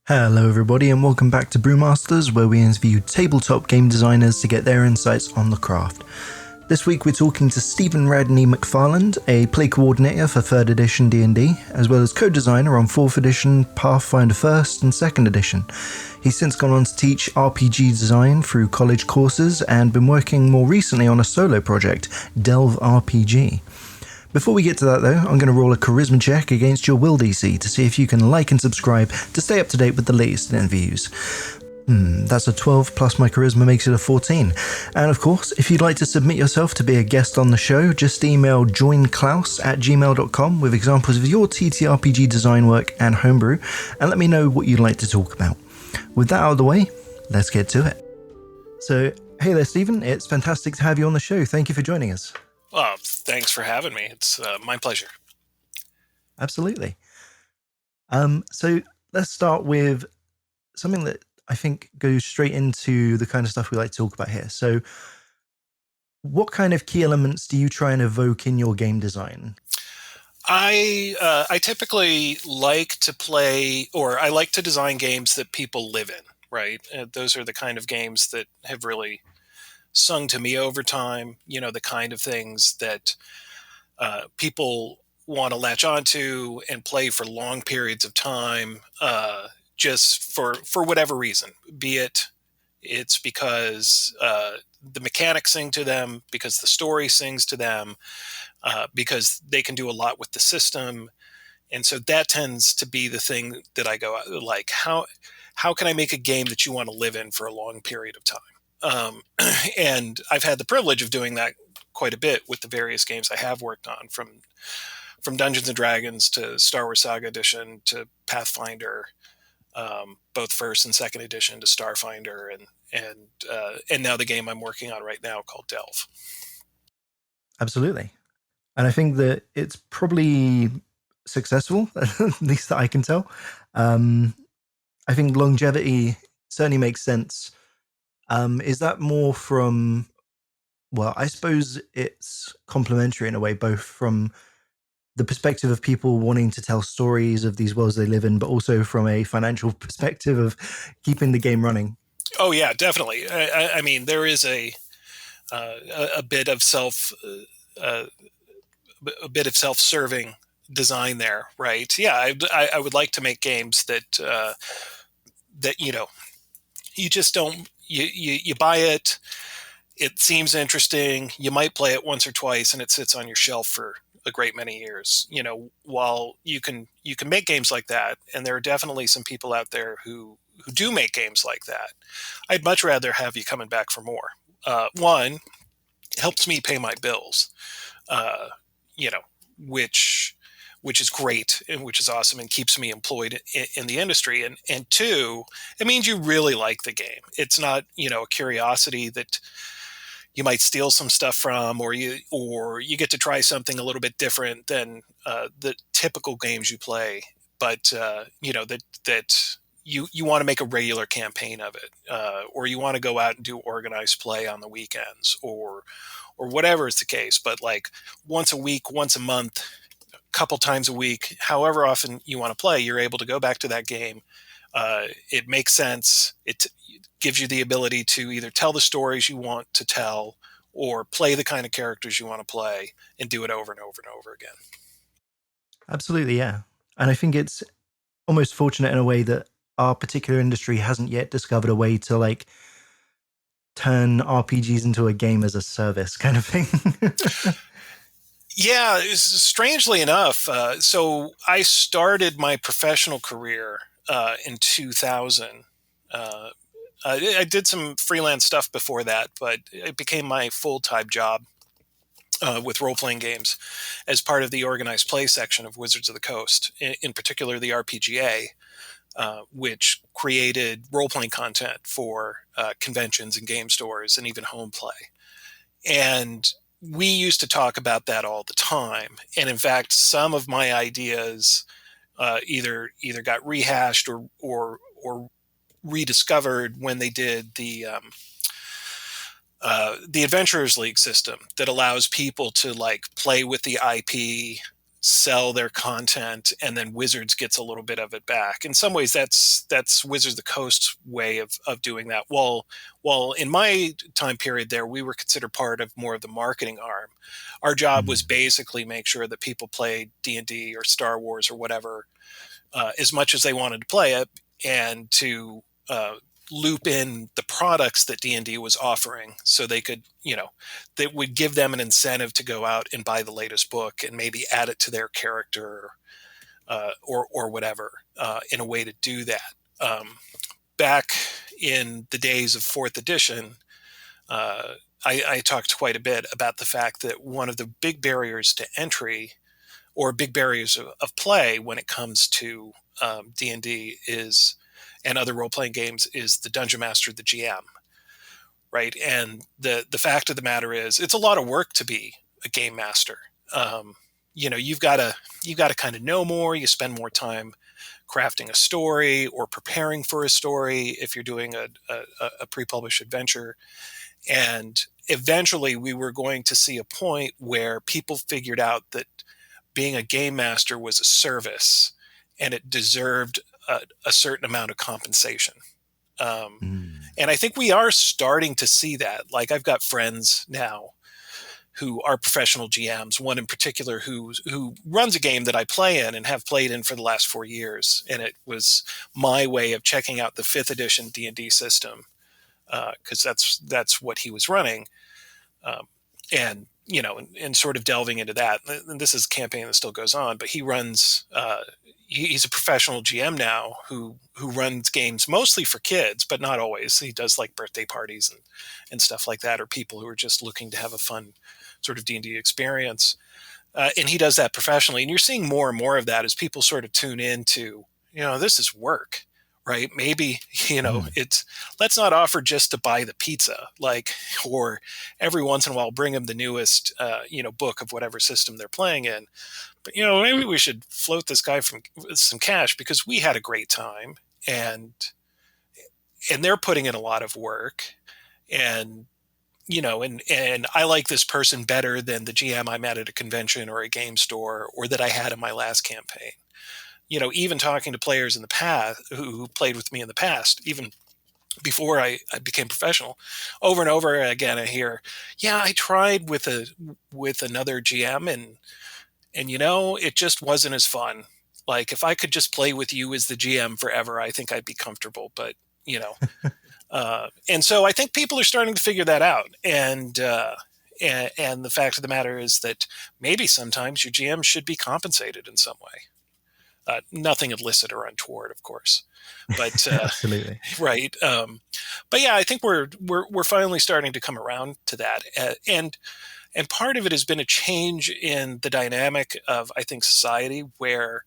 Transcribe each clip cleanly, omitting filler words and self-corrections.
Hello everybody and welcome back to Brewmasters, where we interview tabletop game designers to get their insights on the craft. This week we're talking to Steven Radney MacFarland, a play coordinator for 3rd edition D&D, as well as co-designer on 4th edition, Pathfinder 1st and 2nd edition. He's since gone on to teach RPG design through college courses and been working more recently on a solo project, Delve RPG. Before we get to that though, I'm going to roll a charisma check against your will DC to see if you can like and subscribe to stay up to date with the latest interviews. That's a 12 plus my charisma makes it a 14. And of course, if you'd like to submit yourself to be a guest on the show, just email joinklaus@gmail.com with examples of your TTRPG design work and homebrew, and let me know what you'd like to talk about. With that out of the way, let's get to it. So, hey there Stephen, it's fantastic to have you on the show. Thank you for joining us. Well, thanks for having me. It's my pleasure. Absolutely. So let's start with something that I think goes straight into the kind of stuff we like to talk about here. So what kind of key elements do you try and evoke in your game design? I typically like to play, or I like to design games that people live in, right? Those are the kind of games that have really sung to me over time, the kind of things that people want to latch onto and play for long periods of time, just for whatever reason, be it's because the mechanics sing to them, because the story sings to them, because they can do a lot with the system. And so that tends to be the thing that I go like, how can I make a game that you want to live in for a long period of time? And I've had the privilege of doing that quite a bit with the various games I have worked on, from Dungeons and Dragons to Star Wars Saga Edition to Pathfinder, both first and second edition to Starfinder, and now the game I'm working on right now called Delve. Absolutely. And I think that it's probably successful, at least that I can tell. I think longevity certainly makes sense. Is that more from, well, I suppose it's complementary in a way, both from the perspective of people wanting to tell stories of these worlds they live in, but also from a financial perspective of keeping the game running? Oh yeah, definitely. I mean, there is a bit of a bit of self-serving design there, right? Yeah, I would like to make games that you just don't you buy it. It seems interesting. You might play it once or twice, and it sits on your shelf for a great many years. While you can make games like that, and there are definitely some people out there who do make games like that. I'd much rather have you coming back for more. One, it helps me pay my bills, which is great and which is awesome and keeps me employed in the industry. And two, it means you really like the game. It's not, a curiosity that you might steal some stuff from, or you get to try something a little bit different than the typical games you play. But that you want to make a regular campaign of it, or you want to go out and do organized play on the weekends, or whatever is the case. But like once a week, once a month, a couple times a week, however often you want to play, you're able to go back to that game. It makes sense. It gives you the ability to either tell the stories you want to tell or play the kind of characters you want to play and do it over and over and over again. Absolutely, yeah. And I think it's almost fortunate in a way that our particular industry hasn't yet discovered a way to like turn RPGs into a game as a service kind of thing. Yeah, strangely enough. So I started my professional career in 2000. I did some freelance stuff before that, but it became my full-time job with role-playing games as part of the organized play section of Wizards of the Coast, in particular the RPGA, which created role-playing content for conventions and game stores and even home play. And we used to talk about that all the time. And in fact, some of my ideas either got rehashed or rediscovered when they did the Adventurers League system that allows people to like play with the IP sell their content, and then Wizards gets a little bit of it back. In some ways, that's Wizards of the Coast's way of doing that. While in my time period there, we were considered part of more of the marketing arm. Our job was basically make sure that people played D&D or Star Wars or whatever as much as they wanted to play it, and to loop in the products that D&D was offering, so they could, that would give them an incentive to go out and buy the latest book and maybe add it to their character or whatever in a way to do that. Back in the days of 4th edition, I talked quite a bit about the fact that one of the big barriers to entry, or big barriers of play when it comes to D&D is, and other role-playing games, is the dungeon master, the GM, right? And the fact of the matter is, it's a lot of work to be a game master. You've got to kind of know more. You spend more time crafting a story or preparing for a story if you're doing a pre-published adventure. And eventually we were going to see a point where people figured out that being a game master was a service, and it deserved a certain amount of compensation. And I think we are starting to see that. Like, I've got friends now who are professional GMs, one in particular who runs a game that I play in and have played in for the last 4 years. And it was my way of checking out the 5th edition D&D system, because that's what he was running. And sort of delving into that. And this is a campaign that still goes on, but he runs, he's a professional GM now who runs games mostly for kids, but not always. He does like birthday parties and stuff like that, or people who are just looking to have a fun sort of D&D experience. And he does that professionally. And you're seeing more and more of that as people sort of tune into, this is work. Right? Maybe, it's, let's not offer just to buy the pizza, or every once in a while bring them the newest, book of whatever system they're playing in. But, maybe we should float this guy from some cash because we had a great time, and they're putting in a lot of work, and, and I like this person better than the GM I met at a convention or a game store, or that I had in my last campaign. Even talking to players in the past who played with me in the past, even before I became professional, over and over again, I hear, I tried with another GM and it just wasn't as fun. Like, if I could just play with you as the GM forever, I think I'd be comfortable. But, and so I think people are starting to figure that out. And the fact of the matter is that maybe sometimes your GM should be compensated in some way. Nothing illicit or untoward, of course, but absolutely right. But yeah, I think we're finally starting to come around to that, and part of it has been a change in the dynamic of, I think, society, where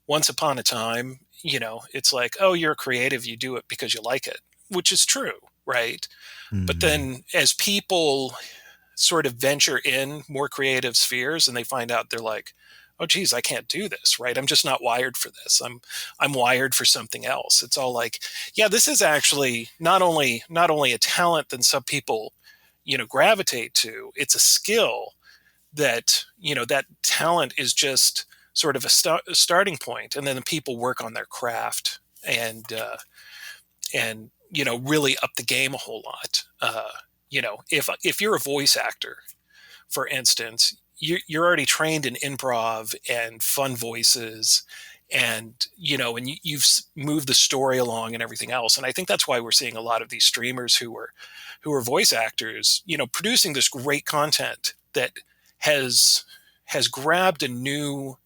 once upon a time, it's like, oh, you're creative, you do it because you like it, which is true, right? But then as people sort of venture in more creative spheres and they find out, they're like, oh, geez, I can't do this, right? I'm just not wired for this. I'm wired for something else. It's all like, this is actually not only a talent that some people, gravitate to. It's a skill that, that talent is just sort of a starting point, and then the people work on their craft and really up the game a whole lot. If you're a voice actor, for instance, you're already trained in improv and fun voices, and and you've moved the story along and everything else. And I think that's why we're seeing a lot of these streamers who are voice actors, producing this great content that has grabbed a new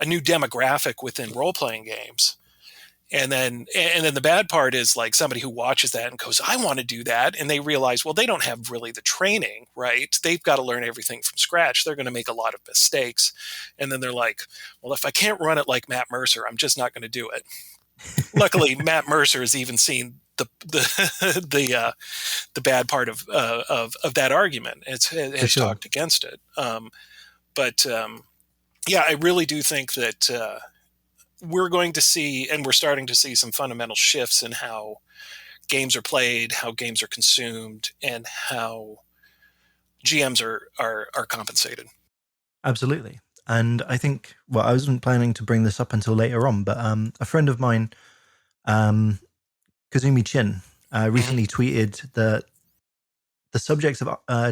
demographic within role playing games. And then the bad part is, like, somebody who watches that and goes, I want to do that. And they realize, well, they don't have really the training, right? They've got to learn everything from scratch. They're going to make a lot of mistakes. And then they're like, well, if I can't run it like Matt Mercer, I'm just not going to do it. Luckily, Matt Mercer has even seen the bad part of that argument. Has talked against it. But I really do think that we're going to see, and we're starting to see, some fundamental shifts in how games are played, how games are consumed, and how GMs are compensated. Absolutely. And I think, well, I wasn't planning to bring this up until later on, but a friend of mine, um, Kazumi Chin, Hmm. recently tweeted that the subject of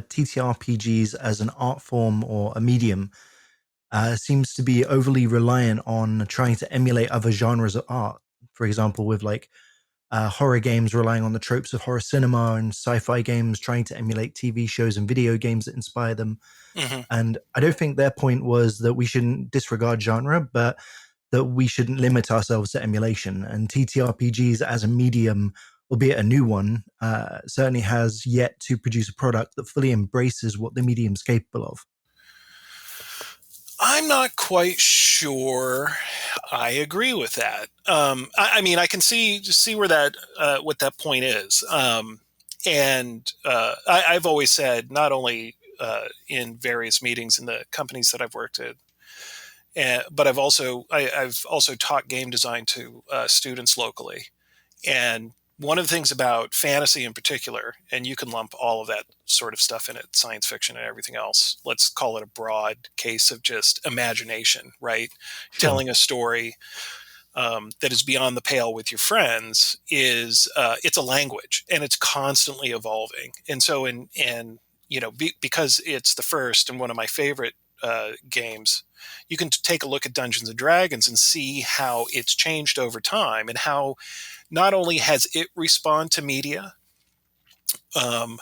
TTRPGs as an art form or a medium seems to be overly reliant on trying to emulate other genres of art. For example, with like horror games relying on the tropes of horror cinema and sci-fi games trying to emulate TV shows and video games that inspire them. Hmm. And I don't think their point was that we shouldn't disregard genre, but that we shouldn't limit ourselves to emulation. And TTRPGs as a medium, albeit a new one, certainly has yet to produce a product that fully embraces what the medium's capable of. I'm not quite sure I agree with that. I mean, I can see where that what that point is, and I've always said, not only in various meetings in the companies that I've worked at, but I've also taught game design to students locally. And one of the things about fantasy in particular, and you can lump all of that sort of stuff in it, science fiction and everything else, let's call it a broad case of just imagination, right? Sure. Telling a story that is beyond the pale with your friends is it's a language, and it's constantly evolving. And so, because it's the first and one of my favorite games, you can take a look at Dungeons and Dragons and see how it's changed over time, and how not only has it responded to media, um,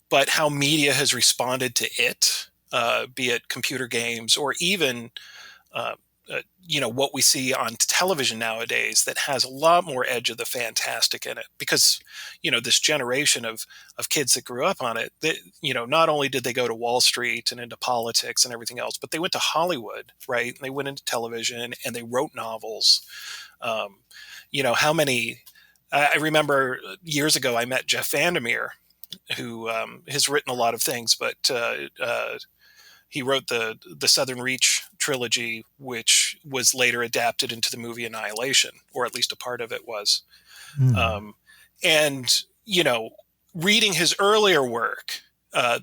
but how media has responded to it, be it computer games or even uh, what we see on television nowadays, that has a lot more edge of the fantastic in it. Because this generation of kids that grew up on it, not only did they go to Wall Street and into politics and everything else, but they went to Hollywood, right? And they went into television and they wrote novels. um, how many I remember years ago I met Jeff Vandermeer, who has written a lot of things, but he wrote the Southern Reach trilogy, which was later adapted into the movie Annihilation, or at least a part of it was. Hmm. Um, and reading his earlier work,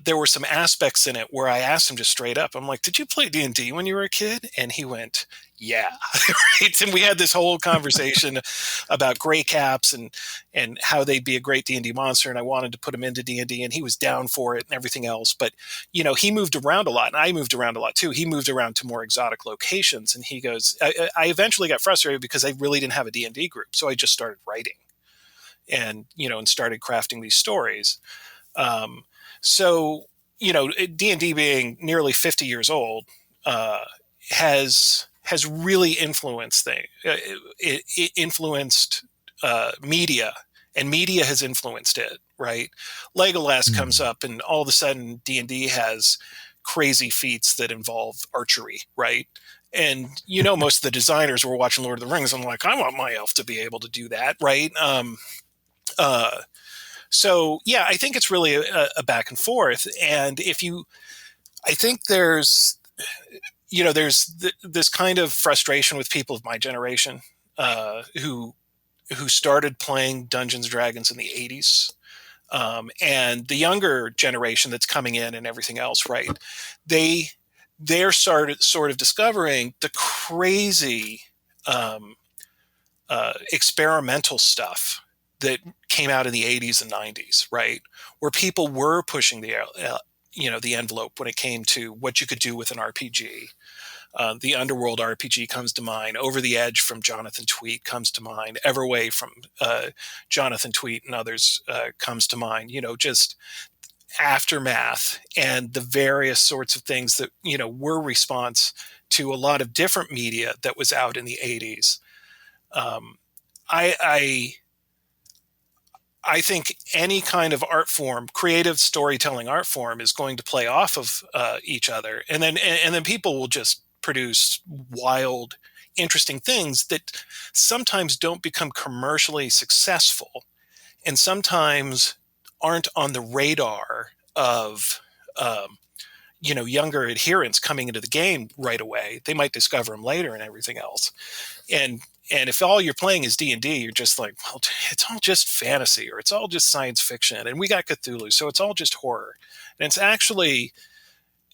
there were some aspects in it where I asked him just straight up, I'm like, "Did you play D&D when you were a kid?" And he went, "Yeah." Right? And we had this whole conversation about gray caps and how they'd be a great D&D monster, and I wanted to put him into D&D, and he was down for it and everything else. But he moved around a lot, and I moved around a lot too. He moved around to more exotic locations, and he goes, I eventually got frustrated because I really didn't have a D&D group, so I just started writing, and started crafting these stories. Um, so D&D being nearly 50 years old, uh, has really influenced it influenced media, and media has influenced it, right? Legolas comes Hmm. up, and all of a sudden D&D has crazy feats that involve archery, right? And most of the designers were watching Lord of the Rings. I'm like, I want my elf to be able to do that, right? Uh, so yeah, I think it's really a back and forth. And I think there's this kind of frustration with people of my generation, who started playing Dungeons and Dragons in the 80s. And the younger generation that's coming in and everything else, right? They they're sort of discovering the crazy um, experimental stuff that came out in the 80s and 90s, right? Where people were pushing the envelope when it came to what you could do with an RPG. The Underworld RPG comes to mind. Over the Edge from Jonathan Tweet comes to mind. Everway from Jonathan Tweet and others comes to mind. Just Aftermath and the various sorts of things that were response to a lot of different media that was out in the 80s. Um, I I think any kind of art form, creative storytelling art form, is going to play off of each other, and then people will just produce wild, interesting things that sometimes don't become commercially successful, and sometimes aren't on the radar of younger adherents coming into the game right away. They might discover them later and everything else. And if all you're playing is D&D, you're just like, well, it's all just fantasy, or it's all just science fiction, and we got Cthulhu, so it's all just horror. And it's actually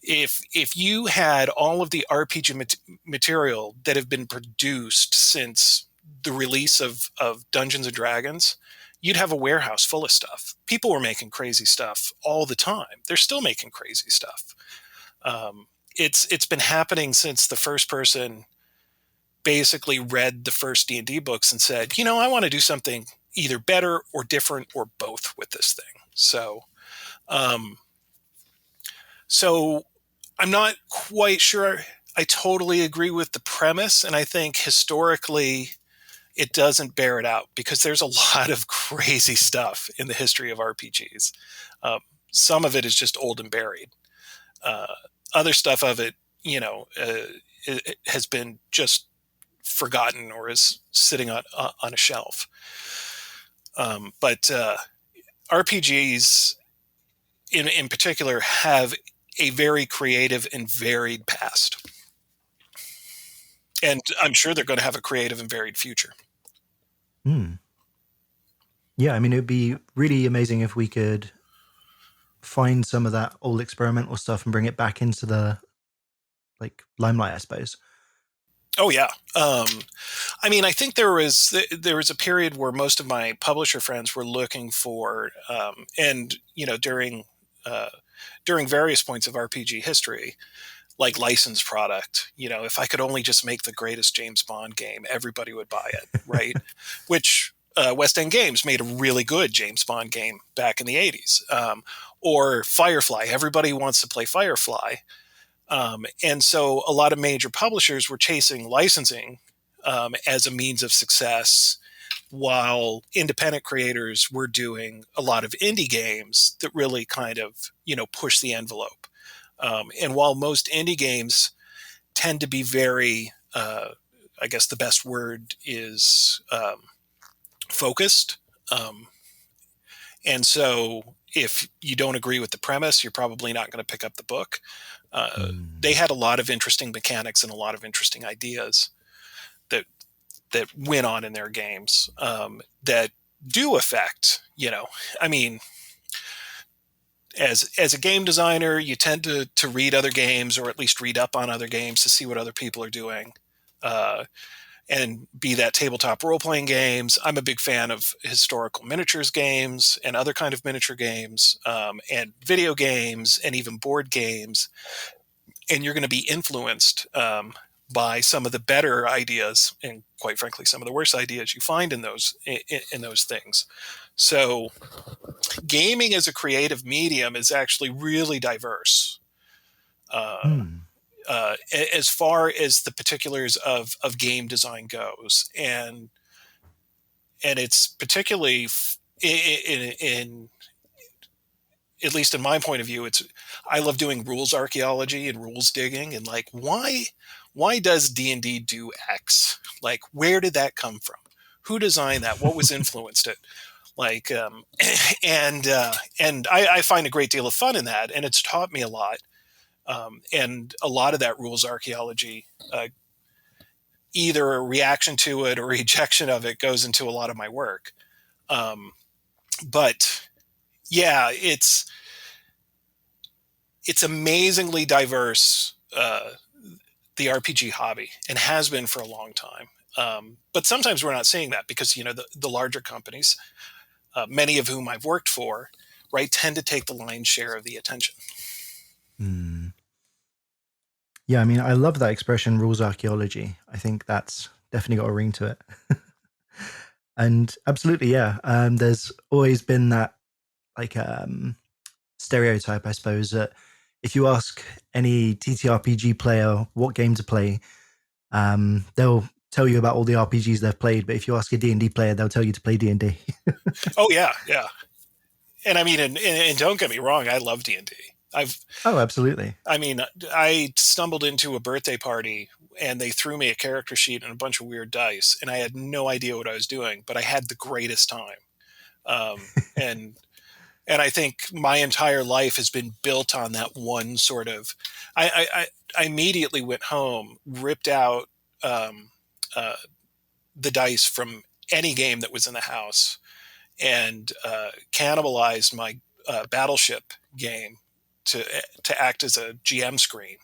if you had all of the RPG material that have been produced since the release of Dungeons and Dragons, you'd have a warehouse full of stuff. People were making crazy stuff all the time. They're still making crazy stuff. It's been happening since the first person basically read the first D&D books and said, I want to do something either better or different or both with this thing. Um, so I'm not quite sure I totally agree with the premise, and I think historically it doesn't bear it out because there's a lot of crazy stuff in the history of RPGs. Some of it is just old and buried. Other stuff of it, it has been just forgotten or is sitting on a shelf. But RPGs in particular have a very creative and varied past. And I'm sure they're going to have a creative and varied future. Yeah, I mean, it would be really amazing if we could find some of that old experimental stuff and bring it back into the limelight, I suppose. Oh yeah. I mean, I think there was a period where most of my publisher friends were looking for, and during various points of RPG history, like licensed product. If I could only just make the greatest James Bond game, everybody would buy it, right? Which West End Games made a really good James Bond game back in the 80s. Or Firefly. Everybody wants to play Firefly. And so a lot of major publishers were chasing licensing as a means of success, while independent creators were doing a lot of indie games that really kind of, push the envelope. And while most indie games tend to be very, I guess the best word is focused. And so if you don't agree with the premise, you're probably not going to pick up the book. They had a lot of interesting mechanics and a lot of interesting ideas that went on in their games that do affect, I mean, as a game designer, you tend to read other games, or at least read up on other games to see what other people are doing. And be that tabletop role-playing games. I'm a big fan of historical miniatures games and other kind of miniature games, and video games and even board games. And you're going to be influenced by some of the better ideas and, quite frankly, some of the worst ideas you find in those things. So gaming as a creative medium is actually really diverse. As far as the particulars of game design goes, and it's particularly in at least in my point of view, I love doing rules archaeology and rules digging, and why does D&D do X? Where did that come from? Who designed that? What was influenced it? And I find a great deal of fun in that, and it's taught me a lot. And a lot of that rules archaeology, either a reaction to it or rejection of it, goes into a lot of my work. But yeah, it's amazingly diverse, the RPG hobby, and has been for a long time. But sometimes we're not seeing that because, the larger companies, many of whom I've worked for, right, tend to take the lion's share of the attention. Yeah, I mean, I love that expression, rules archaeology. I think that's definitely got a ring to it. And absolutely, yeah. There's always been that stereotype, I suppose, that if you ask any TTRPG player what game to play, they'll tell you about all the RPGs they've played. But if you ask a D&D player, they'll tell you to play D&D. Oh yeah, yeah. And I mean, and don't get me wrong, I love D&D. Oh, absolutely. I mean, I stumbled into a birthday party and they threw me a character sheet and a bunch of weird dice, and I had no idea what I was doing, but I had the greatest time. And I think my entire life has been built on that one sort of. I immediately went home, ripped out the dice from any game that was in the house, and cannibalized my Battleship game to act as a GM screen,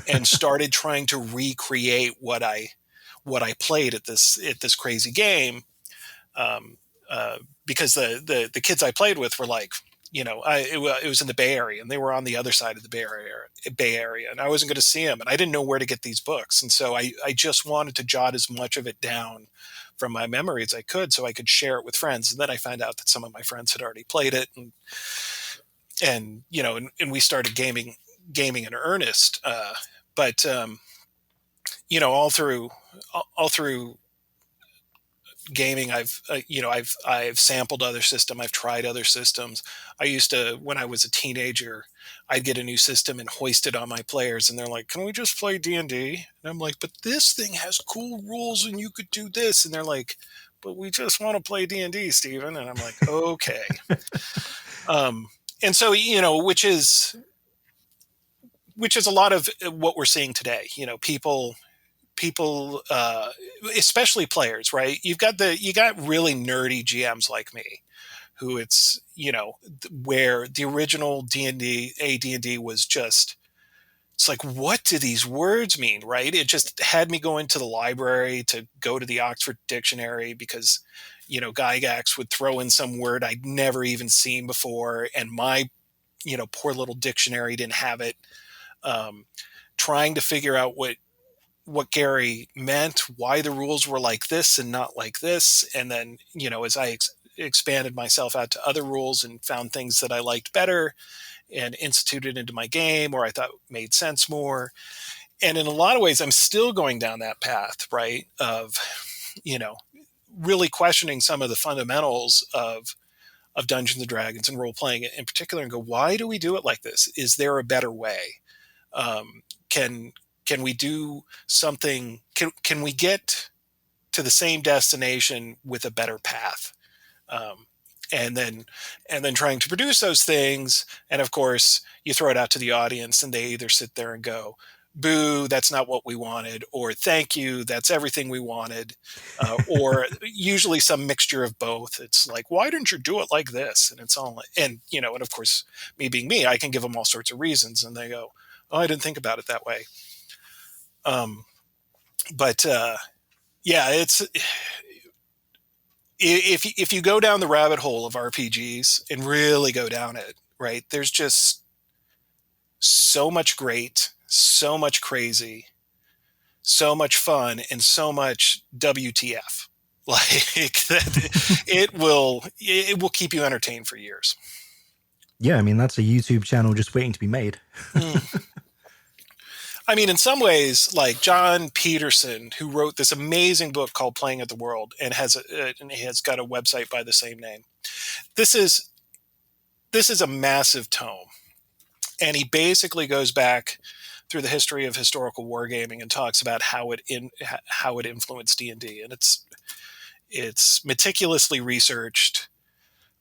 and started trying to recreate what I played at this crazy game. Um, because the kids I played with were like, it was in the Bay Area, and they were on the other side of the Bay Area, and I wasn't going to see them, and I didn't know where to get these books, and so I just wanted to jot as much of it down from my memory as I could, so I could share it with friends. And then I found out that some of my friends had already played it, and we started gaming in earnest. But all through gaming, I've sampled other systems. I've tried other systems. I used to, when I was a teenager, I'd get a new system and hoist it on my players, and they're like, "Can we just play D&D?" And I'm like, "But this thing has cool rules, and you could do this." And they're like, "But we just want to play D&D, Steven." And I'm like, "Okay." And so, which is a lot of what we're seeing today. People, especially players, right? You got really nerdy GMs like me, who it's, where the original D&D was just, it's like, what do these words mean, right? It just had me go into the library to go to the Oxford Dictionary, because, Gygax would throw in some word I'd never even seen before, and my, poor little dictionary didn't have it. Trying to figure out what Gary meant, why the rules were like this and not like this. And then, as I expanded myself out to other rules and found things that I liked better and instituted into my game, or I thought made sense more. And in a lot of ways, I'm still going down that path, right? Of, really questioning some of the fundamentals of Dungeons and Dragons and role playing in particular, and go, why do we do it like this? Is there a better way? Can we do something? Can we get to the same destination with a better path? And then trying to produce those things. And of course, you throw it out to the audience, and they either sit there and go, "Boo, that's not what we wanted," or "Thank you, that's everything we wanted," or usually some mixture of both. It's like, "Why didn't you do it like this?" And it's all, and and of course, me being me, I can give them all sorts of reasons, and they go, "Oh, I didn't think about it that way." But yeah, it's, if you go down the rabbit hole of RPGs and really go down it, right, there's just so much great, so much crazy, so much fun, and so much WTF. Like that, it will keep you entertained for years. Yeah, I mean, that's a YouTube channel just waiting to be made. I mean, in some ways, like John Peterson, who wrote this amazing book called Playing at the World, and has got a website by the same name. This is a massive tome, and he basically goes back through the history of historical wargaming and talks about how it influenced D&D, and it's meticulously researched.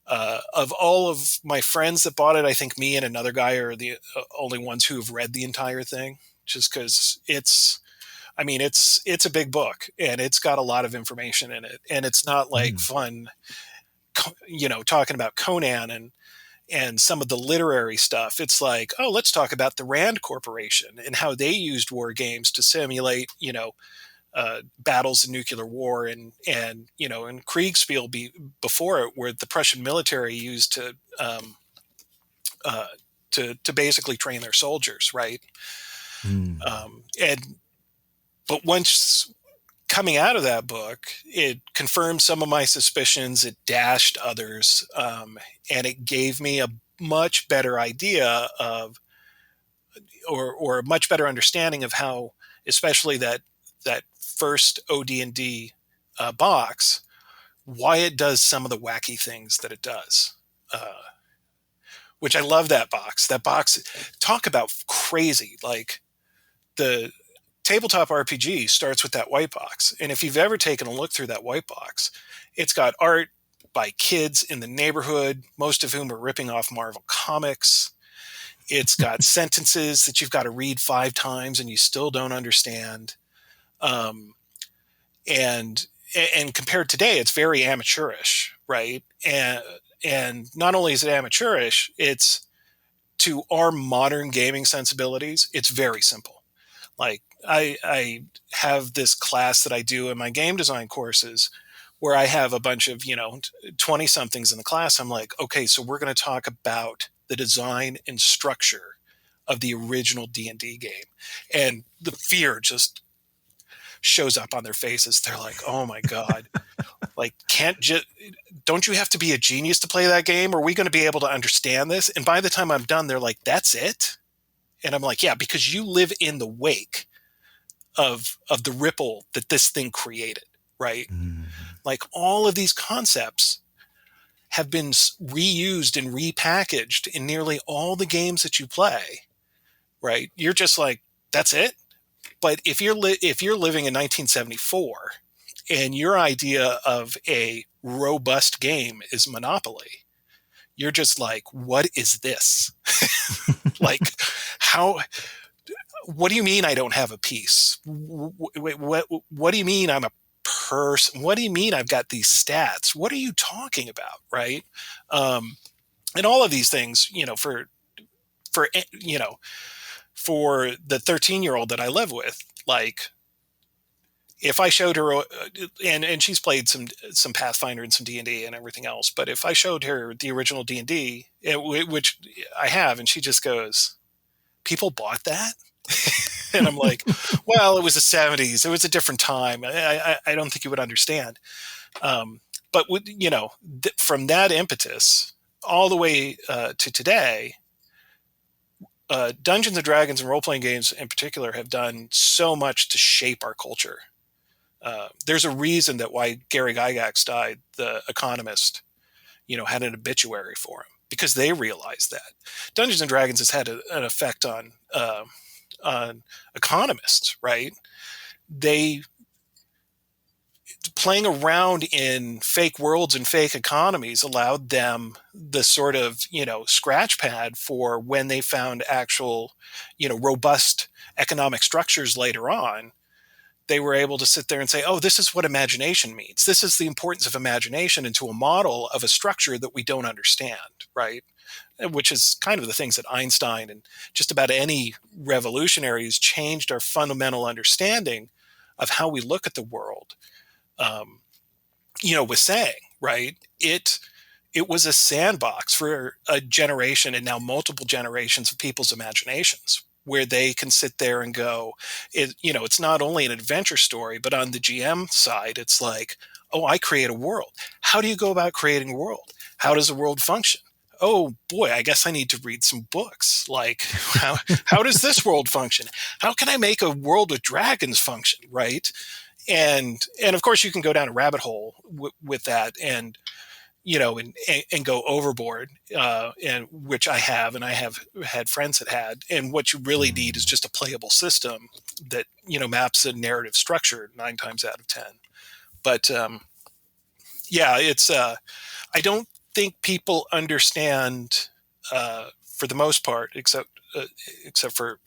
Of all of my friends that bought it, I think me and another guy are the only ones who have read the entire thing, just because it's a big book, and it's got a lot of information in it, and it's not like fun, talking about Conan and some of the literary stuff. It's like, oh, let's talk about the Rand Corporation and how they used war games to simulate, battles in nuclear war, and Kriegspiel before it, where the Prussian military used to basically train their soldiers, right? But once coming out of that book, it confirmed some of my suspicions, it dashed others, and it gave me a much better idea of, or a much better understanding of how, especially that first OD&D box, why it does some of the wacky things that it does. Which I love that box. That box, talk about crazy. Like, the tabletop RPG starts with that white box. And if you've ever taken a look through that white box, it's got art by kids in the neighborhood, most of whom are ripping off Marvel Comics. It's got sentences that you've got to read 5 times and you still don't understand. And compared today, it's very amateurish, right? And not only is it amateurish, it's to our modern gaming sensibilities, it's very simple. Like I have this class that I do in my game design courses where I have a bunch of, 20 somethings in the class. I'm like, okay, so we're going to talk about the design and structure of the original D&D game. And the fear just shows up on their faces. They're like, oh my God, like, don't you have to be a genius to play that game? Are we going to be able to understand this? And by the time I'm done, they're like, that's it. And I'm like, yeah, because you live in the wake of the ripple that this thing created, right? Mm. Like all of these concepts have been reused and repackaged in nearly all the games that you play, right? You're just like, that's it. But if you're living in 1974 and your idea of a robust game is Monopoly, you're just like, what is this? Like, how? What do you mean I don't have a piece? What do you mean I'm a person? What do you mean I've got these stats? What are you talking about, right? And all of these things, for for the 13-year-old that I live with, like, if I showed her, and she's played some Pathfinder and some D&D and everything else, but if I showed her the original D&D, which I have, and she just goes, people bought that? And I'm like, well, it was the 70s. It was a different time. I don't think you would understand. But from that impetus all the way to today, Dungeons and Dragons and role-playing games in particular have done so much to shape our culture. There's a reason that why Gary Gygax died, the economist, had an obituary for him, because they realized that Dungeons and Dragons has had an effect on economists, right? They playing around in fake worlds and fake economies allowed them the sort of, scratch pad for when they found actual, robust economic structures later on. They were able to sit there and say, oh, this is what imagination means. This is the importance of imagination into a model of a structure that we don't understand, right? Which is kind of the things that Einstein and just about any revolutionaries changed our fundamental understanding of how we look at the world. Was saying, right? It was a sandbox for a generation and now multiple generations of people's imaginations, where they can sit there and go, it's not only an adventure story, but on the GM side, it's like, oh, I create a world. How do you go about creating a world? How does a world function? Oh boy, I guess I need to read some books. Like, how does this world function? How can I make a world with dragons function, right? And of course, you can go down a rabbit hole with that, and and go overboard, and which I have, and I have had friends that had. And what you really need is just a playable system that maps a narrative structure 9 times out of 10. But it's I don't think people understand, for the most part, except for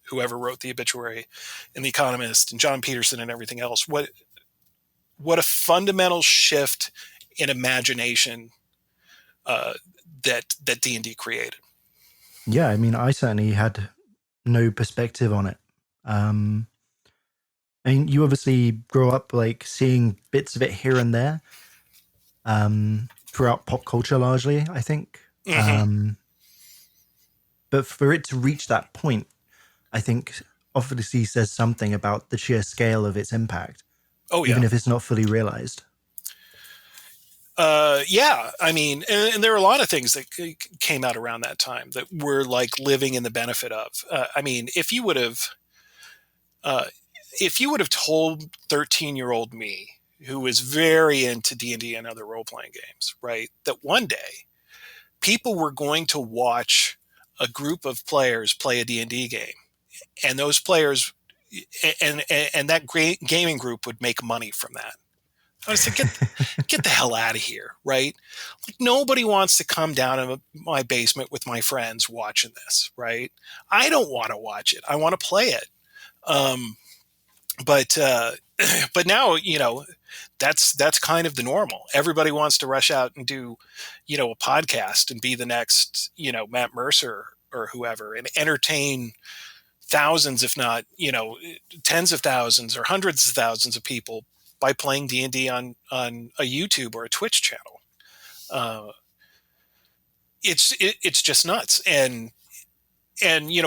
whoever wrote the obituary and the Economist and John Peterson and everything else, what a fundamental shift in imagination that D&D created. Yeah, I mean, I certainly had no perspective on it. I mean, you obviously grow up like seeing bits of it here and there, throughout pop culture, largely, I think. Mm-hmm. But for it to reach that point, I think obviously says something about the sheer scale of its impact. Oh, yeah. Even if it's not fully realized. Yeah, I mean, and there are a lot of things that came out around that time that we're like living in the benefit of. I mean, if you would have told 13-year-old me, who was very into D&D and other role-playing games, right, that one day people were going to watch a group of players play a D&D game, and those players and that gaming group would make money from that, I was like, get the hell out of here, right? Like, nobody wants to come down in my basement with my friends watching this, right? I don't want to watch it. I want to play it. But now, that's kind of the normal. Everybody wants to rush out and do, a podcast and be the next, Matt Mercer or whoever, and entertain thousands, if not, tens of thousands or hundreds of thousands of people by playing D&D on a YouTube or a Twitch channel. It's just nuts. And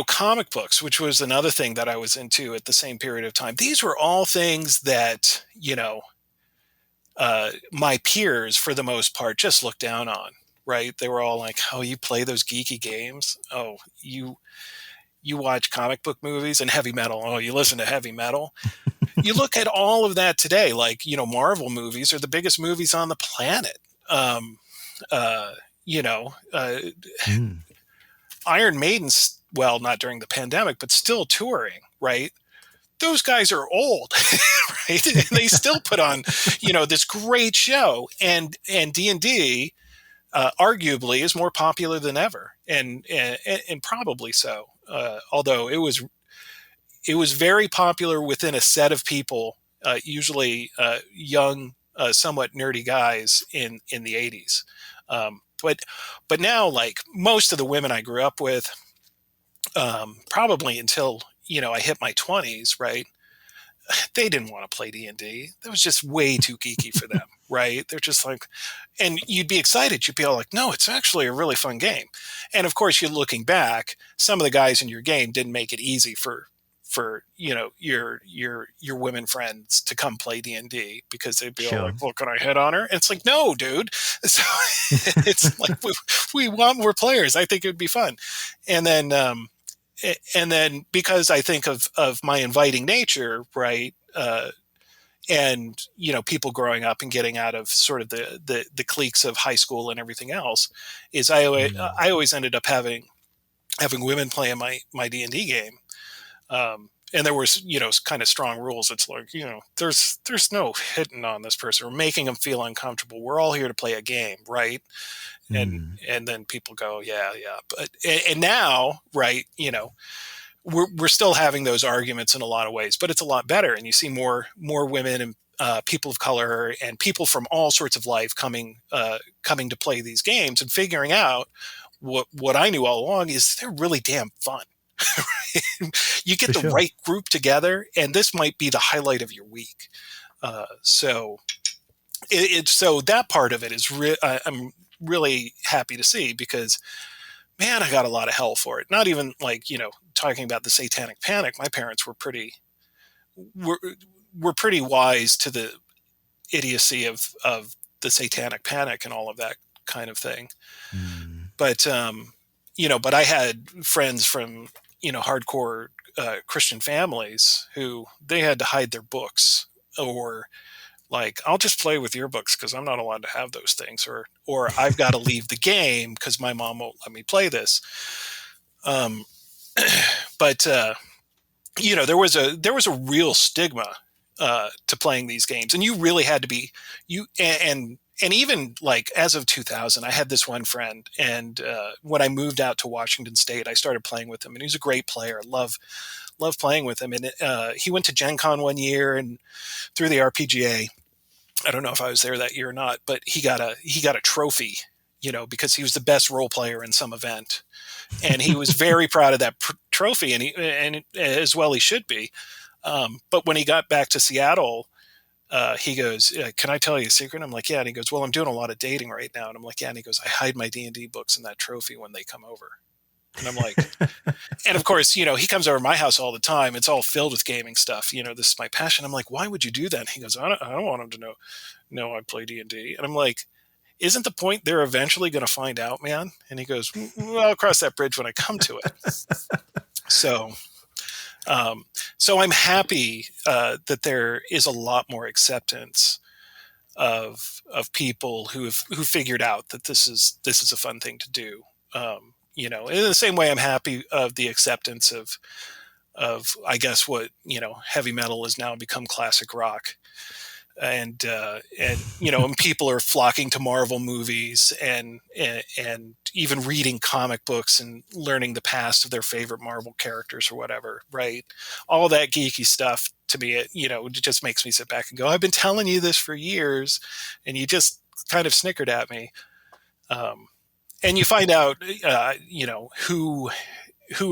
comic books, which was another thing that I was into at the same period of time. These were all things that, my peers, for the most part, just looked down on, right? They were all like, oh, you play those geeky games? Oh, you watch comic book movies and heavy metal. Oh, you listen to heavy metal. You look at all of that today, like, Marvel movies are the biggest movies on the planet. Iron Maiden's, well, not during the pandemic, but still touring, right? Those guys are old, right? And they still put on, this great show, and D&D, arguably, is more popular than ever, and probably so. Although it was very popular within a set of people, usually young, somewhat nerdy guys in the 80s. But now, like, most of the women I grew up with, probably until I hit my 20s, right? They didn't want to play D&D. That was just way too geeky for them, right? They're just like, and you'd be excited. You'd be all like, no, it's actually a really fun game. And of course, you're looking back, some of the guys in your game didn't make it easy for your women friends to come play D&D, because they'd be all like, well, can I hit on her? And it's like, no, dude. So it's like, we want more players. I think it would be fun. And then because I think of my inviting nature, right? And people growing up and getting out of sort of the cliques of high school and everything else, is I always ended up having women playing my D&D game. And there was, kind of strong rules. It's like, there's no hitting on this person or making them feel uncomfortable. We're all here to play a game, right? And then people go, yeah. But and now, right, we're still having those arguments in a lot of ways, but it's a lot better. And you see more women and people of color and people from all sorts of life coming to play these games and figuring out what I knew all along is they're really damn fun. You get the right group together, and this might be the highlight of your week. So that part of it is I'm really happy to see, because, man, I got a lot of hell for it. Not even like, talking about the Satanic Panic. My parents were pretty wise to the idiocy of the Satanic Panic and all of that kind of thing. But but I had friends from hardcore Christian families who they had to hide their books, or like, I'll just play with your books because I'm not allowed to have those things, or I've got to leave the game because my mom won't let me play this. But there was a real stigma to playing these games, and you really had to be and even like as of 2000, I had this one friend, and when I moved out to Washington State, I started playing with him, and he's a great player. Love playing with him. And he went to Gen Con one year and through the RPGA. I don't know if I was there that year or not, but he got a trophy, because he was the best role player in some event, and he was very proud of that trophy, and as well he should be. But when he got back to Seattle, he goes, can I tell you a secret? I'm like, yeah. And he goes, well, I'm doing a lot of dating right now. And I'm like, yeah. And he goes, I hide my D&D books in that trophy when they come over. And I'm like, and of course, he comes over to my house all the time. It's all filled with gaming stuff. This is my passion. I'm like, why would you do that? And he goes, I don't want him to know I play D&D. And I'm like, isn't the point they're eventually going to find out, man? And he goes, well, I'll cross that bridge when I come to it. So I'm happy that there is a lot more acceptance of people who figured out that this is a fun thing to do. In the same way, I'm happy of the acceptance of I guess what heavy metal has now become classic rock, and and people are flocking to Marvel movies and even reading comic books and learning the past of their favorite Marvel characters or whatever, right? All that geeky stuff, to me, it just makes me sit back and go, I've been telling you this for years, and you just kind of snickered at me. And you find out, who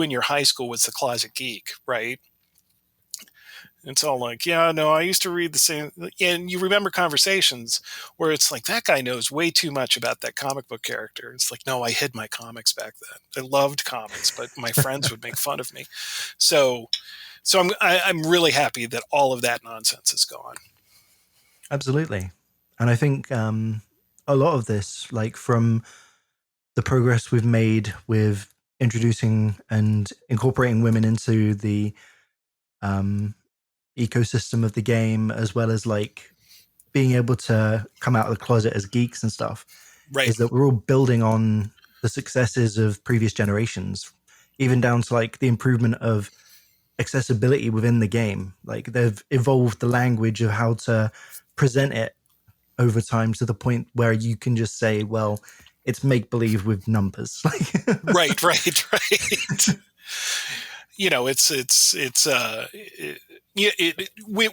in your high school was the closet geek, right? It's all like, yeah, no, I used to read the same. And you remember conversations where it's like, that guy knows way too much about that comic book character. It's like, no, I hid my comics back then. I loved comics, but my friends would make fun of me. So, I'm really happy that all of that nonsense is gone. Absolutely. And I think a lot of this, like from the progress we've made with introducing and incorporating women into the um, ecosystem of the game, as well as like being able to come out of the closet as geeks and stuff, Right. is that we're all building on the successes of previous generations, even down to like the improvement of accessibility within the game. Like they've evolved the language of how to present it over time to the point where you can just say, well, it's make believe with numbers. Right.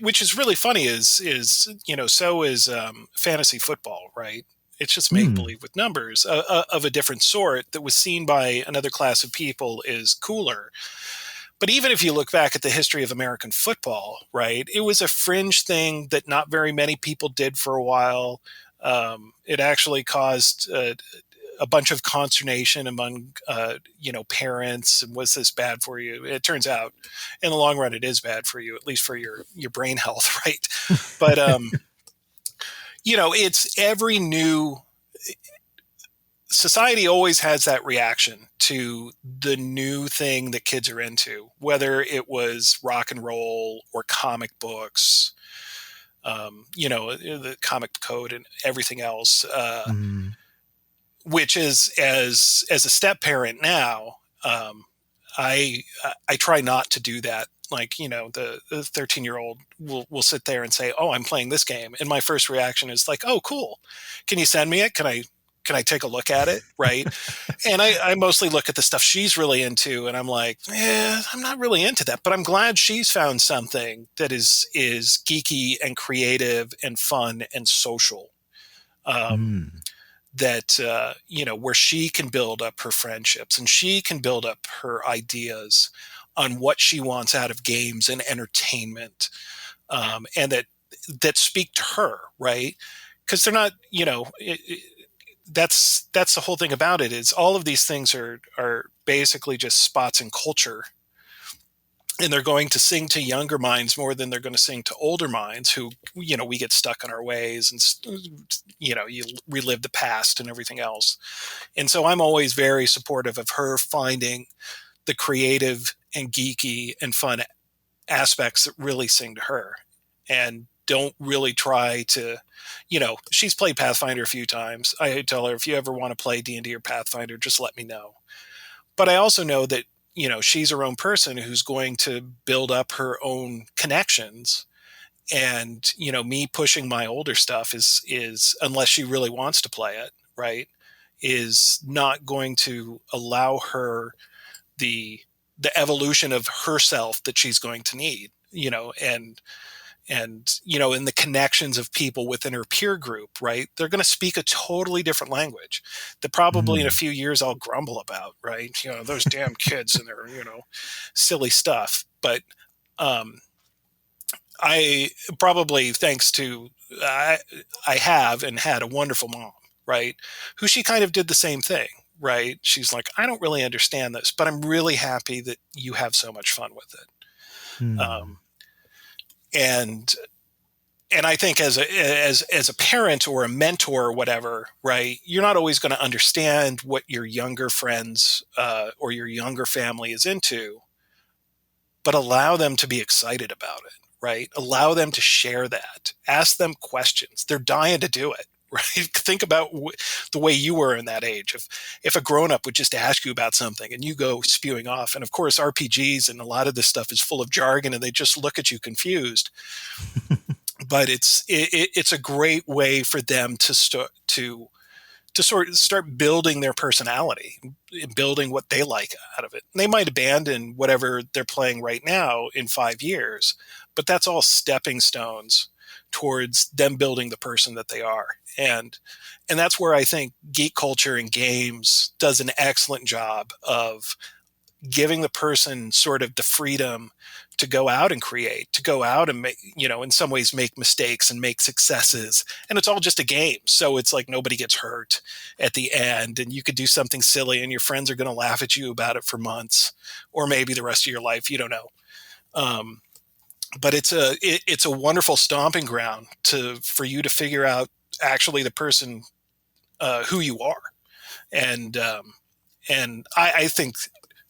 Which is really funny so is fantasy football, right? It's just make believe with numbers of a different sort that was seen by another class of people is cooler. But even if you look back at the history of American football, right, it was a fringe thing that not very many people did for a while. It actually caused a bunch of consternation among, parents. And was this bad for you? It turns out, in the long run, it is bad for you, at least for your brain health, right? But it's every new society always has that reaction to the new thing that kids are into, whether it was rock and roll or comic books, the comic code and everything else. Which is as a step parent now, I try not to do that. Like, the 13-year-old will sit there and say, "Oh, I'm playing this game," and my first reaction is like, "Oh, cool. Can you send me it? Can I take a look at it?" Right. And I mostly look at the stuff she's really into, and I'm like, I'm not really into that, but I'm glad she's found something that is geeky and creative and fun and social. That where she can build up her friendships and she can build up her ideas on what she wants out of games and entertainment, and that speak to her, right? Because they're not, that's the whole thing about it, is all of these things are basically just spots in culture, and they're going to sing to younger minds more than they're going to sing to older minds who, we get stuck in our ways and, you relive the past and everything else. And so I'm always very supportive of her finding the creative and geeky and fun aspects that really sing to her, and don't really try to, she's played Pathfinder a few times. I tell her, if you ever want to play D&D or Pathfinder, just let me know. But I also know that, she's her own person who's going to build up her own connections. And, me pushing my older stuff is unless she really wants to play it, right, is not going to allow her the evolution of herself that she's going to need, and in the connections of people within her peer group, right? They're going to speak a totally different language that probably in a few years I'll grumble about, right? Those damn kids and their, silly stuff. But I probably, thanks to, I have and had a wonderful mom, right? Who she kind of did the same thing, right? She's like, I don't really understand this, but I'm really happy that you have so much fun with it. And I think as a parent or a mentor or whatever, right, you're not always going to understand what your younger friends or your younger family is into, but allow them to be excited about it, right? Allow them to share that. Ask them questions. They're dying to do it, right? Think about the way you were in that age. If a grown-up would just ask you about something and you go spewing off, and of course RPGs and a lot of this stuff is full of jargon and they just look at you confused. But it's a great way for them to start building their personality, building what they like out of it. And they might abandon whatever they're playing right now in 5 years, but that's all stepping stones towards them building the person that they are. And that's where I think geek culture in games does an excellent job of giving the person sort of the freedom to go out and create, to go out and make, in some ways make mistakes and make successes. And it's all just a game. So it's like nobody gets hurt at the end, and you could do something silly and your friends are going to laugh at you about it for months or maybe the rest of your life. You don't know. But it's a wonderful stomping ground for you to figure out actually the person who you are. And I think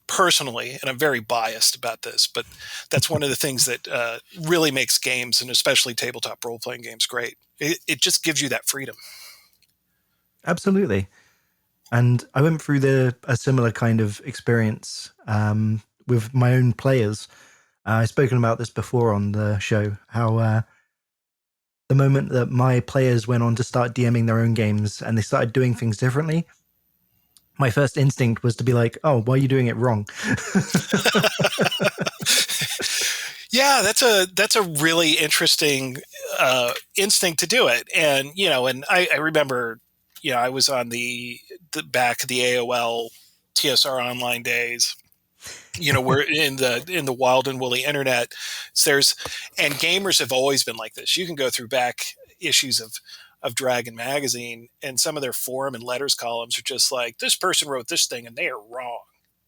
personally, and I'm very biased about this, but that's one of the things that really makes games, and especially tabletop role-playing games, great. It just gives you that freedom. Absolutely. And I went through a similar kind of experience with my own players. I've spoken about this before on the show, how the moment that my players went on to start DMing their own games and they started doing things differently, my first instinct was to be like, oh, why are you doing it wrong? Yeah, that's a really interesting instinct to do it. And, and I remember, I was on the back of the AOL TSR online days, we're in the wild and woolly internet. And gamers have always been like this. You can go through back issues of Dragon Magazine, and some of their forum and letters columns are just like, this person wrote this thing and they are wrong.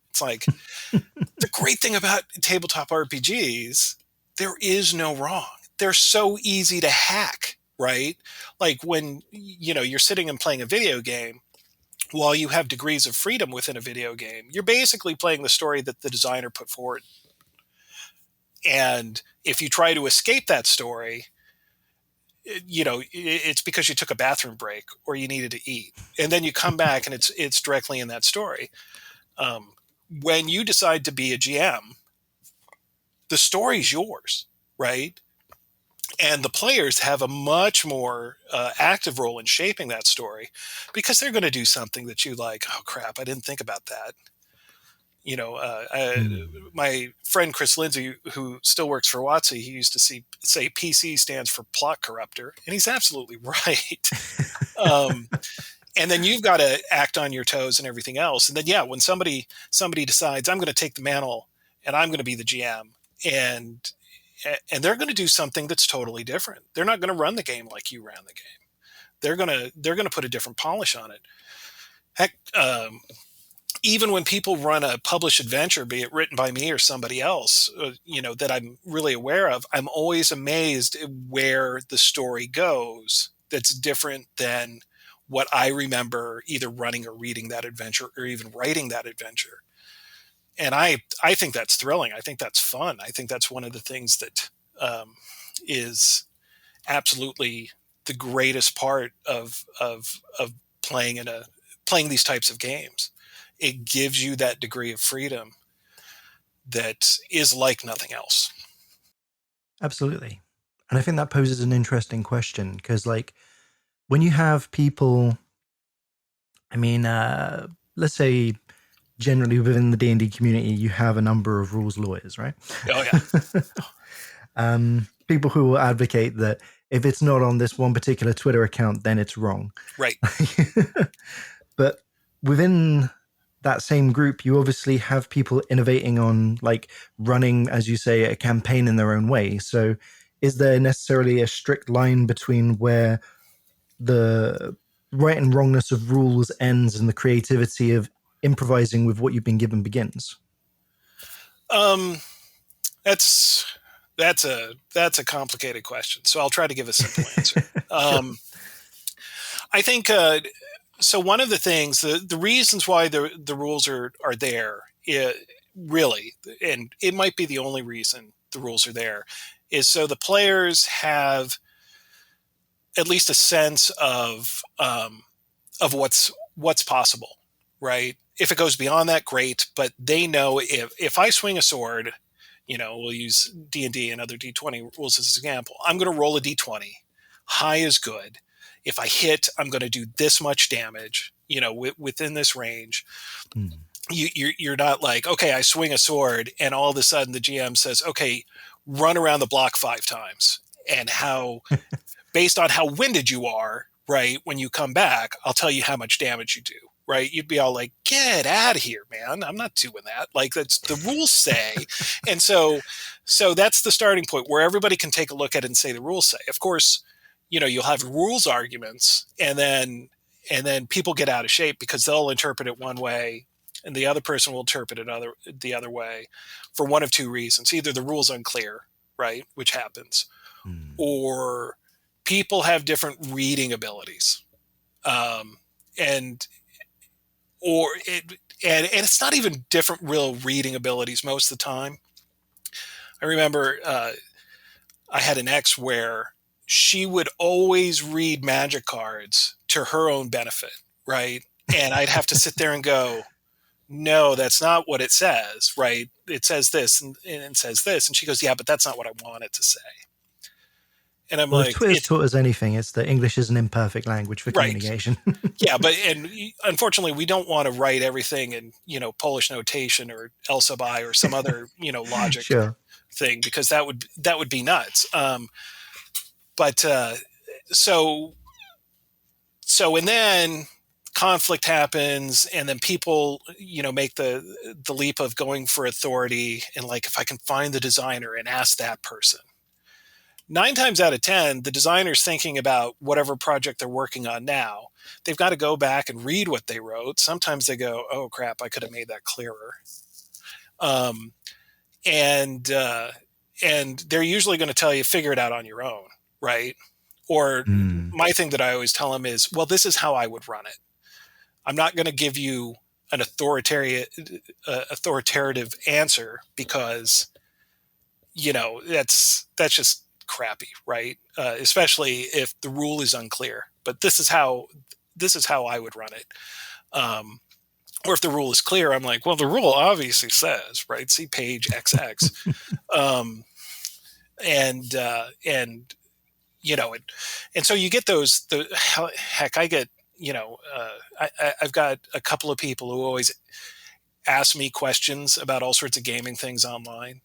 It's like, the great thing about tabletop RPGs, there is no wrong. They're so easy to hack, right? Like when, you're sitting and playing a video game, while you have degrees of freedom within a video game, you're basically playing the story that the designer put forward. And if you try to escape that story, it's because you took a bathroom break or you needed to eat, and then you come back and it's directly in that story. When you decide to be a GM, the story's yours, right? And the players have a much more active role in shaping that story, because they're going to do something that you like, oh crap, I didn't think about that. My friend Chris Lindsay, who still works for WotC, he used to say PC stands for plot corrupter, and he's absolutely right. And then you've got to act on your toes and everything else. And then, when somebody decides, I'm going to take the mantle and I'm going to be the GM, and they're going to do something that's totally different. They're not going to run the game like you ran the game. They're going to put a different polish on it. Heck, even when people run a published adventure, be it written by me or somebody else, that I'm really aware of, I'm always amazed at where the story goes that's different than what I remember either running or reading that adventure or even writing that adventure. And I think that's thrilling. I think that's fun. I think that's one of the things that is absolutely the greatest part of playing playing these types of games. It gives you that degree of freedom that is like nothing else. Absolutely. And I think that poses an interesting question, because when you have people, let's say generally within the D&D community, you have a number of rules lawyers, right? Oh, yeah. People who will advocate that if it's not on this one particular Twitter account, then it's wrong. Right. But within that same group, you obviously have people innovating on running, as you say, a campaign in their own way. So is there necessarily a strict line between where the right and wrongness of rules ends and the creativity of improvising with what you've been given begins? That's a complicated question. So I'll try to give a simple answer. I think, so one of the things, the reasons why the rules are there, really, and it might be the only reason the rules are there, is so the players have at least a sense of what's possible, right? If it goes beyond that, great. But they know if I swing a sword, we'll use D&D and other D20 rules as an example. I'm going to roll a D20. High is good. If I hit, I'm going to do this much damage, within this range. Mm. You're not like, okay, I swing a sword and all of a sudden the GM says, okay, run around the block 5 times. and how, based on how winded you are, right, when you come back, I'll tell you how much damage you do. Right, you'd be all like, "Get out of here, man! I'm not doing that." Like, that's the rules say, and so that's the starting point where everybody can take a look at it and say the rules say. Of course, you'll have rules arguments, and then people get out of shape because they'll interpret it one way, and the other person will interpret it the other way, for one of two reasons: either the rule's unclear, right, which happens, or people have different reading abilities, and or it and it's not even different real reading abilities most of the time. I remember I had an ex where she would always read magic cards to her own benefit, right? And I'd have to sit there and go, no, that's not what it says, right? It says this and it says this. And she goes, yeah, but that's not what I want it to say. And I'm Well, if like, Twitter's taught us anything, it's that English is an imperfect language for right. communication. Yeah, and unfortunately, we don't want to write everything in Polish notation or L sub I or some other logic Sure. thing, because that would be nuts. But so and then conflict happens, and then people make the leap of going for authority, and like, if I can find the designer and ask that person. 9 times out of 10, the designer's thinking about whatever project they're working on now. They've got to go back and read what they wrote. Sometimes they go, oh crap, I could have made that clearer. And they're usually going to tell you, figure it out on your own, right? Or my thing that I always tell them is, well, this is how I would run it. I'm not going to give you an authoritative answer, because that's just crappy, right? Especially if the rule is unclear. But this is how I would run it. Or if the rule is clear, I'm like, well, the rule obviously says, right? See page XX. And so you get those. Heck, I get I've got a couple of people who always ask me questions about all sorts of gaming things online.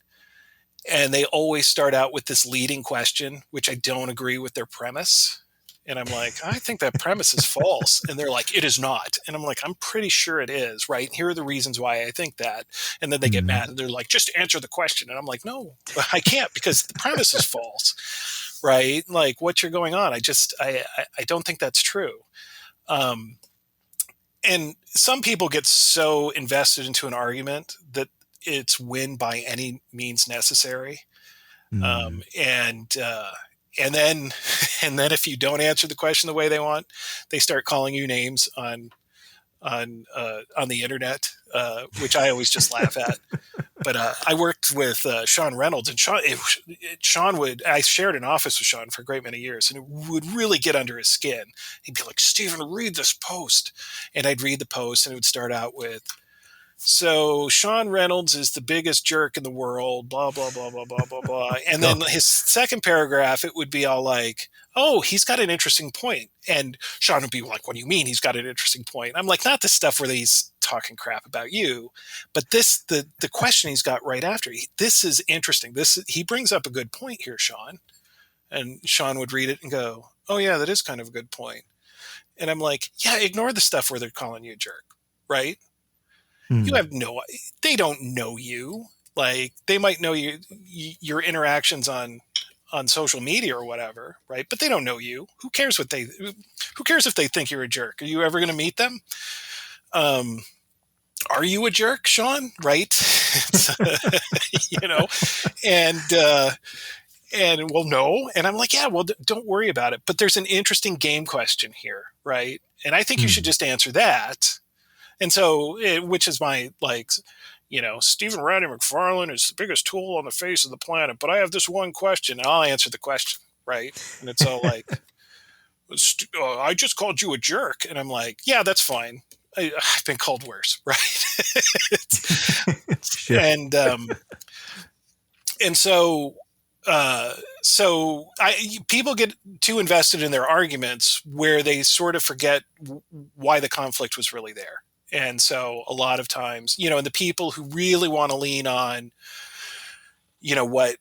And they always start out with this leading question, which I don't agree with their premise. And I'm like, I think that premise is false. And they're like, it is not. And I'm like, I'm pretty sure it is, right? Here are the reasons why I think that. And then they get mad and they're like, just answer the question. And I'm like, no, I can't, because the premise is false, right? Like, what's going on? I don't think that's true. And some people get so invested into an argument that it's win by any means necessary. And then if you don't answer the question the way they want, they start calling you names on the internet, which I always just laugh at. But I worked with Sean Reynolds, and I shared an office with Sean for a great many years, and it would really get under his skin. He'd be like, Steven, read this post. And I'd read the post, and it would start out with, so Sean Reynolds is the biggest jerk in the world, blah, blah, blah, blah, blah, blah, blah. And then his second paragraph, it would be all like, oh, he's got an interesting point. And Sean would be like, what do you mean he's got an interesting point? I'm like, not the stuff where he's talking crap about you, but the question he's got right after. This is interesting. He brings up a good point here, Sean. And Sean would read it and go, oh yeah, that is kind of a good point. And I'm like, yeah, ignore the stuff where they're calling you a jerk, right? You have they don't know you. Like, they might know your interactions on social media or whatever, right? But they don't know you. Who cares if they think you're a jerk? Are you ever going to meet them? Are you a jerk, Sean? Right? And well, no. And I'm like, yeah, well, don't worry about it. But there's an interesting game question here, right? And I think you should just answer that. And so, which is my, like, Steven Radney MacFarland is the biggest tool on the face of the planet, but I have this one question, and I'll answer the question, right? And it's all like, I just called you a jerk. And I'm like, yeah, that's fine. I've been called worse, right? Sure. And so people get too invested in their arguments where they sort of forget why the conflict was really there. And so a lot of times, and the people who really want to lean on, what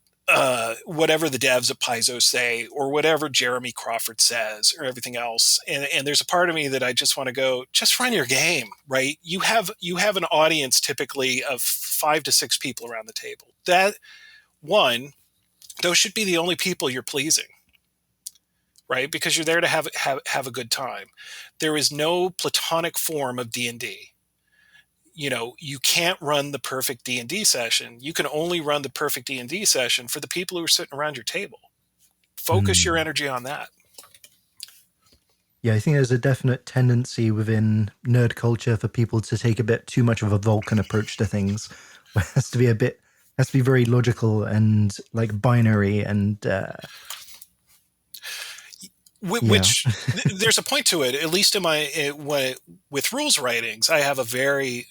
whatever the devs at Paizo say, or whatever Jeremy Crawford says, or everything else. And there's a part of me that I just want to go, just run your game, right? You have an audience typically of 5 to 6 people around the table. That one, those should be the only people you're pleasing, right? Because you're there to have a good time. There is no platonic form of D&D. You can't run the perfect D&D session. You can only run the perfect D&D session for the people who are sitting around your table. Focus your energy on that. Yeah, I think there's a definite tendency within nerd culture for people to take a bit too much of a Vulcan approach to things, where it has to be very logical and like binary and which there's a point to it. At least with rules writings, I have a very,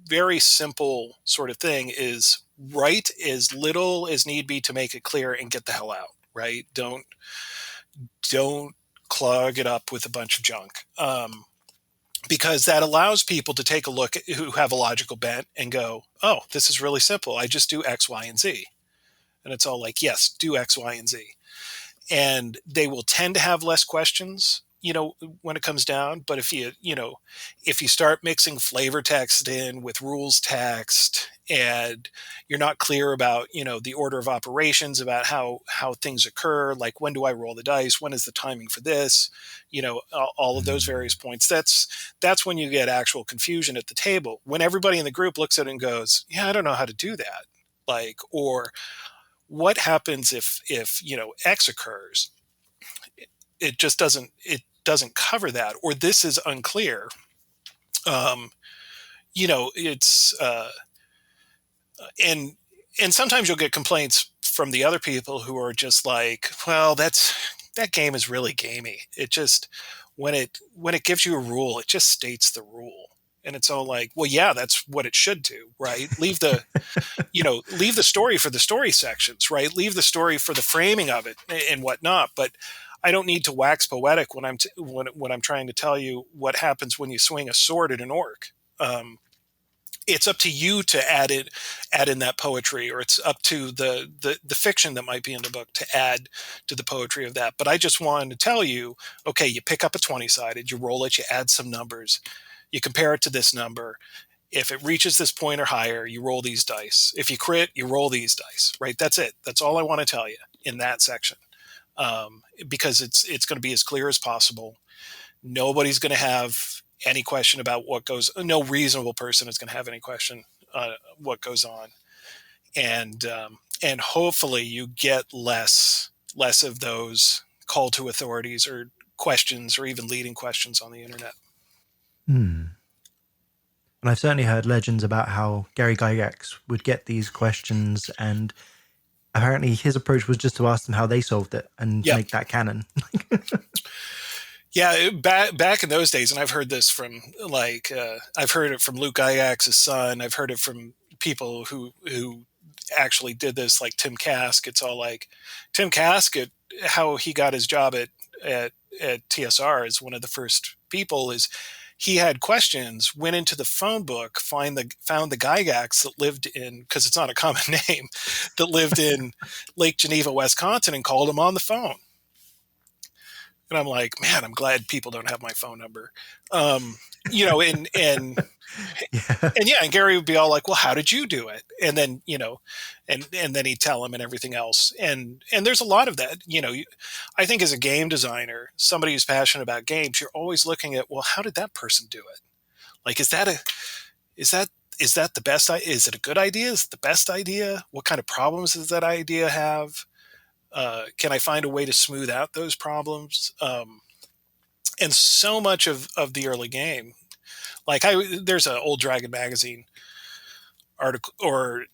very simple sort of thing: is write as little as need be to make it clear and get the hell out. Right? Don't clog it up with a bunch of junk, because that allows people to take a look who have a logical bent and go, "Oh, this is really simple. I just do X, Y, and Z," and it's all like, "Yes, do X, Y, and Z." And they will tend to have less questions, when it comes down. But if you start mixing flavor text in with rules text, and you're not clear about, the order of operations, about how things occur, like when do I roll the dice, when is the timing for this, all of those various points, that's when you get actual confusion at the table, when everybody in the group looks at it and goes, yeah, I don't know how to do that. Like, or what happens if X occurs? It just doesn't cover that, or this is unclear. It's and sometimes you'll get complaints from the other people who are just like, well, that game is really gamey. It just, when it gives you a rule, it just states the rule. And it's all like, well, yeah, that's what it should do, right? Leave the story for the story sections, right? Leave the story for the framing of it and whatnot. But I don't need to wax poetic when I'm trying to tell you what happens when you swing a sword at an orc. It's up to you to add in that poetry, or it's up to the fiction that might be in the book to add to the poetry of that. But I just wanted to tell you, okay, you pick up a 20-sided, you roll it, you add some numbers, you compare it to this number. If it reaches this point or higher, you roll these dice. If you crit, you roll these dice, right? That's it. That's all I want to tell you in that section, because it's going to be as clear as possible. Nobody's going to have any question about what goes. No reasonable person is going to have any question what goes on, and hopefully you get less of those call to authorities or questions, or even leading questions on the internet. And I've certainly heard legends about how Gary Gygax would get these questions, and apparently his approach was just to ask them how they solved it and make that canon. Yeah, back in those days, and I've heard this from I've heard it from Luke Gygax's son. I've heard it from people who actually did this, like Tim Kask. It's all like Tim Kask, how he got his job at TSR as one of the first people, is he had questions, went into the phone book, found the Gygax that lived in, because it's not a common name, that lived in Lake Geneva, Wisconsin, and called him on the phone. And I'm like, man, I'm glad people don't have my phone number. And and Gary would be all like, well, how did you do it? And then, and then he'd tell him and everything else. And there's a lot of that, I think as a game designer, somebody who's passionate about games, you're always looking at, well, how did that person do it? Like, is that the best? Is it a good idea? Is it the best idea? What kind of problems does that idea have? Can I find a way to smooth out those problems? And so much of the early game, like there's an old Dragon Magazine article or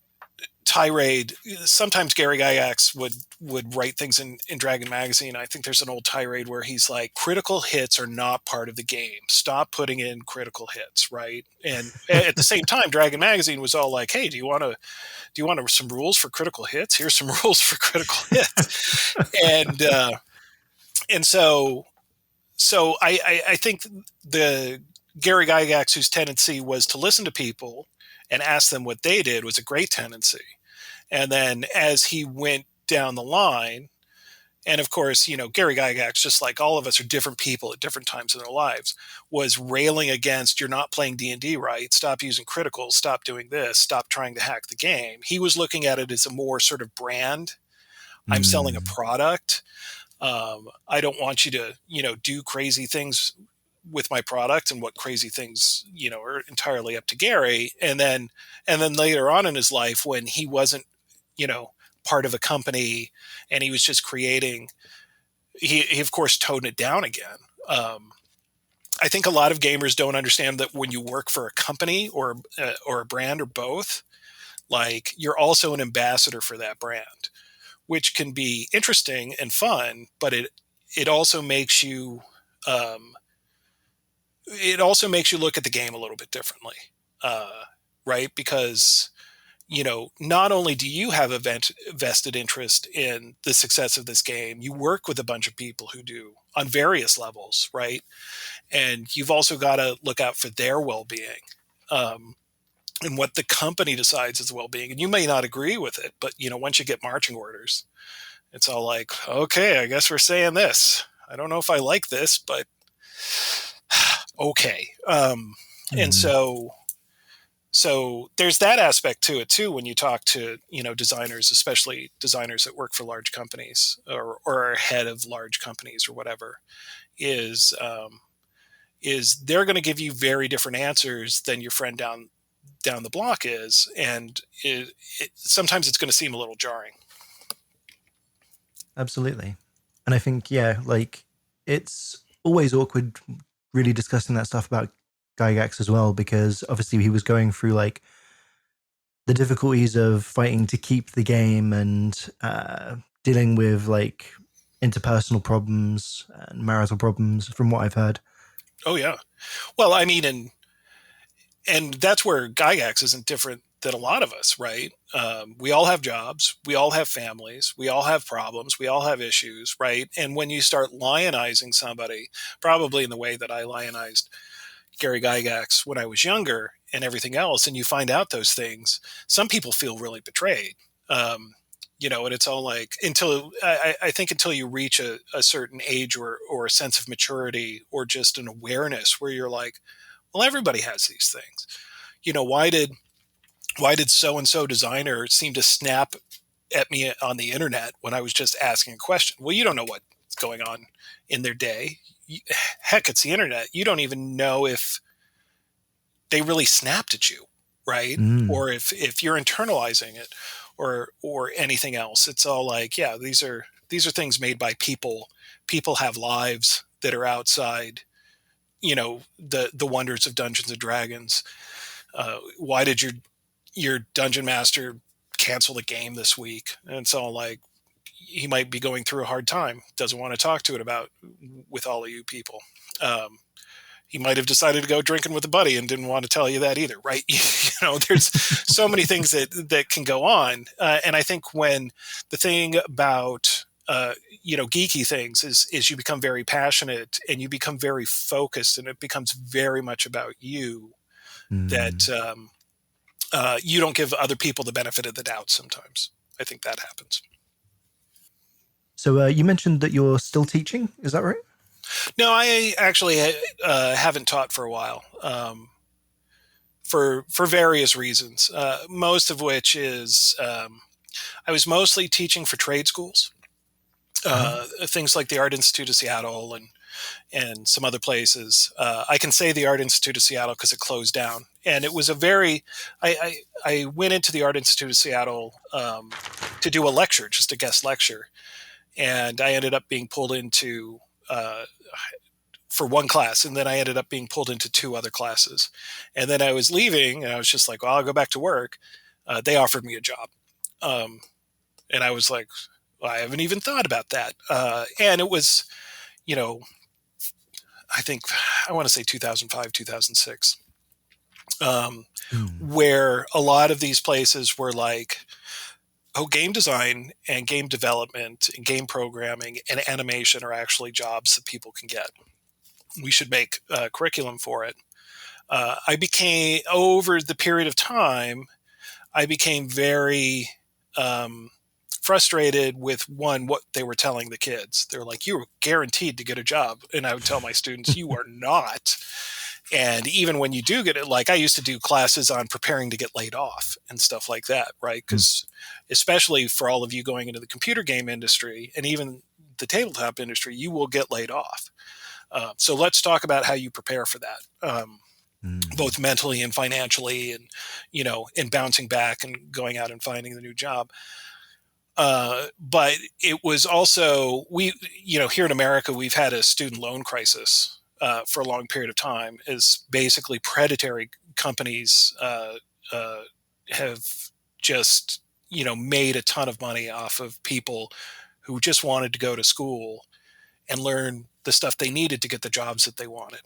tirade. Sometimes Gary Gygax would write things in Dragon Magazine. I think there's an old tirade where he's like, critical hits are not part of the game. Stop putting in critical hits, right? And at the same time, Dragon Magazine was all like, hey, do you want some rules for critical hits? Here's some rules for critical hits. And so I think the Gary Gygax, whose tendency was to listen to people and ask them what they did, was a great tendency. And then as he went down the line, and of course, Gary Gygax, just like all of us, are different people at different times in their lives, was railing against, you're not playing D&D right, stop using criticals, stop doing this, stop trying to hack the game. He was looking at it as a more sort of brand. I'm selling a product. I don't want you to, do crazy things with my product, and what crazy things, are entirely up to Gary. And then later on in his life, when he wasn't, part of a company and he was just creating, he of course toned it down again. I think a lot of gamers don't understand that when you work for a company or a brand or both, like, you're also an ambassador for that brand, which can be interesting and fun, but it also makes you look at the game a little bit differently, right? Because not only do you have a vested interest in the success of this game, you work with a bunch of people who do on various levels, right? And you've also got to look out for their well-being, and what the company decides is well-being. And you may not agree with it, but once you get marching orders, it's all like, okay, I guess we're saying this. I don't know if I like this, but okay. And so there's that aspect to it too. When you talk to, designers, especially designers that work for large companies or are head of large companies or whatever, is they're going to give you very different answers than your friend down the block is. And sometimes it's going to seem a little jarring. Absolutely. And I think, like, it's always awkward really discussing that stuff about Gygax as well, because obviously he was going through like the difficulties of fighting to keep the game and dealing with like interpersonal problems and marital problems, from what I've heard. Oh yeah. Well, I mean, and that's where Gygax isn't different than a lot of us, right? We all have jobs, we all have families, we all have problems, we all have issues, right? And when you start lionizing somebody, probably in the way that I lionized Gary Gygax when I was younger and everything else, and you find out those things, some people feel really betrayed. And it's all like, I think until you reach a certain age or a sense of maturity or just an awareness where you're like, well, everybody has these things. Why did so-and-so designer seem to snap at me on the internet when I was just asking a question? Well, you don't know what's going on in their day. Heck, it's the internet. You don't even know if they really snapped at you, right? Or if you're internalizing it or anything else. It's all like, yeah, these are things made by people. People have lives that are outside, the wonders of Dungeons and Dragons. Why did your dungeon master cancel the game this week? And it's all like, he might be going through a hard time, doesn't want to talk to it about with all of you people. He might have decided to go drinking with a buddy and didn't want to tell you that either, right? There's so many things that can go on. And I think when the thing about geeky things is you become very passionate and you become very focused, and it becomes very much about you, that you don't give other people the benefit of the doubt sometimes. I think that happens. So you mentioned that you're still teaching, is that right? No, I actually haven't taught for a while, for various reasons, most of which is I was mostly teaching for trade schools, things like the Art Institute of Seattle and some other places. I can say the Art Institute of Seattle because it closed down. And it was I went into the Art Institute of Seattle to do a lecture, just a guest lecture. And I ended up being pulled into for one class, and then I ended up being pulled into two other classes. And then I was leaving, and I was just like, well, I'll go back to work. They offered me a job. And I was like, well, I haven't even thought about that. And it was, I think, I want to say 2005, 2006, where a lot of these places were like, oh, game design and game development and game programming and animation are actually jobs that people can get. We should make curriculum for it. I became, over the period of time, I became very frustrated with what they were telling the kids. They're like, you were guaranteed to get a job. And I would tell my students, you are not. And even when you do get it, like I used to do classes on preparing to get laid off and stuff like that, right? Because especially for all of you going into the computer game industry and even the tabletop industry, you will get laid off. So let's talk about how you prepare for that, both mentally and financially, and and bouncing back and going out and finding the new job. But it was also here in America we've had a student loan crisis for a long period of time. Is basically predatory companies have just made a ton of money off of people who just wanted to go to school and learn the stuff they needed to get the jobs that they wanted.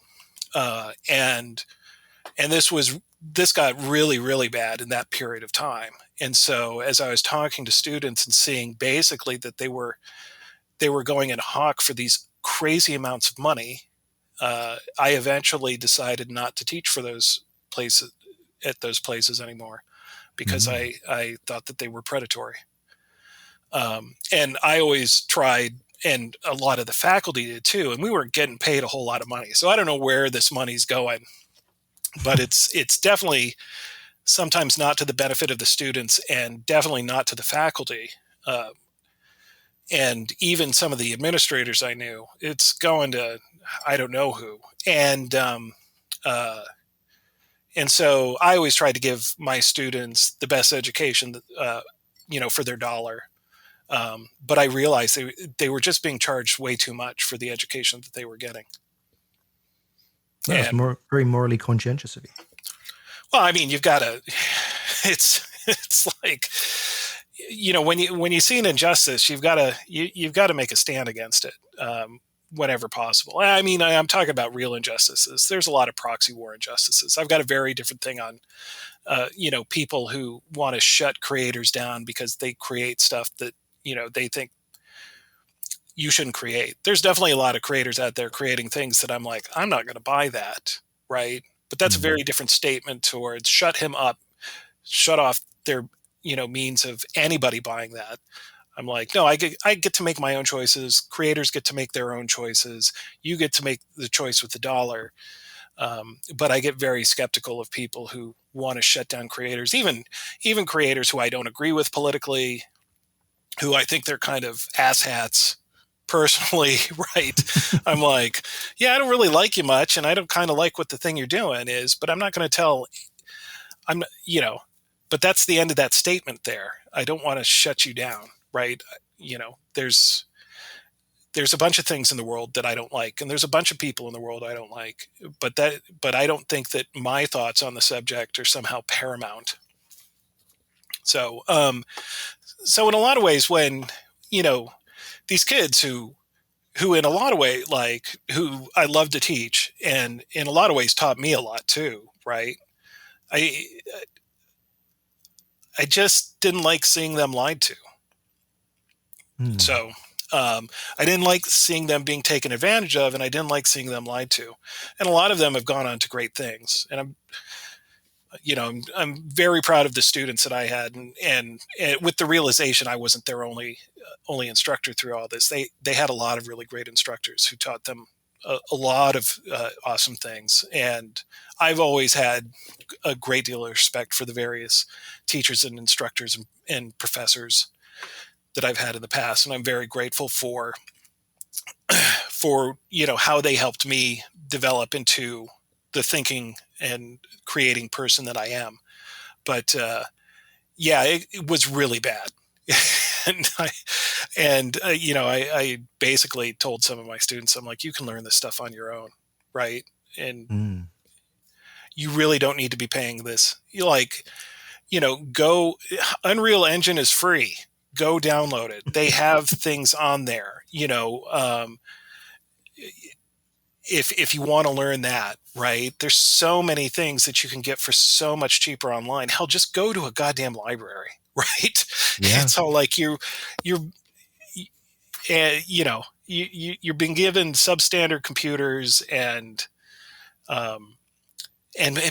And this got really, really bad in that period of time. And so as I was talking to students and seeing basically that they were going in hawk for these crazy amounts of money, I eventually decided not to teach for those places anymore because I thought that they were predatory. And I always tried, and a lot of the faculty did too, and we weren't getting paid a whole lot of money. So I don't know where this money's going, but it's definitely sometimes not to the benefit of the students and definitely not to the faculty. And even some of the administrators I knew, it's going to, I don't know who. And so I always tried to give my students the best education, for their dollar. But I realized they were just being charged way too much for the education that they were getting. That's very morally conscientious of you. Well, I mean, you've got to. It's like, when you see an injustice, you've got to make a stand against it whenever possible. I mean, I'm talking about real injustices. There's a lot of proxy war injustices. I've got a very different thing on, people who want to shut creators down because they create stuff that they think you shouldn't create. There's definitely a lot of creators out there creating things that I'm like, I'm not going to buy that, right? But that's a very different statement towards shut him up, shut off their means of anybody buying that. I'm like, no, I get to make my own choices. Creators get to make their own choices. You get to make the choice with the dollar. But I get very skeptical of people who want to shut down creators, even creators who I don't agree with politically, who I think they're kind of asshats personally, right? I'm like, yeah, I don't really like you much, and I don't kind of like what the thing you're doing is, but I'm not going to tell. But that's the end of that statement there. I don't want to shut you down, right? There's a bunch of things in the world that I don't like, and there's a bunch of people in the world I don't like, but I don't think that my thoughts on the subject are somehow paramount. So, in a lot of ways, when, these kids who in a lot of ways, like, who I love to teach and in a lot of ways taught me a lot too, right? I just didn't like seeing them lied to. So I didn't like seeing them being taken advantage of, and I didn't like seeing them lied to. And a lot of them have gone on to great things. And I'm very proud of the students that I had, and with the realization I wasn't their only instructor through all this. They had a lot of really great instructors who taught them a lot of awesome things. And I've always had a great deal of respect for the various teachers and instructors and professors that I've had in the past. And I'm very grateful for how they helped me develop into the thinking and creating person that I am. But it was really bad. I basically told some of my students, I'm like, you can learn this stuff on your own, right? And you really don't need to be paying this. Go, Unreal Engine is free. Go download it. They have things on there, if you want to learn that, right? There's so many things that you can get for so much cheaper online. Hell, just go to a goddamn library, right? Yeah. It's all like you're being given substandard computers and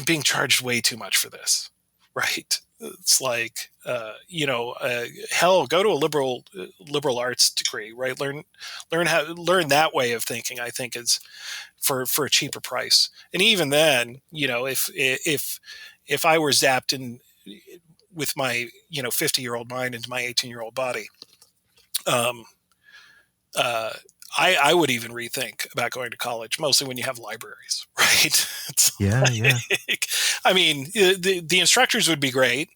being charged way too much for this, right? It's like, hell, go to a liberal arts degree, right? Learn that way of thinking. I think is for a cheaper price. And even then, if I were zapped in with my 50-year-old mind into my 18-year-old body, um, uh, I would even rethink about going to college, mostly when you have libraries, right? It's Yeah, yeah. like, I mean, the instructors would be great,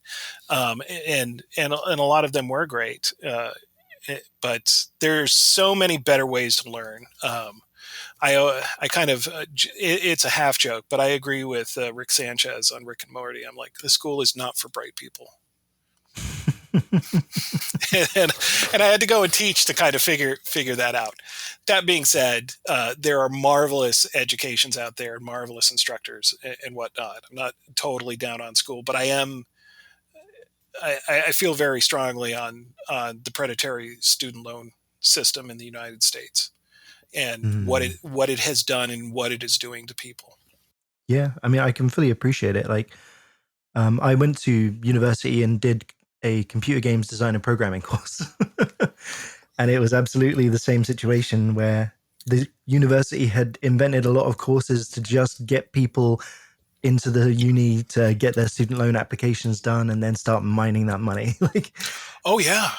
and a lot of them were great, but there's so many better ways to learn. I kind of it's a half joke, but I agree with Rick Sanchez on Rick and Morty. I'm like, the school is not for bright people. and, and I had to go and teach to kind of figure that out. That being said, there are marvelous educations out there and marvelous instructors and whatnot. I'm not totally down on school, but I feel very strongly on the predatory student loan system in the United States and Mm. what it has done and what it is doing to people. Yeah, I mean, I can fully appreciate it. Like, I went to university and did a computer games design and programming course. And it was absolutely the same situation where the university had invented a lot of courses to just get people into the uni to get their student loan applications done and then start mining that money. Like, Oh yeah,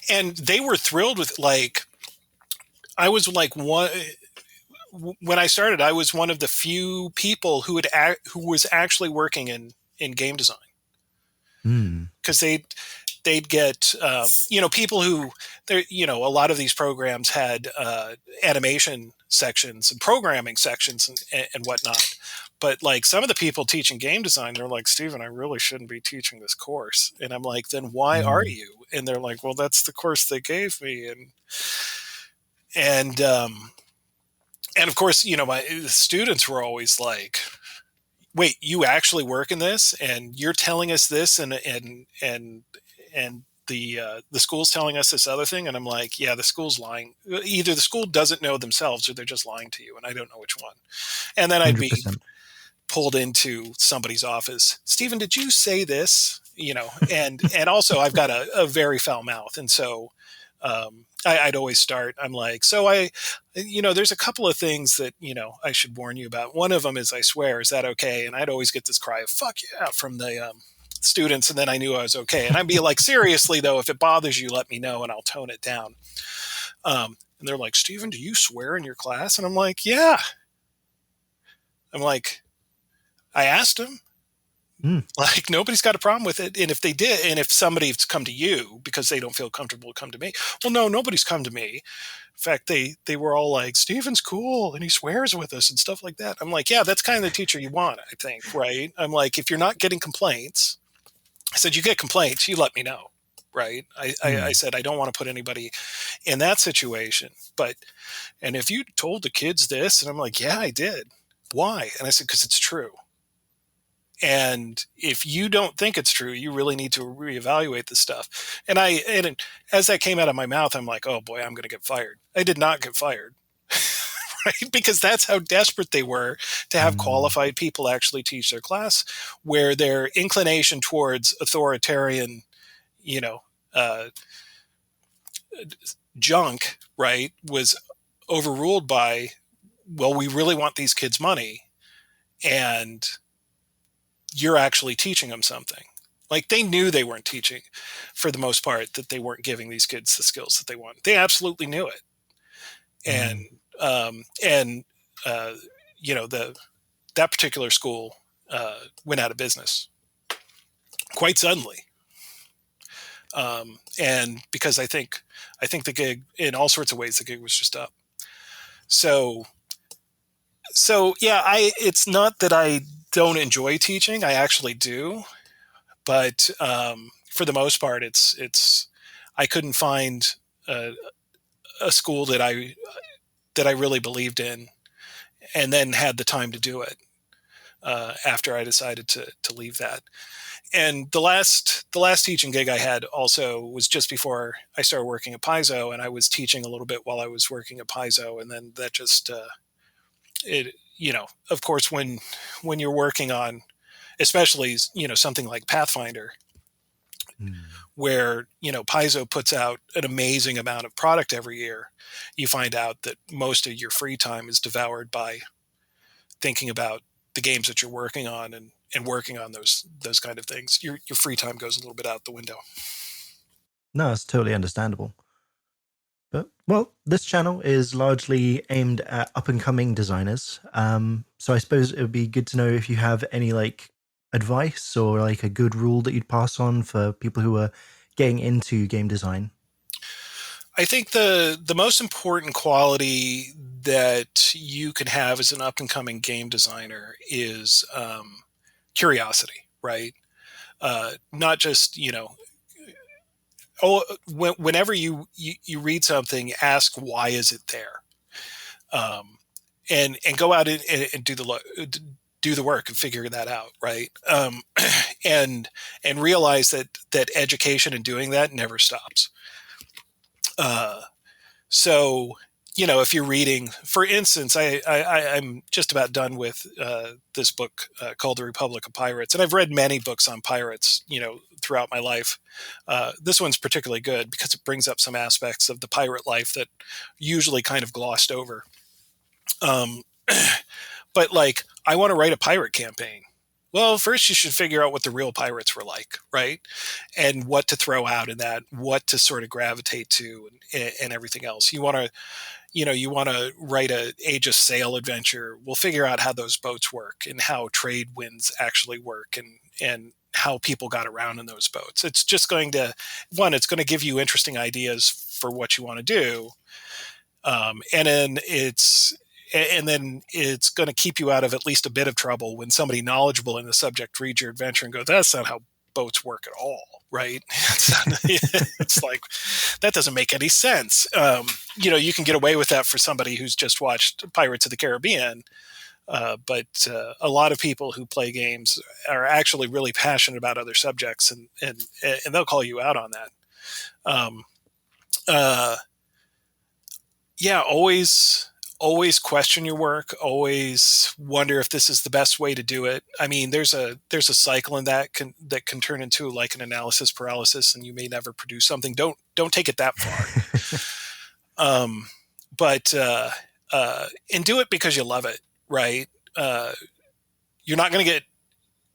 and they were thrilled with like I was like one when I started. I was one of the few people who was actually working in game design hmm. because they'd get people who there a lot of these programs had animation sections and programming sections and whatnot, but like some of the people teaching game design, they're like, Steven, I really shouldn't be teaching this course. And I'm like, then why are Hmm. you? And they're like, well, that's the course they gave me. And and of course, my students were always like, wait, you actually work in this and you're telling us this, and the school's telling us this other thing. And I'm like, yeah, the school's lying. Either the school doesn't know themselves or they're just lying to you, and I don't know which one. And then I'd be 100%. pulled into somebody's office. Steven, did you say this? And also I've got a very foul mouth. And so I'd always start. I'm like, so there's a couple of things that, I should warn you about. One of them is I swear. Is that okay? And I'd always get this cry of fuck yeah from the students. And then I knew I was okay. And I'd be like, seriously though, if it bothers you, let me know and I'll tone it down. And they're like, Steven, do you swear in your class? And I'm like, yeah. I'm like, I asked him. Mm. Like nobody's got a problem with it. And if they did, and if somebody's come to you because they don't feel comfortable come to me, well, no, nobody's come to me. In fact, they were all like, Steven's cool and he swears with us and stuff like that. I'm like, yeah, that's kind of the teacher you want, I think, right? I'm like, if you're not getting complaints, I said, you get complaints, you let me know, right? I Mm. said, I don't want to put anybody in that situation. And if you told the kids this, and I'm like, yeah, I did. Why? And I said, because it's true. And if you don't think it's true, you really need to reevaluate this stuff. And as that came out of my mouth, I'm like, oh boy, I'm going to get fired. I did not get fired, right? Because that's how desperate they were to have Mm. qualified people actually teach their class, where their inclination towards authoritarian, you know, uh, junk, right, was overruled by, well, we really want these kids' money, and you're actually teaching them something. Like they knew they weren't teaching, for the most part, that they weren't giving these kids the skills that they want. They absolutely knew it, and Mm. and uh, the that particular school went out of business quite suddenly, and because I think the gig, in all sorts of ways, the gig was just up. So yeah, it's not that I don't enjoy teaching. I actually do, but for the most part, it's I couldn't find a, a school that I really believed in, and then had the time to do it after I decided to leave that. And the last teaching gig I had also was just before I started working at Paizo, and I was teaching a little bit while I was working at Paizo, and then that just it of course when you're working on, especially something like Pathfinder, where, Paizo puts out an amazing amount of product every year, you find out that most of your free time is devoured by thinking about the games that you're working on and working on those kind of things. Your free time goes a little bit out the window. No, it's totally understandable. But, well, this channel is largely aimed at up-and-coming designers. So I suppose it would be good to know if you have any, advice or, a good rule that you'd pass on for people who are getting into game design. I think the most important quality that you can have as an up-and-coming game designer is curiosity, right? Not just, whenever you read something, ask why is it there, and go out and do the work and figure that out, right? And realize that education in doing that never stops. So, if you're reading, for instance, I'm just about done with this book called The Republic of Pirates, and I've read many books on pirates, throughout my life. This one's particularly good because it brings up some aspects of the pirate life that usually kind of glossed over. But I want to write a pirate campaign. Well, first you should figure out what the real pirates were like, right? And what to throw out in that, what to sort of gravitate to, and everything else. You want to write a Age of Sail adventure. We'll figure out how those boats work and how trade winds actually work, and how people got around in those boats. It's just going to, it's going to give you interesting ideas for what you want to do, and then it's going to keep you out of at least a bit of trouble when somebody knowledgeable in the subject reads your adventure and goes, that's not how boats work at all, right? It's like, that doesn't make any sense. You can get away with that for somebody who's just watched Pirates of the Caribbean, but a lot of people who play games are actually really passionate about other subjects, and they'll call you out on that. Always question your work. Always wonder if this is the best way to do it. I mean, there's a cycle in that can turn into like an analysis paralysis, and you may never produce something. Don't take it that far. But and do it because you love it, right? You're not going to get,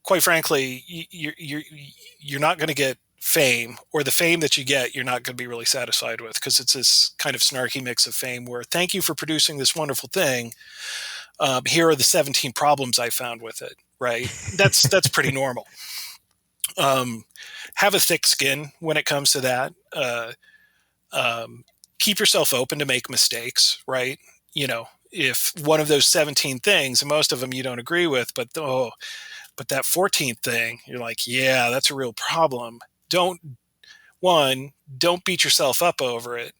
quite frankly, you're not going to get fame, or the fame that you get, you're not going to be really satisfied with, because it's this kind of snarky mix of fame where, thank you for producing this wonderful thing. Here are the 17 problems I found with it, right? That's pretty normal. Have a thick skin when it comes to that. Keep yourself open to make mistakes, right? If one of those 17 things, and most of them you don't agree with, but that 14th thing, you're like, yeah, that's a real problem. Don't beat yourself up over it.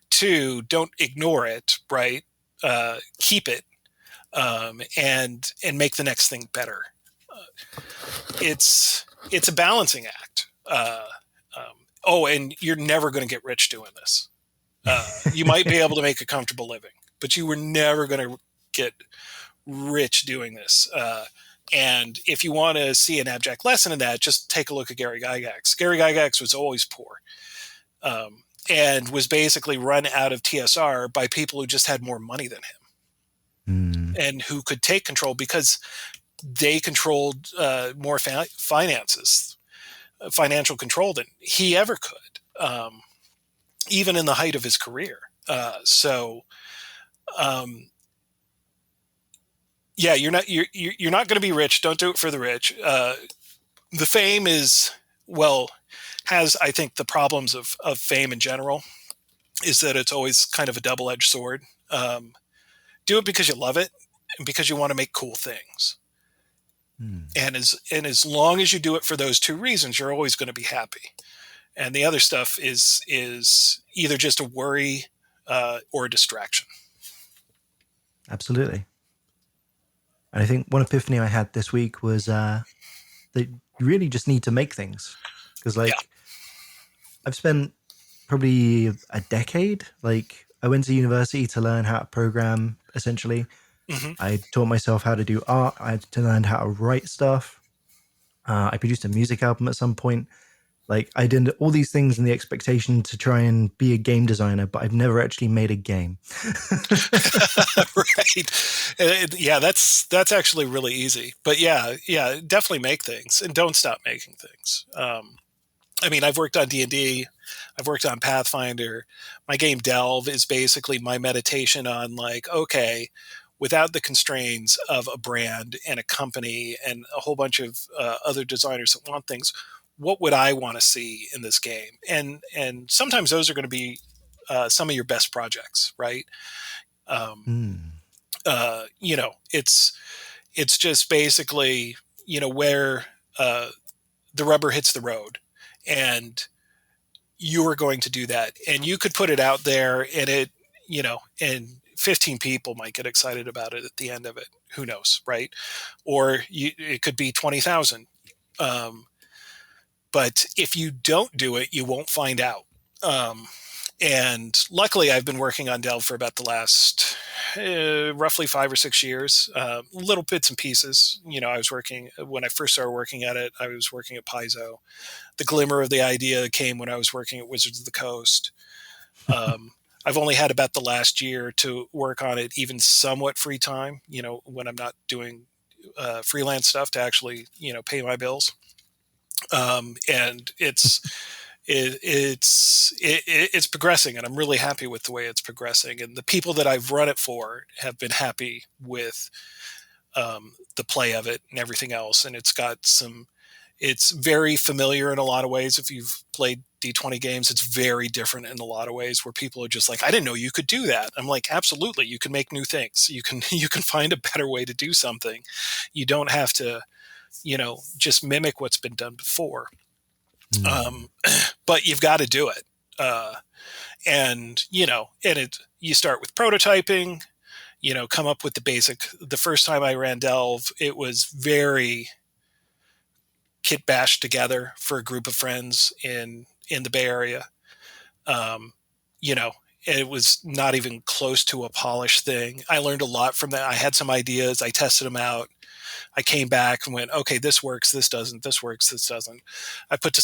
2, don't ignore it, right? Keep it, and make the next thing better. It's a balancing act. And you're never going to get rich doing this. You might be able to make a comfortable living, but you were never going to get rich doing this. And if you want to see an abject lesson in that, just take a look at Gary Gygax. Gary Gygax was always poor, and was basically run out of TSR by people who just had more money than him, and who could take control because they controlled more finances, financial control than he ever could, even in the height of his career. Yeah, you're not going to be rich. Don't do it for the rich. The fame has, I think, the problems of fame in general is that it's always kind of a double-edged sword. Do it because you love it and because you want to make cool things. And as long as you do it for those 2 reasons, you're always going to be happy. And the other stuff is either just a worry or a distraction. Absolutely. And I think one epiphany I had this week was that you really just need to make things. Because, I've spent probably a decade. I went to university to learn how to program, essentially. Mm-hmm. I taught myself how to do art. I learned how to write stuff. I produced a music album at some point. Like I did all these things in the expectation to try and be a game designer, but I've never actually made a game. Right. Yeah, that's actually really easy. But yeah, definitely make things and don't stop making things. I mean, I've worked on D&D, I've worked on Pathfinder. My game Delve is basically my meditation on like, okay, without the constraints of a brand and a company and a whole bunch of other designers that want things, what would I want to see in this game? And sometimes those are going to be some of your best projects, right? Um, Mm. you know, it's just basically, where the rubber hits the road, and you are going to do that, and you could put it out there, and and 15 people might get excited about it at the end of it. Who knows, right? Or it could be 20,000. Um, but if you don't do it, you won't find out. Um, and luckily, I've been working on Delve for about the last roughly 5 or 6 years, little bits and pieces. I was working when I first started working at it. I was working at Paizo. The glimmer of the idea came when I was working at Wizards of the Coast. Um, I've only had about the last year to work on it, even somewhat free time. When I'm not doing freelance stuff to actually, pay my bills. And it's progressing, and I'm really happy with the way it's progressing. And the people that I've run it for have been happy with the play of it and everything else. And it's very familiar in a lot of ways. If you've played D20 games, it's very different in a lot of ways, where people are just like, I didn't know you could do that. I'm like, absolutely. You can make new things. You can find a better way to do something. You don't have to, just mimic what's been done before. Mm. But you've got to do it. And you start with prototyping, come up with the basic. The first time I ran Delve, it was very kit bashed together for a group of friends in the Bay Area. Um, it was not even close to a polished thing. I learned a lot from that. I had some ideas. I tested them out. I came back and went, okay, this works, this doesn't, this works, this doesn't. I put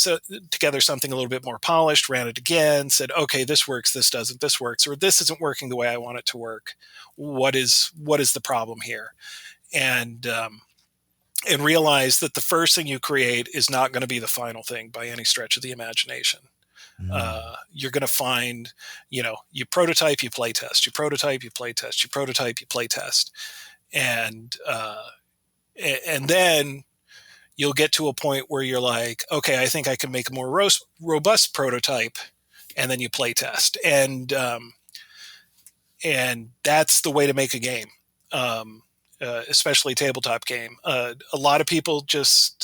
together something a little bit more polished, ran it again, said, okay, this works, this doesn't, this works, or this isn't working the way I want it to work. What is the problem here? And realize that the first thing you create is not going to be the final thing by any stretch of the imagination. Mm. You're going to find, you prototype, you play test, you prototype, you play test, you prototype, you play test. And then you'll get to a point where you're like, okay, I think I can make a more robust prototype. And then you play test. And that's the way to make a game. Especially tabletop game. A lot of people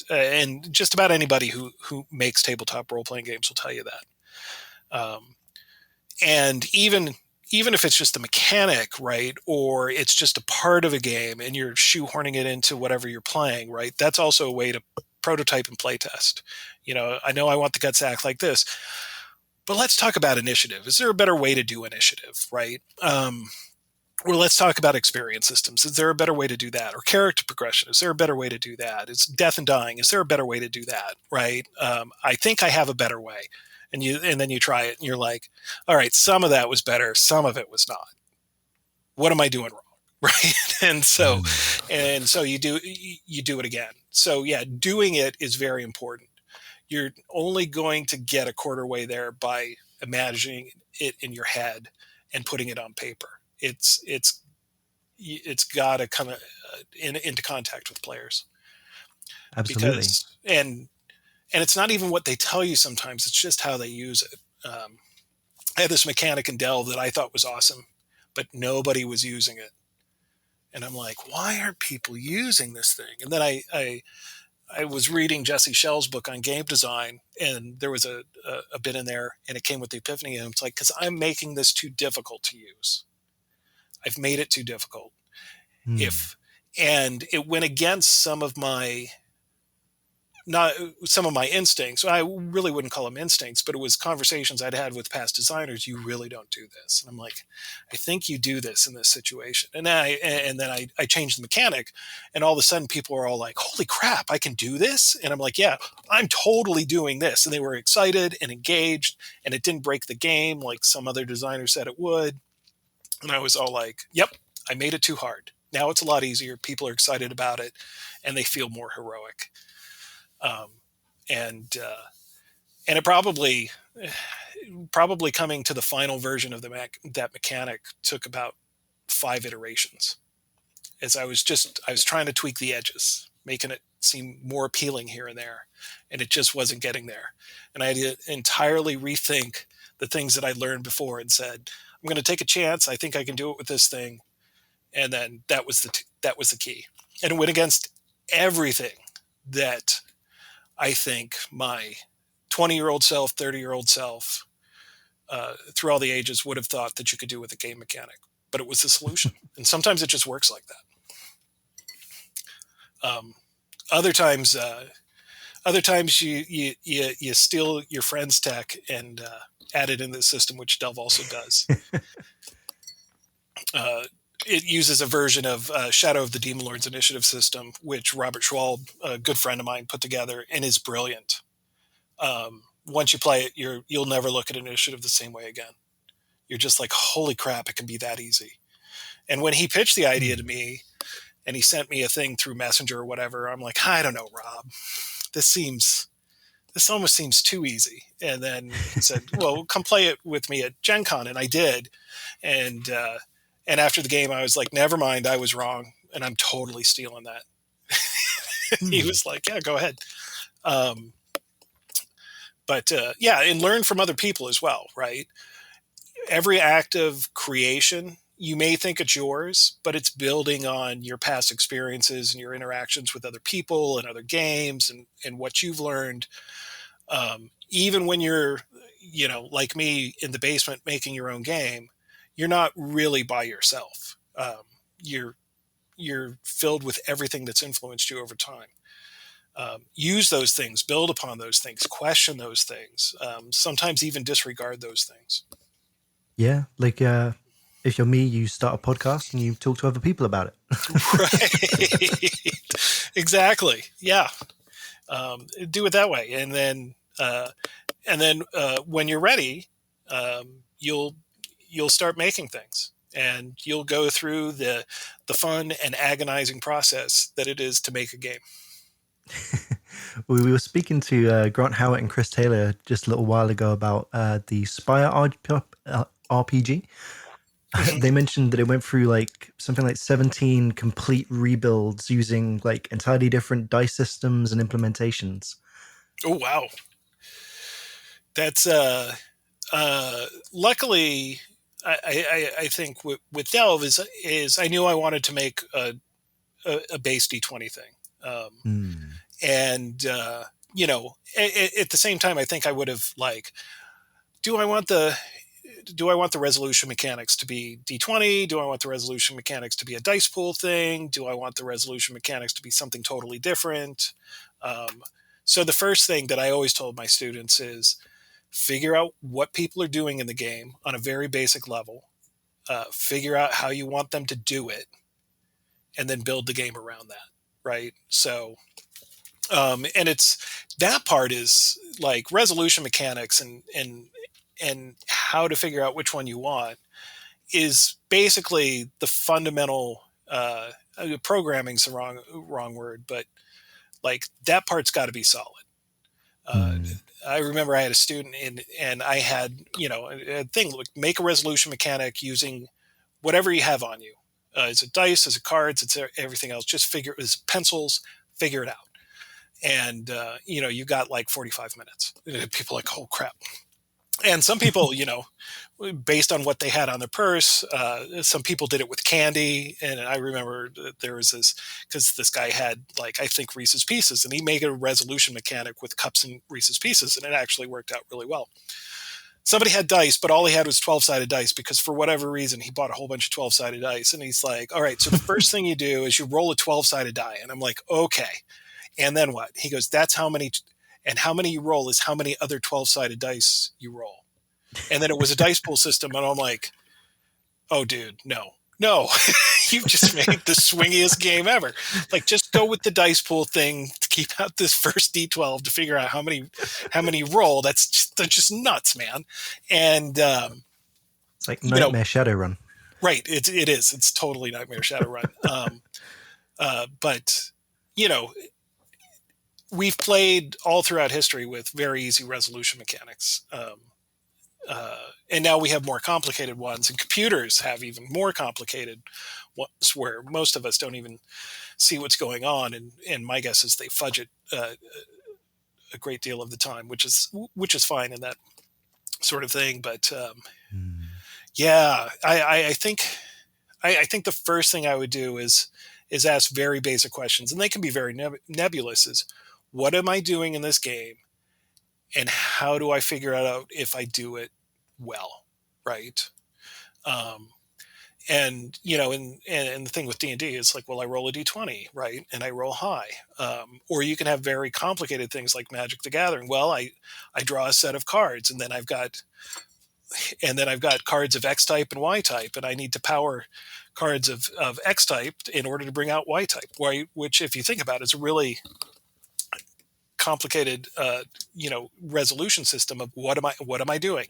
and just about anybody who makes tabletop role playing games will tell you that. And even if it's just a mechanic, right, or it's just a part of a game, and you're shoehorning it into whatever you're playing, right, that's also a way to prototype and play test. I know I want the guts to act like this, but let's talk about initiative. Is there a better way to do initiative, right? Or let's talk about experience systems. Is there a better way to do that? Or character progression. Is there a better way to do that? Is death and dying. Is there a better way to do that? Right. I think I have a better way. And then you try it and you're like, all right, some of that was better. Some of it was not. What am I doing wrong? Right. And so you do it again. So yeah, doing it is very important. You're only going to get a quarter way there by imagining it in your head and putting it on paper. It's got to come into contact with players. Absolutely. Because and it's not even what they tell you sometimes, it's just how they use it. I had this mechanic in Delve that I thought was awesome, but nobody was using it, and I'm like, why aren't people using this thing? And then I was reading Jesse Schell's book on game design, and there was a bit in there, and it came with the epiphany, and it's like, because I'm making this too difficult to use. I've made it too difficult. Mm. And it went against some of my not some of my instincts. I really wouldn't call them instincts, but it was conversations I'd had with past designers. You really don't do this. And I'm like, I think you do this in this situation. And then I changed the mechanic, and all of a sudden people are all like, holy crap, I can do this. And I'm like, yeah, I'm totally doing this. And they were excited and engaged, and it didn't break the game like some other designer said it would. And I was all like, yep, I made it too hard. Now it's a lot easier. People are excited about it, and they feel more heroic. Um, and it probably coming to the final version of that mechanic took about 5 iterations, as I was trying to tweak the edges, making it seem more appealing here and there, and it just wasn't getting there. And I had to entirely rethink the things that I learned before and said, I'm going to take a chance. I think I can do it with this thing. And then that was the key. And it went against everything that I think my 20-year-old self, 30-year-old self, through all the ages, would have thought that you could do with a game mechanic. But it was the solution. And sometimes it just works like that. Other times you steal your friend's tech and add it into the system, which Delve also does. It uses a version of Shadow of the Demon Lord's initiative system, which Robert Schwalb, a good friend of mine, put together and is brilliant. Once you play it, you'll never look at initiative the same way again. You're just like, holy crap, it can be that easy. And when he pitched the idea to me and he sent me a thing through Messenger or whatever, I'm like, I don't know, Rob, this almost seems too easy. And then he said, well, come play it with me at Gen Con. And I did. And after the game, I was like, never mind, I was wrong. And I'm totally stealing that. He was like, yeah, go ahead. And learn from other people as well, right? Every act of creation, you may think it's yours, but it's building on your past experiences and your interactions with other people and other games and what you've learned. Even when you're, like me in the basement making your own game, you're not really by yourself. You're filled with everything that's influenced you over time. Use those things, build upon those things, question those things, sometimes even disregard those things. Yeah, like if you're me, you start a podcast and you talk to other people about it. Right. Exactly. Yeah. Do it that way. And then when you're ready, you'll start making things, and you'll go through the fun and agonizing process that it is to make a game. We were speaking to Grant Howitt and Chris Taylor just a little while ago about the Spire RPG. They mentioned that it went through like something like 17 complete rebuilds using like entirely different dice systems and implementations. Oh, wow. That's luckily I think with Delve is I knew I wanted to make a base D20 thing. And at the same time, I think I would have like, do I want the resolution mechanics to be D20? Do I want the resolution mechanics to be a dice pool thing? Do I want the resolution mechanics to be something totally different? So the first thing that I always told my students is figure out what people are doing in the game on a very basic level, figure out how you want them to do it, and then build the game around that. Right. So, and that part is like resolution mechanics and how to figure out which one you want is basically the fundamental, programming's the wrong word, but like that part's got to be solid. I remember I had a student and I had, a thing like make a resolution mechanic using whatever you have on you. Is it dice? Is it cards? It's everything else. Just figure it. Is it pencils? Figure it out. And, you got like 45 minutes. People are like, oh crap. And some people, based on what they had on their purse, some people did it with candy. And I remember there was this, because this guy had like, I think Reese's Pieces, and he made a resolution mechanic with cups and Reese's Pieces. And it actually worked out really well. Somebody had dice, but all he had was 12-sided dice because for whatever reason, he bought a whole bunch of 12-sided dice. And he's like, all right, so the first thing you do is you roll a 12-sided die. And I'm like, okay. And then what? He goes, that's how many, and how many you roll is how many other 12-sided dice you roll. And then it was a dice pool system. And I'm like, oh, dude, no. You've just made the swingiest game ever. Like, just go with the dice pool thing to keep out this first D12 to figure out how many roll. They're just nuts, man. And it's like Nightmare Shadowrun. Right. It is. It's totally Nightmare Shadowrun. But we've played all throughout history with very easy resolution mechanics. And now we have more complicated ones, and computers have even more complicated ones where most of us don't even see what's going on. And my guess is they fudge it a great deal of the time, which is fine in that sort of thing. But yeah, I think the first thing I would do is ask very basic questions, and they can be very nebulous. Is what am I doing in this game, and how do I figure out if I do it well, right? And the thing with D&D is like, well, I roll a D20, right, and I roll high. Or you can have very complicated things like Magic the Gathering. Well, I draw a set of cards, and then I've got cards of X type and Y type, and I need to power cards of X type in order to bring out Y type, which, if you think about it, is a really complicated resolution system of what am I doing?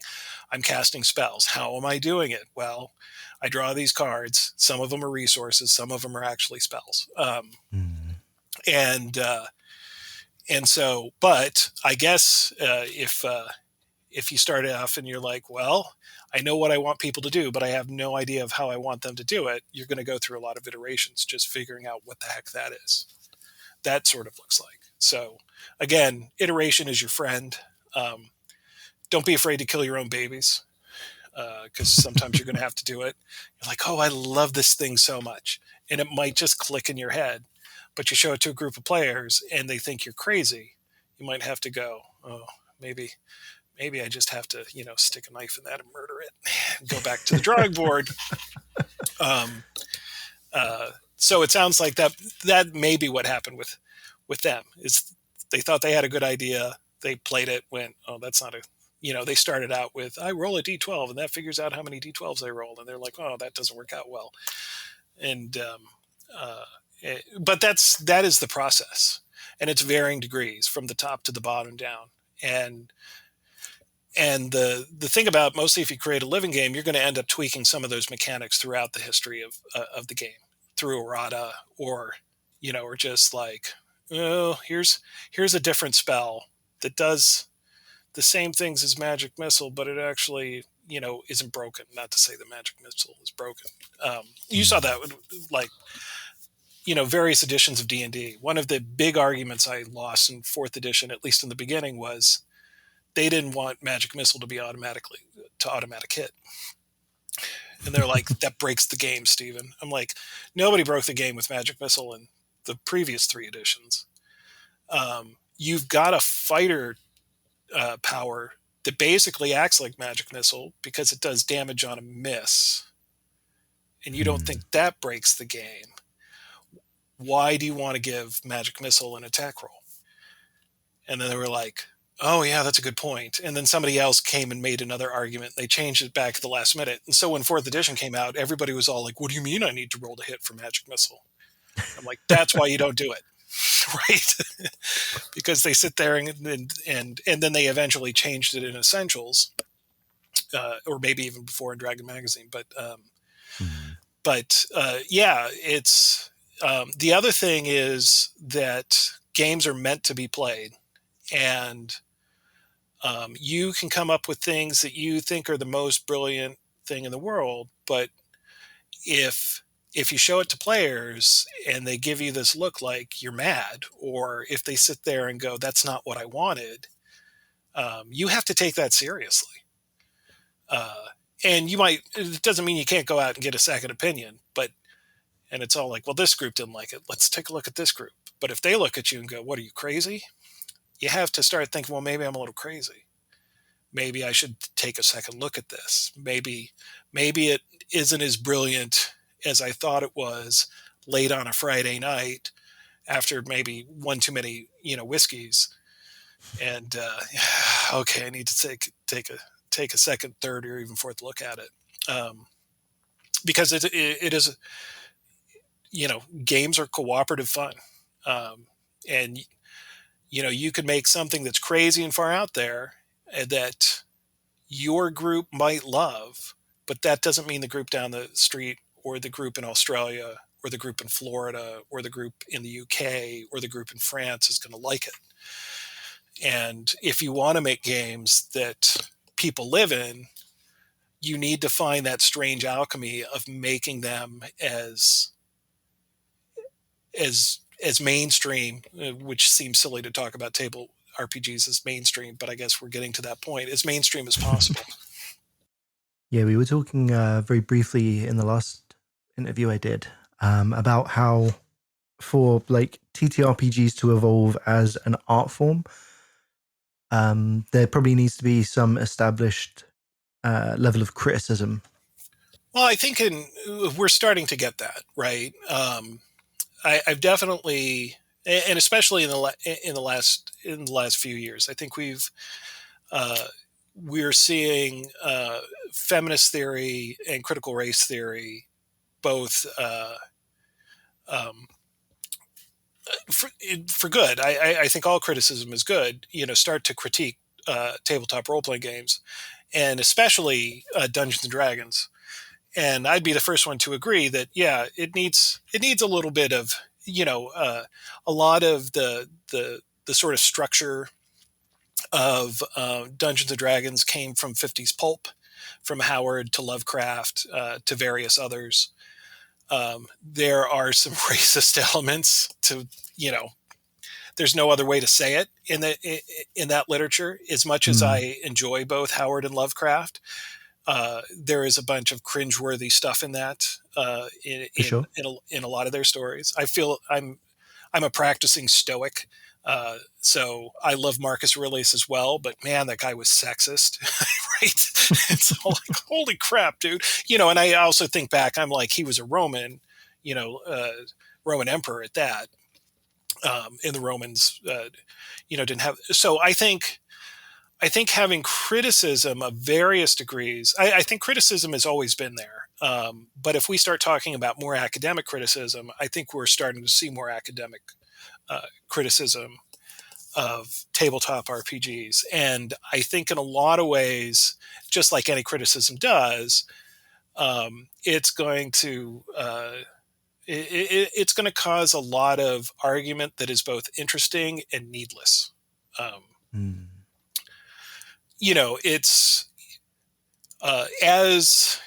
I'm casting spells. How am I doing it? Well, I draw these cards. Some of them are resources, some of them are actually spells. And so, but I guess if you start off and you're like, well, I know what I want people to do, but I have no idea of how I want them to do it, you're going to go through a lot of iterations just figuring out what the heck that is. That sort of looks like. So again, iteration is your friend. Don't be afraid to kill your own babies, because sometimes you're going to have to do it. You're like, oh, I love this thing so much. And it might just click in your head, but you show it to a group of players and they think you're crazy. You might have to go, oh, maybe I just have to, stick a knife in that and murder it. Go back to the drawing board. So it sounds like that may be what happened with them. Is they thought they had a good idea. They played it, went, oh, that's not they started out with, I roll a D12 and that figures out how many D12s I roll. And they're like, oh, that doesn't work out well. And, but that is the process, and it's varying degrees from the top to the bottom down. And the thing about, mostly if you create a living game, you're going to end up tweaking some of those mechanics throughout the history of the game through errata, or just like, oh, here's a different spell that does the same things as Magic Missile, but it actually isn't broken. Not to say the Magic Missile is broken. You saw that with, like, various editions of D&D. One of the big arguments I lost in 4th edition, at least in the beginning, was they didn't want Magic Missile to be automatic hit. And they're like, that breaks the game, Steven. I'm like, nobody broke the game with Magic Missile in the previous 3 editions. You've got a fighter power that basically acts like Magic Missile because it does damage on a miss. And you don't think that breaks the game. Why do you want to give Magic Missile an attack roll? And then they were like, oh, yeah, that's a good point. And then somebody else came and made another argument. They changed it back at the last minute. And so when 4th edition came out, everybody was all like, what do you mean I need to roll to hit for Magic Missile? I'm like, that's why you don't do it. Right? Because they sit there and then they eventually changed it in Essentials, or maybe even before in Dragon Magazine. But yeah, it's the other thing is that games are meant to be played, and you can come up with things that you think are the most brilliant thing in the world, but if you show it to players and they give you this look like you're mad, or if they sit there and go, that's not what I wanted, you have to take that seriously. And it doesn't mean you can't go out and get a second opinion, and it's all like, well, this group didn't like it. Let's take a look at this group. But if they look at you and go, what, are you crazy? You have to start thinking, well, maybe I'm a little crazy. Maybe I should take a second look at this. Maybe it isn't as brilliant as I thought it was late on a Friday night after maybe one too many, whiskeys. And okay, I need to take a second, third, or even fourth look at it, because it is, games are cooperative fun, and you could make something that's crazy and far out there, that your group might love, but that doesn't mean the group down the street, or the group in Australia, or the group in Florida, or the group in the UK, or the group in France is going to like it. And if you want to make games that people live in, you need to find that strange alchemy of making them as mainstream, which seems silly to talk about table RPGs as mainstream, but I guess we're getting to that point, as mainstream as possible. Yeah, we were talking very briefly in the last interview I did about how for like TTRPGs to evolve as an art form, there probably needs to be some established level of criticism. Well, I think we're starting to get that, right. I've definitely, and especially in the last few years, I think we're seeing feminist theory and critical race theory both, um, for good. I think all criticism is good. Start to critique tabletop role playing games, and especially Dungeons and Dragons. And I'd be the first one to agree that, yeah, it needs a little bit of, a lot of the sort of structure of Dungeons and Dragons came from 50s pulp, from Howard to Lovecraft, to various others. There are some racist elements to, there's no other way to say it in that literature. As much as I enjoy both Howard and Lovecraft, there is a bunch of cringeworthy stuff in that, Sure. in a lot of their stories. I feel I'm a practicing Stoic, so I love Marcus Aurelius as well. But man, that guy was sexist, right? It's all like, holy crap, dude. And I also think back, I'm like, he was a Roman, Roman emperor at that. And the Romans, didn't have. So I think having criticism of various degrees, I think criticism has always been there. But if we start talking about more academic criticism, I think we're starting to see more academic criticism of tabletop RPGs. And I think in a lot of ways, just like any criticism does, it's going to it's going to cause a lot of argument that is both interesting and needless. It's as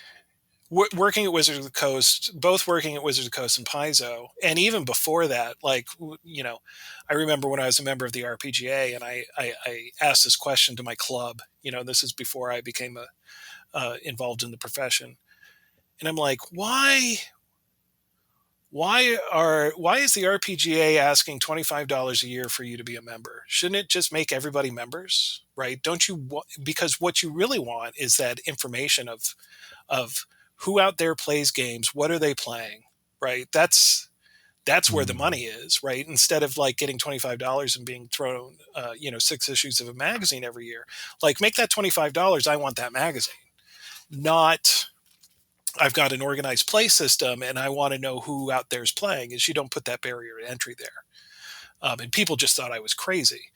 working at Wizards of the Coast, both working at Wizards of the Coast and Paizo, and even before that, like, I remember when I was a member of the RPGA, and I asked this question to my club. This is before I became involved in the profession, and I'm like, why is the RPGA asking $25 a year for you to be a member? Shouldn't it just make everybody members, right? Don't you? Because what you really want is that information of who out there plays games, what are they playing, right? That's where the money is, right? Instead of like getting $25 and being thrown, 6 issues of a magazine every year, like make that $25. I want that magazine, not I've got an organized play system and I want to know who out there is playing. Is you don't put that barrier to entry there. And people just thought I was crazy.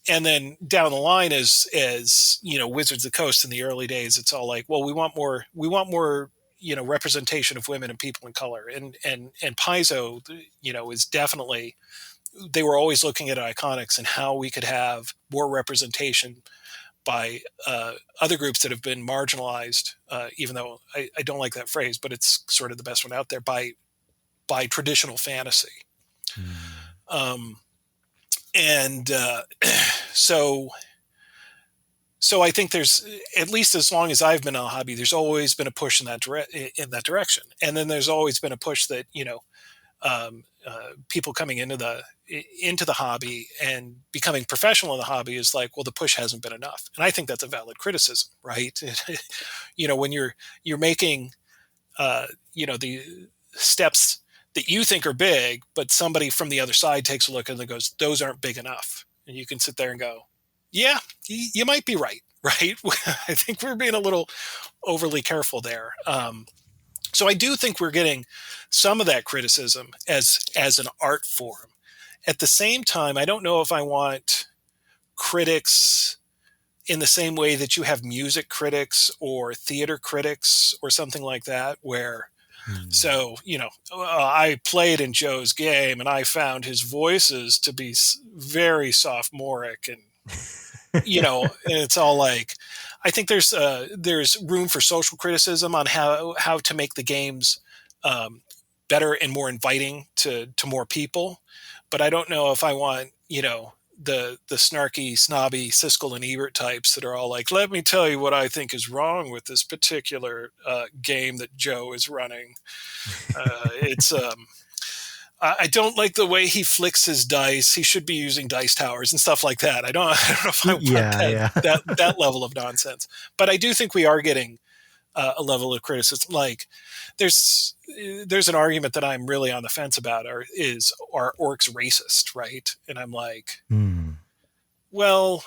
And then down the line, as Wizards of the Coast in the early days, it's all like, well, we want more, representation of women and people in color. And Paizo, is definitely, they were always looking at Iconics and how we could have more representation by other groups that have been marginalized, even though I don't like that phrase, but it's sort of the best one out there, by traditional fantasy. And so I think there's, at least as long as I've been in a hobby, there's always been a push in that direction. And then there's always been a push that, people coming into the hobby and becoming professional in the hobby is like, well, the push hasn't been enough. And I think that's a valid criticism, right? When you're making, the steps that you think are big, but somebody from the other side takes a look and goes, those aren't big enough. And you can sit there and go, yeah, you might be right. Right. I think we're being a little overly careful there. So I do think we're getting some of that criticism as an art form. At the same time, I don't know if I want critics in the same way that you have music critics or theater critics or something like that, where so, I played in Joe's game and I found his voices to be very sophomoric and, and it's all like, I think there's room for social criticism on how to make the games better and more inviting to more people. But I don't know if I want, the snarky, snobby Siskel and Ebert types that are all like, let me tell you what I think is wrong with this particular game that Joe is running. I don't like the way he flicks his dice. He should be using dice towers and stuff like that. I don't know if I want that level of nonsense. But I do think we are getting a level of criticism. Like there's an argument that I'm really on the fence about are orcs racist, right? And I'm like, well,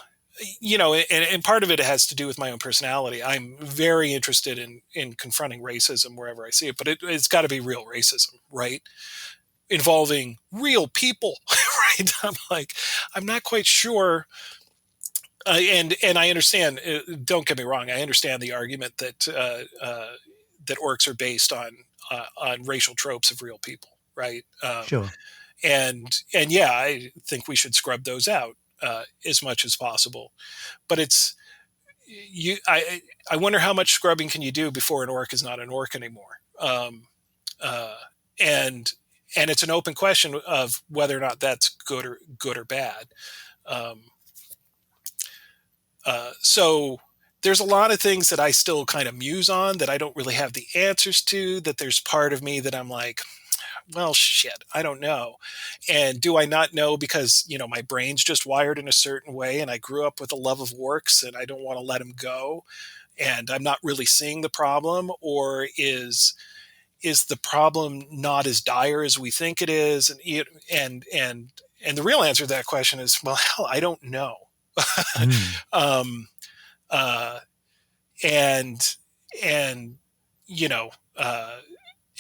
and part of it has to do with my own personality. I'm very interested in confronting racism wherever I see it, but it's got to be real racism, right? Involving real people, right? I'm like, I'm not quite sure. And I understand. Don't get me wrong. I understand the argument that that orcs are based on racial tropes of real people, right? Sure. And yeah, I think we should scrub those out as much as possible. But I wonder how much scrubbing can you do before an orc is not an orc anymore. And it's an open question of whether or not that's good or bad. So there's a lot of things that I still kind of muse on that I don't really have the answers to, that there's part of me that I'm like, well, shit, I don't know. And do I not know because, my brain's just wired in a certain way and I grew up with a love of orcs and I don't want to let them go and I'm not really seeing the problem? Or is the problem not as dire as we think it is? And the real answer to that question is, well, hell, I don't know.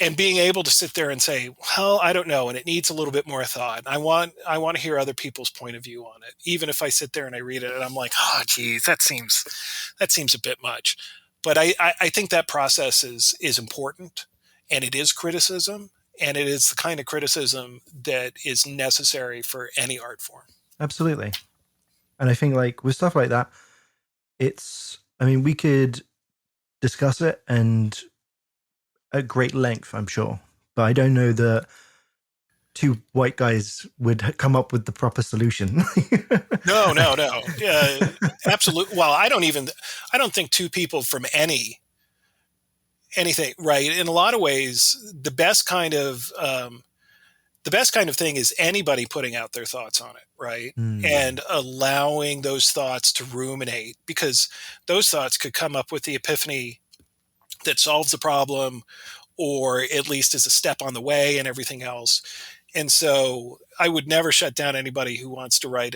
And being able to sit there and say, well, I don't know, and it needs a little bit more thought. I want to hear other people's point of view on it, even if I sit there and I read it and I'm like, oh, geez, that seems a bit much. But I think that process is important, and it is criticism, and it is the kind of criticism that is necessary for any art form. Absolutely. And I think like with stuff like that, we could discuss it and at great length, I'm sure, but I don't know that two white guys would come up with the proper solution. No. Yeah, absolutely. Well, I don't think two people from anything, right? In a lot of ways, the best kind of thing is anybody putting out their thoughts on it, right? And allowing those thoughts to ruminate, because those thoughts could come up with the epiphany that solves the problem, or at least is a step on the way and everything else. And so I would never shut down anybody who wants to write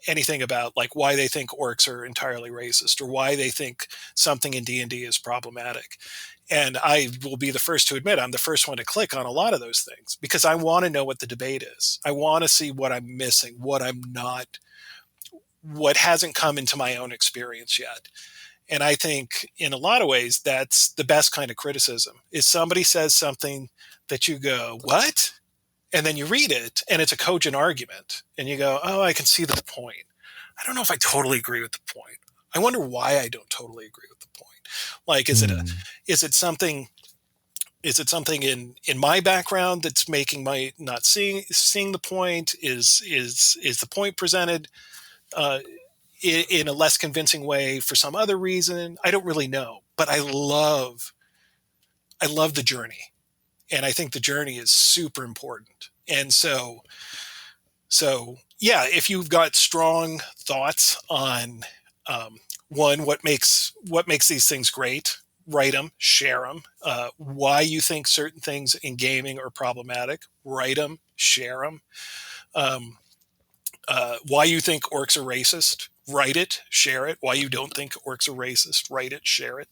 anything about like why they think orcs are entirely racist or why they think something in D&D is problematic. And I will be the first to admit I'm the first one to click on a lot of those things because I want to know what the debate is. I want to see what I'm missing, what hasn't come into my own experience yet. And I think in a lot of ways, that's the best kind of criticism is somebody says something that you go, what? And then you read it and it's a cogent argument and you go, oh, I can see the point. I don't know if I totally agree with the point. I wonder why I don't totally agree with the point. Like, is it something in my background that's making my not seeing the point? Is the point presented in a less convincing way for some other reason? I don't really know, but I love the journey. And I think the journey is super important. And so yeah, if you've got strong thoughts on, one, what makes these things great, write them, share them. Why you think certain things in gaming are problematic, write them, share them. Um, why you think orcs are racist, write it, share it. Why you don't think orcs are racist, write it, share it.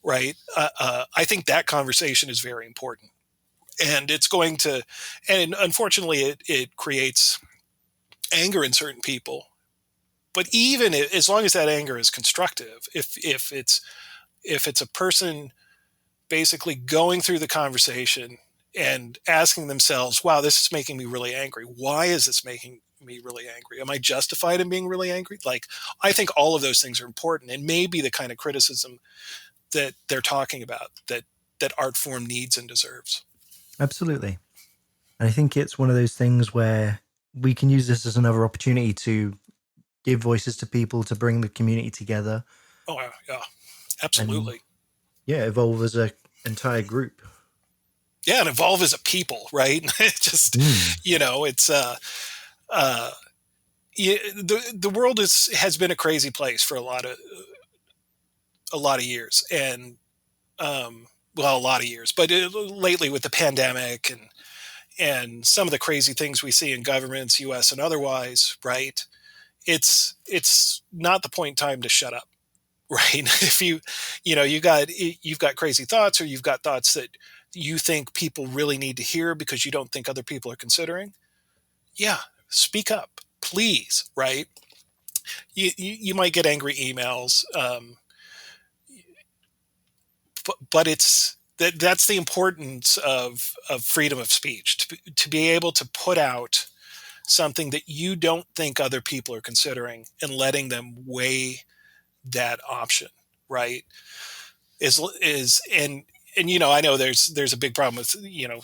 Right? I think that conversation is very important, and it's going to, and unfortunately, it creates anger in certain people. But even as long as that anger is constructive, if it's a person basically going through the conversation and asking themselves, wow, this is making me really angry. Why is this making me really angry? Am I justified in being really angry? Like, I think all of those things are important and maybe the kind of criticism that they're talking about that art form needs and deserves. Absolutely. And I think it's one of those things where we can use this as another opportunity to give voices to people, to bring the community together, Oh, yeah, and absolutely. yeah, evolve as a entire group. Yeah, and evolve as a people, right? Just, Mm. it's uh, yeah, the world has been a crazy place for a lot of years, and well, a lot of years, but lately with the pandemic and some of the crazy things we see in governments, U.S. and otherwise, right? It's not the point in time to shut up, right? If you've got crazy thoughts, or you've got thoughts that you think people really need to hear because you don't think other people are considering, yeah, speak up, please, right? You might get angry emails, but that's the importance of freedom of speech, to be able to put out something that you don't think other people are considering and letting them weigh that option, right? Is and I know there's a big problem with,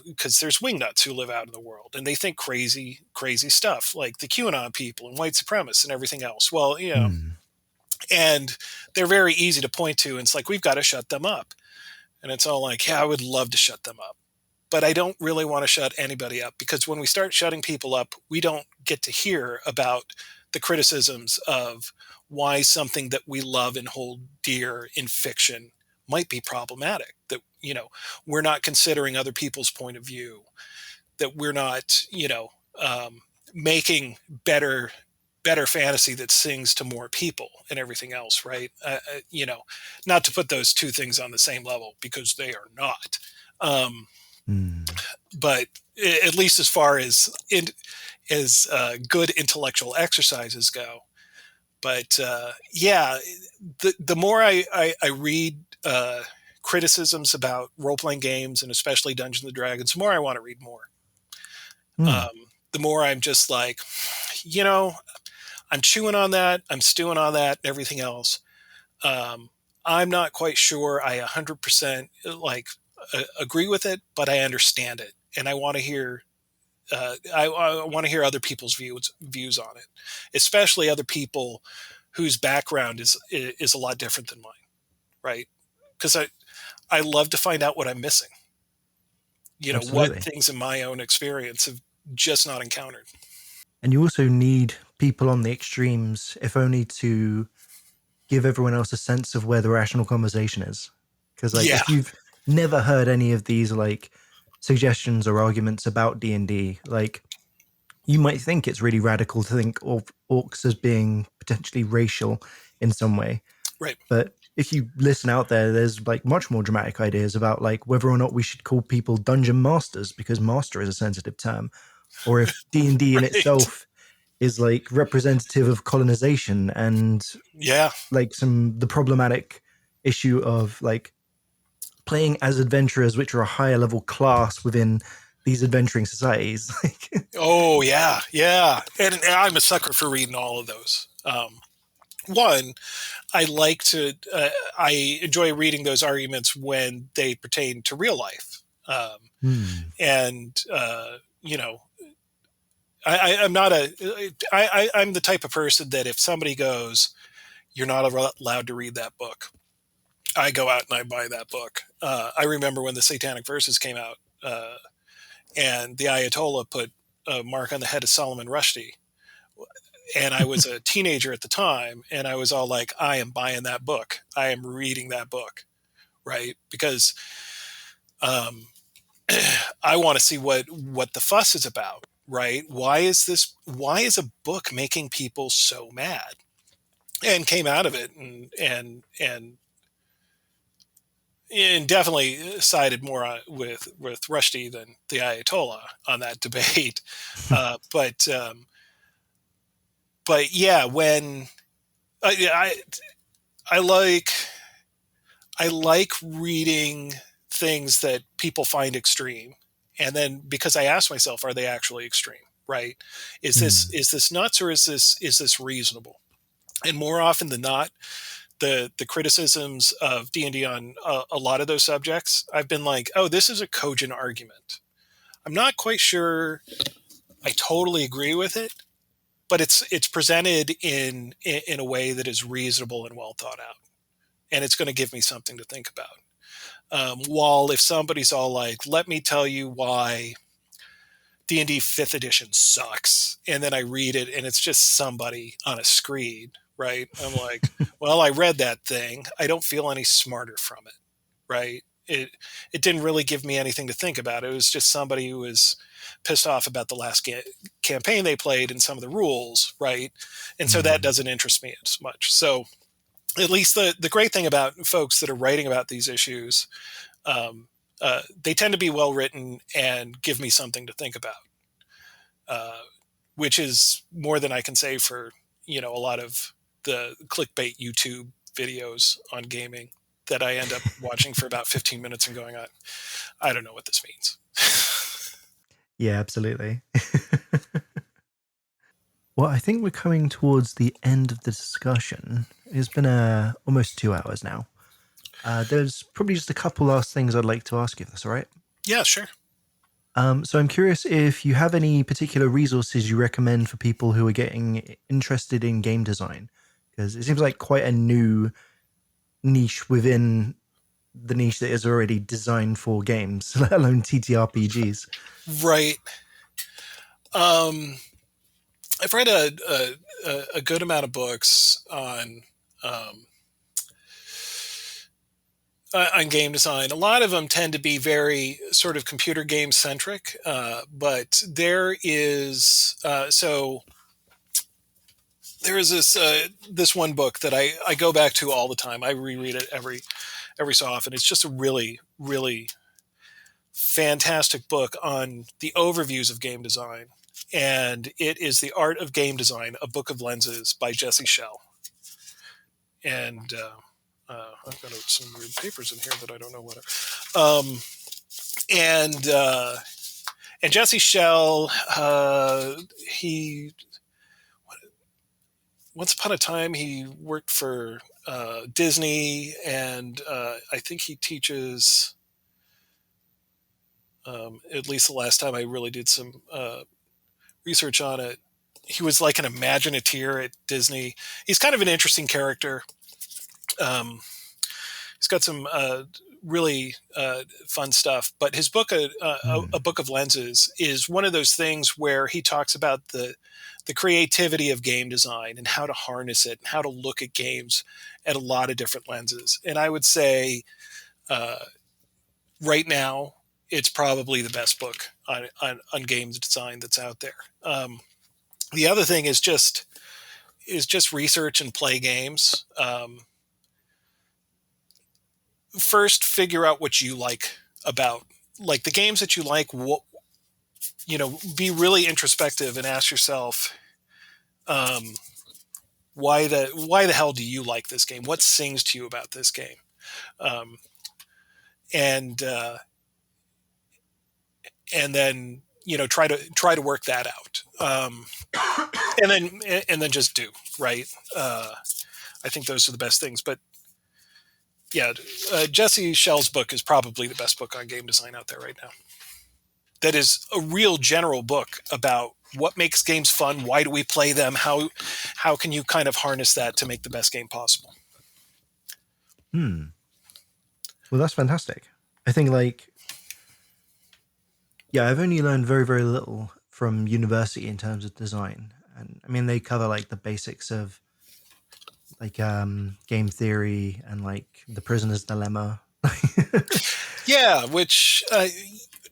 because there's wingnuts who live out in the world and they think crazy stuff, like the QAnon people and white supremacists and everything else. Well, Mm. and they're very easy to point to, and it's like, we've got to shut them up. And it's all like, yeah, I would love to shut them up, but I don't really want to shut anybody up, because when we start shutting people up, we don't get to hear about the criticisms of why something that we love and hold dear in fiction might be problematic. That, we're not considering other people's point of view, that we're not, making better fantasy that sings to more people and everything else, right? Not to put those two things on the same level, because they are not. Um, Mm. but at least as far as good intellectual exercises go. But yeah, the more I read criticisms about role playing games, and especially Dungeons and Dragons, the more I want to read more. Mm. The more I'm just like, you know, I'm chewing on that, I'm stewing on that, and everything else. Um, I'm not quite sure I 100% agree with it, but I understand it, and I want to hear. I want to hear other people's views on it, especially other people whose background is a lot different than mine, right? Because I love to find out what I'm missing. What Absolutely. things in my own experience have just not encountered. And you also need people on the extremes, if only to give everyone else a sense of where the rational conversation is. Because like Yeah, if you've never heard any of these like suggestions or arguments about D&D, like you might think it's really radical to think of orcs as being potentially racial in some way. right. But if you listen out there, there's like much more dramatic ideas about like whether or not we should call people dungeon masters because master is a sensitive term, or if D&D in Right. itself is like representative of colonization and Yeah. like the problematic issue of like playing as adventurers, which are a higher level class within these adventuring societies. Like, Oh, yeah. Yeah. And I'm a sucker for reading all of those. One, I like to. I enjoy reading those arguments when they pertain to real life. And I'm not I'm the type of person that if somebody goes, "You're not allowed to read that book," I go out and I buy that book. I remember when the Satanic Verses came out, and the Ayatollah put a mark on the head of Solomon Rushdie, and I was a teenager at the time, and I was all like, "I am buying that book. I am reading that book." right? Because I want to see what the fuss is about, right? Why is a book making people so mad? And came out of it and definitely sided more with Rushdie than the Ayatollah on that debate. uh, but um, but yeah, when I, I like I like reading things that people find extreme, and then because I ask myself, are they actually extreme? Right? Hmm. Is this nuts, or is this reasonable? And more often than not, the criticisms of D&D on a lot of those subjects, I've been like, oh, this is a cogent argument. I'm not quite sure I totally agree with it, but it's presented in a way that is reasonable and well thought out, and it's going to give me something to think about. While if somebody's all like, let me tell you why D&D 5th edition sucks, and then I read it and it's just somebody on a screen, right? I'm like, well, I read that thing. I don't feel any smarter from it, right? It didn't really give me anything to think about. It was just somebody who was pissed off about the last campaign they played and some of the rules, right? And so that Hmm. doesn't interest me as much. So at least the great thing about folks that are writing about these issues, um, they tend to be well written and give me something to think about, uh, which is more than I can say for a lot of the clickbait YouTube videos on gaming that I end up watching for about 15 minutes and going, I don't know what this means. Yeah, absolutely. Well, I think we're coming towards the end of the discussion. It's been almost 2 hours now. There's probably just a couple last things I'd like to ask you, if that's all right. Yeah, sure. So I'm curious if you have any particular resources you recommend for people who are getting interested in game design, because it seems like quite a new niche within the niche that is already designed for games, let alone TTRPGs. Right. Um, I've read a good amount of books um, on game design. A lot of them tend to be very sort of computer game centric, but there is this one book that I go back to all the time. I reread it every so often. It's just a really really fantastic book on the overviews of game design, and it is The Art of Game Design: A Book of Lenses by Jesse Schell. And I've got some weird papers in here that I don't know what. Um, and and Jesse Schell, he once upon a time he worked for Disney, and I think he teaches. At least the last time I really did some research on it, he was like an Imagineer at Disney. He's kind of an interesting character. Um, he's got some really fun stuff. But his book, Hmm. A Book of Lenses, is one of those things where he talks about the creativity of game design and how to harness it and how to look at games at a lot of different lenses. And I would say uh, right now, it's probably the best book on games design that's out there. The other thing is just research and play games. First, figure out what you about like the games that you like. What be really introspective and ask yourself, um, why the hell do you like this game? What sings to you about this game? Um, and and then try to work that out. And then just do right. I think those are the best things. But yeah, Jesse Schell's book is probably the best book on game design out there right now. That is a real general book about what makes games fun. Why do we play them? How can you kind of harness that to make the best game possible? Hmm. Well, that's fantastic. I think, like, yeah, I've only learned very, very little from university in terms of design. And I mean, they cover like the basics of like game theory and like the prisoner's dilemma, Yeah, which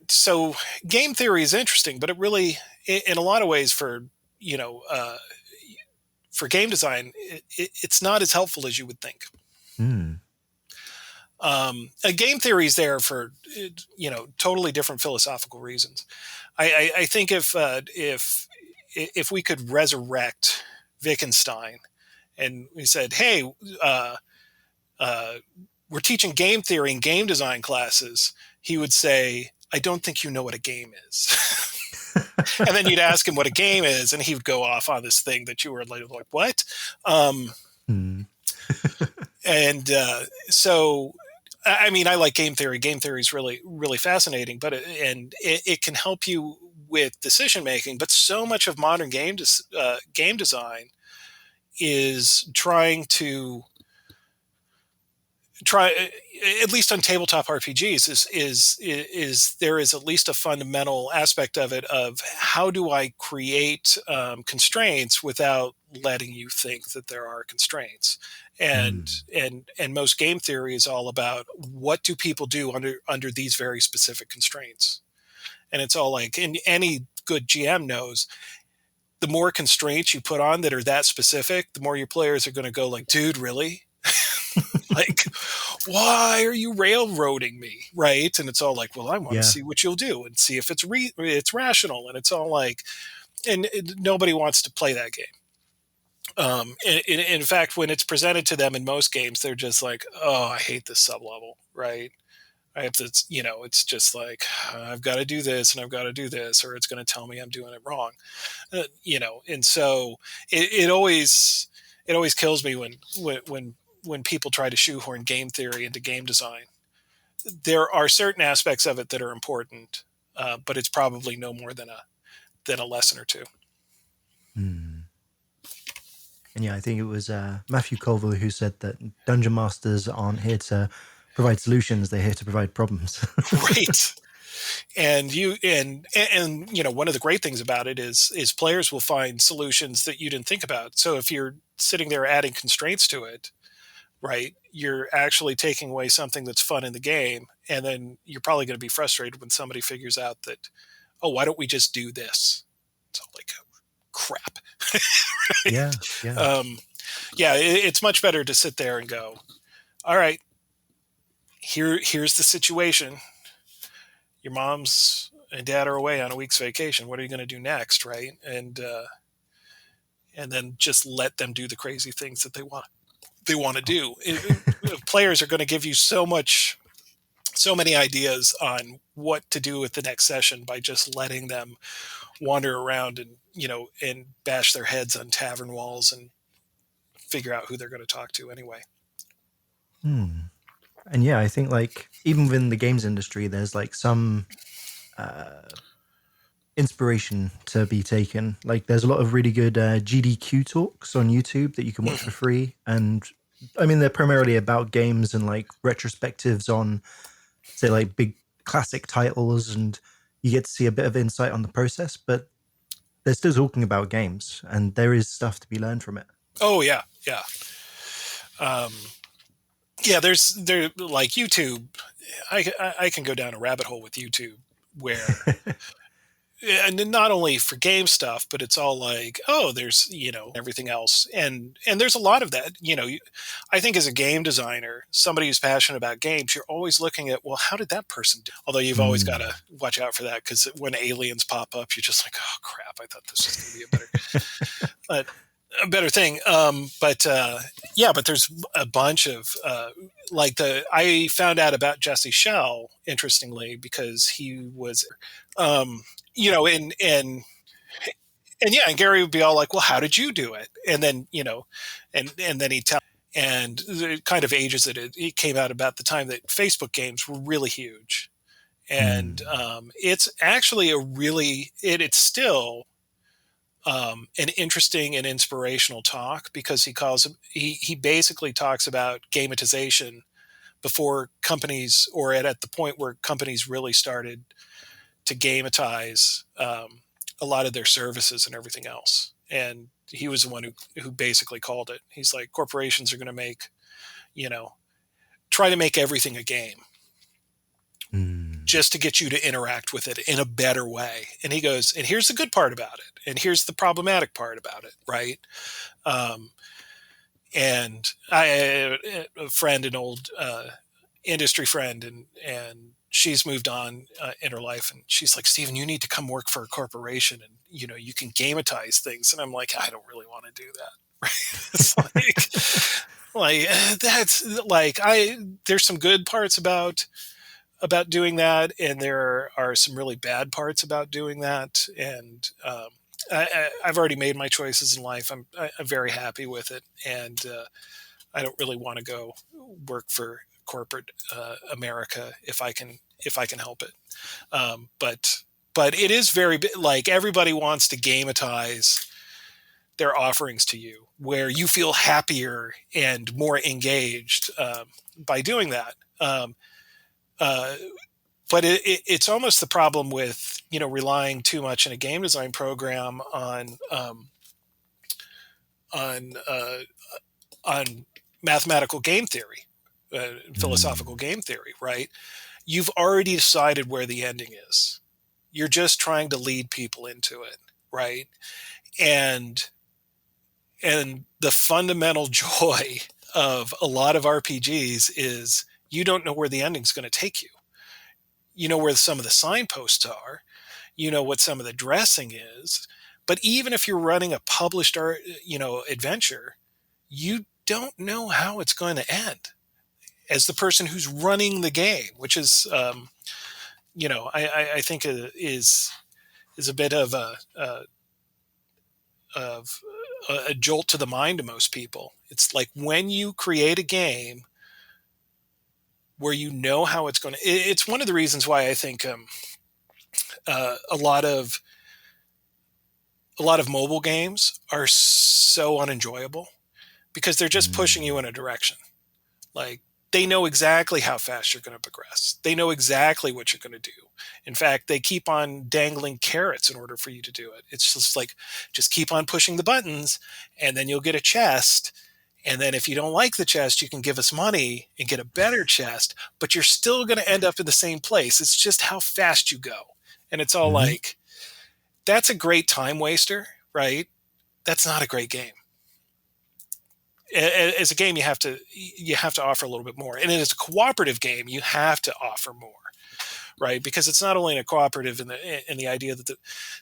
so game theory is interesting, but it really, in a lot of ways, you know uh, for game design, it's not as helpful as you would think. Hmm. A game theory is there for totally different philosophical reasons. I think if we could resurrect Wittgenstein and we said, hey, uh, uh, we're teaching game theory and game design classes, he would say, I don't think you know what a game is. And then you'd ask him what a game is, and he would go off on this thing that you were like what? Hmm. And so, I mean, I like game theory. Game theory is really, really fascinating, but it can help you with decision making. But so much of modern game design is try at least on tabletop RPGs is there is at least a fundamental aspect of it of how do I create constraints without letting you think that there are constraints. and Hmm. and most game theory is all about what do people do under these very specific constraints. And it's all like, and any good GM knows, the more constraints you put on that are that specific, the more your players are going to go like, dude, really? Like, why are you railroading me, right? And it's all like, well, I want to Yeah. see what you'll do and see if it's rational. And it's all like, and nobody wants to play that game. In fact, when it's presented to them in most games, they're just like, oh, I hate this sublevel, right? I have to, it's just like, I've got to do this and I've got to do this, or it's going to tell me I'm doing it wrong. And so it always kills me when people try to shoehorn game theory into game design. There are certain aspects of it that are important, but it's probably no more than a lesson or two. Hmm. And yeah, I think it was Matthew Colville who said that dungeon masters aren't here to provide solutions; they're here to provide problems. Right. And one of the great things about it is players will find solutions that you didn't think about. So if you're sitting there adding constraints to it, right, you're actually taking away something that's fun in the game, and then you're probably going to be frustrated when somebody figures out that, oh, why don't we just do this? It's all like, crap. Yeah, yeah, um, yeah, it's much better to sit there and go, all right, here's the situation. Your mom's and dad are away on a week's vacation. What are you going to do next, right? And then just let them do the crazy things that they want to do. Players are going to give you so many ideas on what to do with the next session by just letting them wander around and bash their heads on tavern walls and figure out who they're going to talk to anyway. hmm. And yeah, I think like even within the games industry, there's like some uh, inspiration to be taken. Like there's a lot of really good GDQ talks on YouTube that you can watch for free, and I mean they're primarily about games and like retrospectives on say like big classic titles, and you get to see a bit of insight on the process, but they're still talking about games, and there is stuff to be learned from it. Oh yeah, yeah. Um, yeah, there like YouTube. I can go down a rabbit hole with YouTube where, and not only for game stuff, but it's all like, oh, there's everything else, and there's a lot of that. I think as a game designer, somebody who's passionate about games, you're always looking at, well, how did that person do? Although you've always got Mm. to watch out for that, because when aliens pop up, you're just like, oh crap, I thought this was going to be a better thing. But there's a bunch of I found out about Jesse Shell, interestingly, because he was um, and yeah, and Gary would be all like, well, how did you do it? And then and then he'd tell, and it kind of ages it came out about the time that Facebook games were really huge. And Mm. it's actually it's still an interesting and inspirational talk, because he basically talks about gamatization before companies, or at the point where companies really started to gamatize a lot of their services and everything else. And he was the one who basically called it. He's like, corporations are going to make, you know, try to make everything a game Mm. just to get you to interact with it in a better way. And he goes, and here's the good part about it, and here's the problematic part about it, right? And a friend, an old industry friend, and she's moved on in her life, and she's like, Steven, you need to come work for a corporation, and you can gametize things. And I'm like, I don't really want to do that. Right? It's like that's like there's some good parts about doing that, and there are some really bad parts about doing that. And I've already made my choices in life. I'm very happy with it, and I don't really want to go work for corporate America if I can help it. But it is very like everybody wants to gametize their offerings to you, where you feel happier and more engaged by doing that. But it's almost the problem with relying too much in a game design program on mathematical game theory, philosophical game theory, right? You've already decided where the ending is. You're just trying to lead people into it, right? And the fundamental joy of a lot of RPGs is you don't know where the ending's going to take you. You know where some of the signposts are. You know what some of the dressing is. But even if you're running a published adventure, you don't know how it's going to end as the person who's running the game, which is, I think is a bit of a jolt to the mind to most people. It's like when you create a game where you know how it's going to. It's one of the reasons why I think a lot of mobile games are so unenjoyable, because they're just pushing you in a direction. Like, they know exactly how fast you're going to progress. They know exactly what you're going to do. In fact, they keep on dangling carrots in order for you to do it. It's just like, just keep on pushing the buttons, and then you'll get a chest. And then if you don't like the chest, you can give us money and get a better chest, but you're still going to end up in the same place. It's just how fast you go. And it's all like, that's a great time waster, right? That's not a great game. As a game, you have to offer a little bit more. And as a cooperative game, you have to offer more, right? Because it's not only a cooperative in the idea that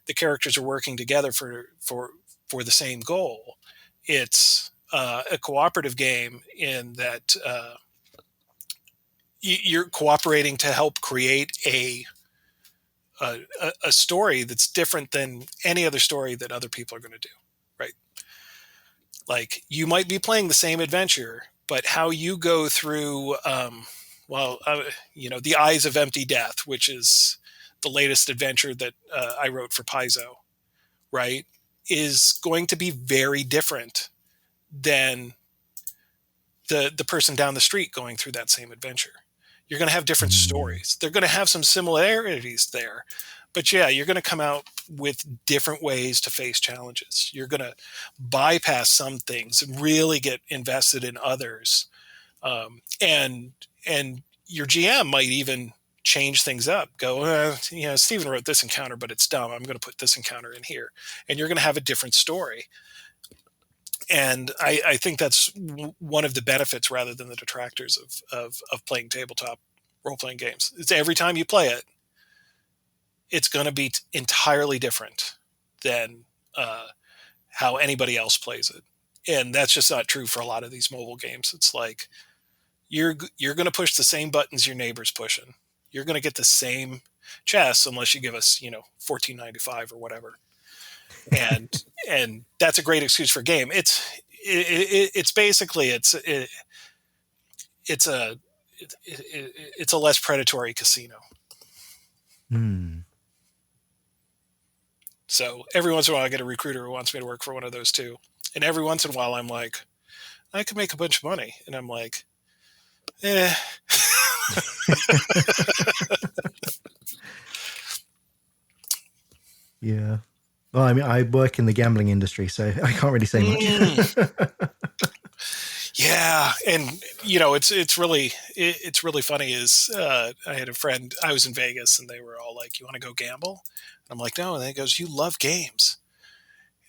the characters are working together for the same goal. It's a cooperative game in that you're cooperating to help create a story that's different than any other story that other people are going to do, right? Like, you might be playing the same adventure, but how you go through, The Eyes of Empty Death, which is the latest adventure that I wrote for Paizo, right, is going to be very different than the person down the street going through that same adventure. You're going to have different stories. They're going to have some similarities there, but yeah, you're going to come out with different ways to face challenges. You're going to bypass some things and really get invested in others. And your GM might even change things up. Go, Steven wrote this encounter, but it's dumb. I'm going to put this encounter in here. And you're going to have a different story. And I think that's one of the benefits rather than the detractors of playing tabletop role-playing games. It's every time you play it, it's going to be entirely different than how anybody else plays it. And that's just not true for a lot of these mobile games. It's like, you're going to push the same buttons your neighbor's pushing. You're going to get the same chess unless you give us, $14.95 or whatever. And that's a great excuse for a game. It's basically it's a less predatory casino. So every once in a while I get a recruiter who wants me to work for one of those too. And every once in a while I'm like, I could make a bunch of money. And I'm like, yeah. Well, I mean, I work in the gambling industry, so I can't really say much. Yeah, and it's really it's really funny is I had a friend, I was in Vegas and they were all like, you want to go gamble? And I'm like, no. And then he goes, you love games.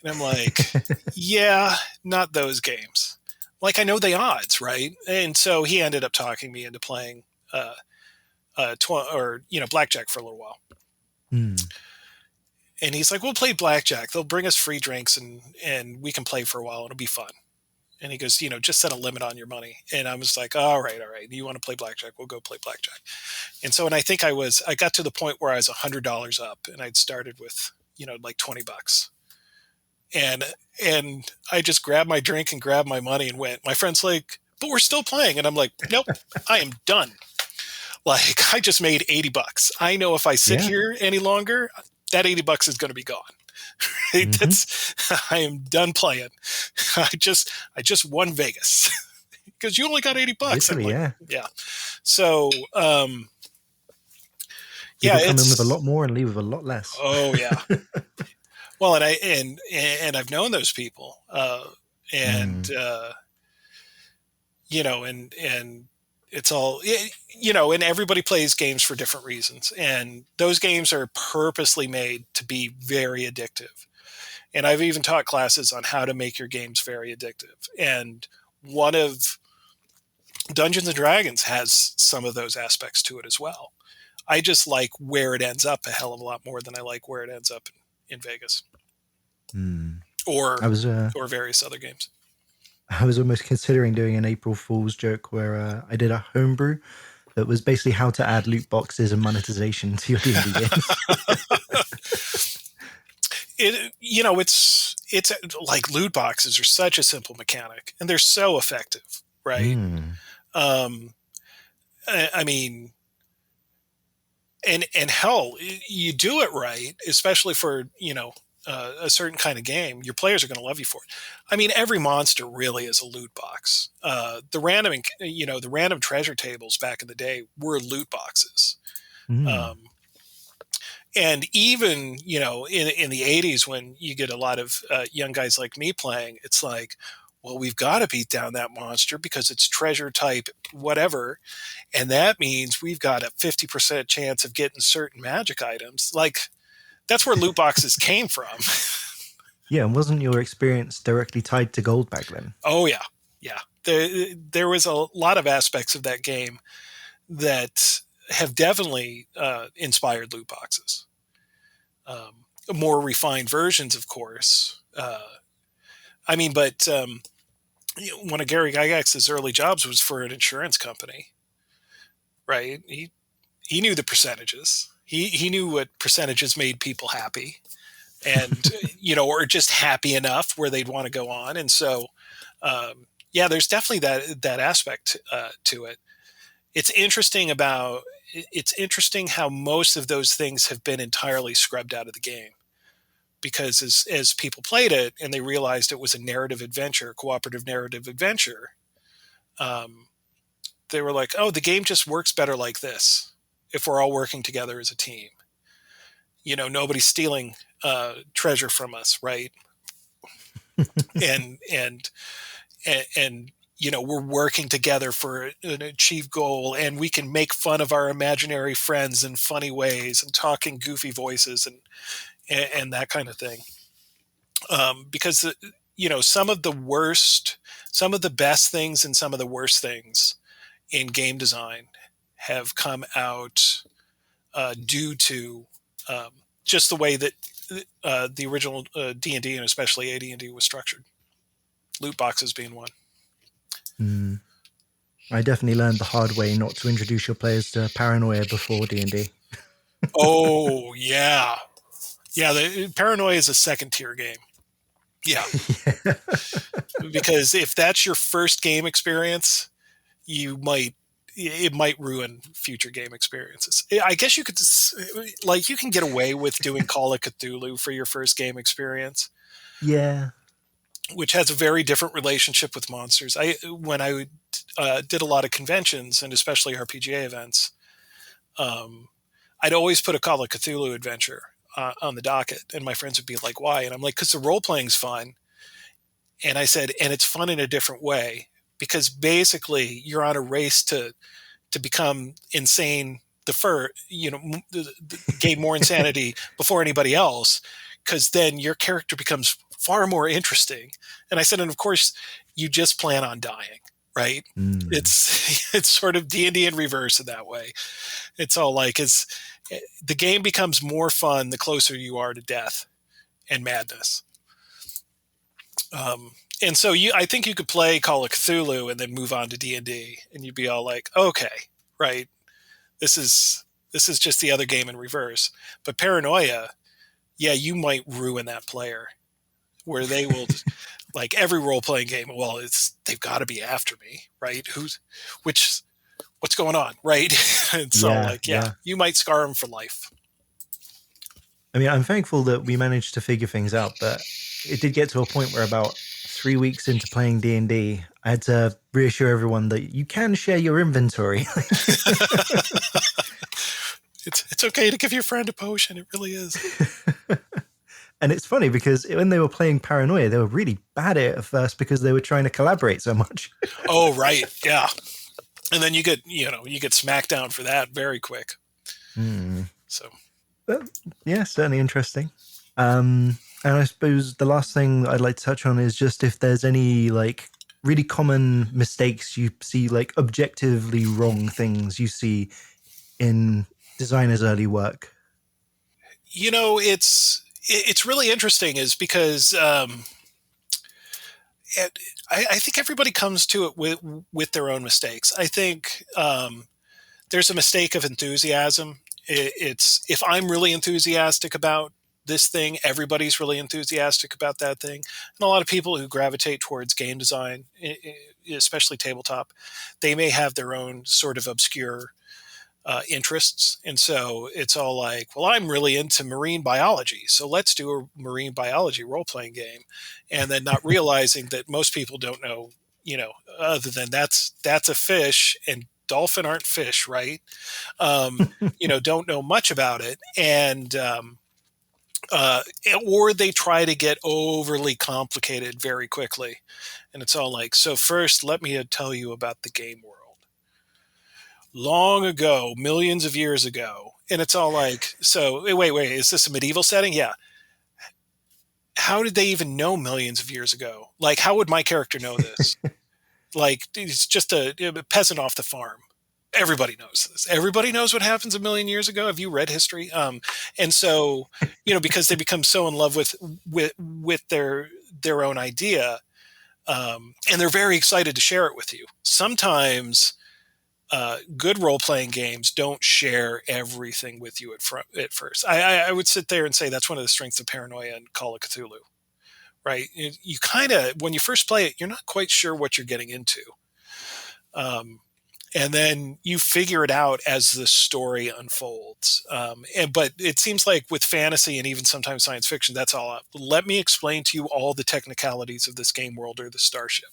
And I'm like, yeah, not those games. Like, I know the odds, right? And so he ended up talking me into playing blackjack for a little while. Mm. And he's like, we'll play blackjack. They'll bring us free drinks and we can play for a while. It'll be fun. And he goes, just set a limit on your money. And I was like, all right. You want to play blackjack? We'll go play blackjack. And so, and I think I got to the point where I was $100 up and I'd started with, like $20. And I just grabbed my drink and grabbed my money and went. My friend's like, but we're still playing. And I'm like, nope, I am done. Like, I just made $80. I know if I sit here any longer, that $80 is going to be gone. Right? I am done playing. I just won Vegas because you only got $80. Literally, like, yeah. So, People come in with a lot more and leave with a lot less. Oh yeah. Well, and I've known those people, and it's all, and everybody plays games for different reasons. And those games are purposely made to be very addictive. And I've even taught classes on how to make your games very addictive. And one of Dungeons and Dragons has some of those aspects to it as well. I just like where it ends up a hell of a lot more than I like where it ends up in Vegas or various other games. I was almost considering doing an April Fool's joke where I did a homebrew that was basically how to add loot boxes and monetization to your D&D games. It's like loot boxes are such a simple mechanic and they're so effective, right? I mean, and hell, you do it right, especially for, a certain kind of game, your players are going to love you for it. I mean, every monster really is a loot box. The random treasure tables back in the day were loot boxes. And even, in the 80s, when you get a lot of young guys like me playing, it's like, well, we've got to beat down that monster because it's treasure type, whatever. And that means we've got a 50% chance of getting certain magic items. Like, that's where loot boxes came from. Yeah, and wasn't your experience directly tied to gold back then? Oh, yeah. Yeah. There was a lot of aspects of that game that have definitely inspired loot boxes. More refined versions, of course. But one of Gary Gygax's early jobs was for an insurance company, right? He knew the percentages. He knew what percentages made people happy and, or just happy enough where they'd want to go on. And so, there's definitely that aspect to it. It's interesting how most of those things have been entirely scrubbed out of the game because as people played it and they realized it was a cooperative narrative adventure, they were like, oh, the game just works better like this if we're all working together as a team. Nobody's stealing treasure from us, right? and we're working together for an achieved goal, and we can make fun of our imaginary friends in funny ways and talk in goofy voices and that kind of thing. Because some of the best things and some of the worst things in game design have come out due to just the way that the original D&D and especially AD&D was structured. Loot boxes being one. I definitely learned the hard way not to introduce your players to paranoia before D&D. Oh, yeah. Yeah, the paranoia is a second-tier game. Yeah. Because if that's your first game experience, it might ruin future game experiences. I guess you can get away with doing Call of Cthulhu for your first game experience. Yeah. Which has a very different relationship with monsters. When I did a lot of conventions and especially RPGA events, I'd always put a Call of Cthulhu adventure on the docket, and my friends would be like, why? And I'm like, because the role-playing's fun. And I said, and it's fun in a different way, because basically you're on a race to to become insane gain more insanity before anybody else, because then your character becomes far more interesting. And I said, and of course, you just plan on dying, right? It's sort of D&D in reverse in that way. It's all like the game becomes more fun the closer you are to death and madness. And so I think you could play Call of Cthulhu and then move on to D&D, and you'd be all like, okay, right, this is just the other game in reverse. But Paranoia, yeah, you might ruin that player, where they will like every role-playing game. Well, they've got to be after me, right? What's going on, right? And so, Yeah. you might scar them for life. I mean, I'm thankful that we managed to figure things out, but it did get to a point where about 3 weeks into playing D&D, I had to reassure everyone that you can share your inventory. It's okay to give your friend a potion. It really is. And it's funny because when they were playing Paranoia, they were really bad at it at first because they were trying to collaborate so much. Oh, right. Yeah. And then you get smacked down for that very quick. So, yeah, certainly interesting. And I suppose the last thing I'd like to touch on is just if there's any like really common mistakes you see, like objectively wrong things you see in designers' early work. It's really interesting is because I think everybody comes to it with their own mistakes. I think there's a mistake of enthusiasm. It's if I'm really enthusiastic about this thing, everybody's really enthusiastic about that thing. And a lot of people who gravitate towards game design, especially tabletop, they may have their own sort of obscure interests. And so it's all like, well, I'm really into marine biology, so let's do a marine biology role-playing game. And then not realizing that most people don't know, other than that's a fish, and dolphin aren't fish, right? Don't know much about it. And or they try to get overly complicated very quickly. And it's all like, so first, let me tell you about the game world. Long ago, millions of years ago. And it's all like, so wait, is this a medieval setting? Yeah. How did they even know millions of years ago? Like, how would my character know this? Like, it's just a peasant off the farm. Everybody knows this. Everybody knows what happens a million years ago. Have you read history? And so, because they become so in love with their own idea, and they're very excited to share it with you. Sometimes good role-playing games don't share everything with you at first. I would sit there and say that's one of the strengths of Paranoia and Call of Cthulhu, right? You kind of, when you first play it, you're not quite sure what you're getting into. And then you figure it out as the story unfolds. But it seems like with fantasy and even sometimes science fiction, that's all. Let me explain to you all the technicalities of this game world or the starship.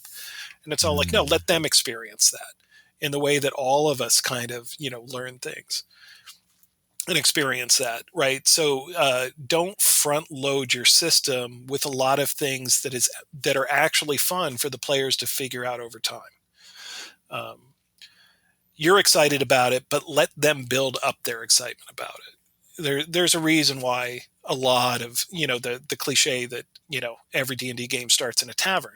And it's all like, no, let them experience that in the way that all of us kind of, learn things and experience that, right? So don't front load your system with a lot of things that are actually fun for the players to figure out over time. You're excited about it, but let them build up their excitement about it. There's a reason why a lot of, the cliche that, every D&D game starts in a tavern.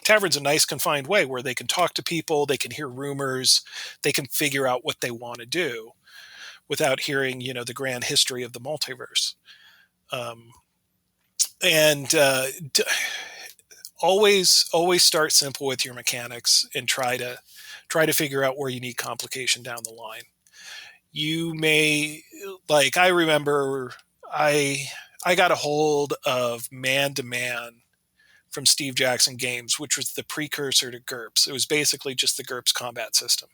Tavern's a nice confined way where they can talk to people, they can hear rumors, they can figure out what they want to do without hearing, the grand history of the multiverse. Always start simple with your mechanics and try to figure out where you need complication down the line. You may, like, I remember I got a hold of Man to Man from Steve Jackson Games, which was the precursor to GURPS. It was basically just the GURPS combat system.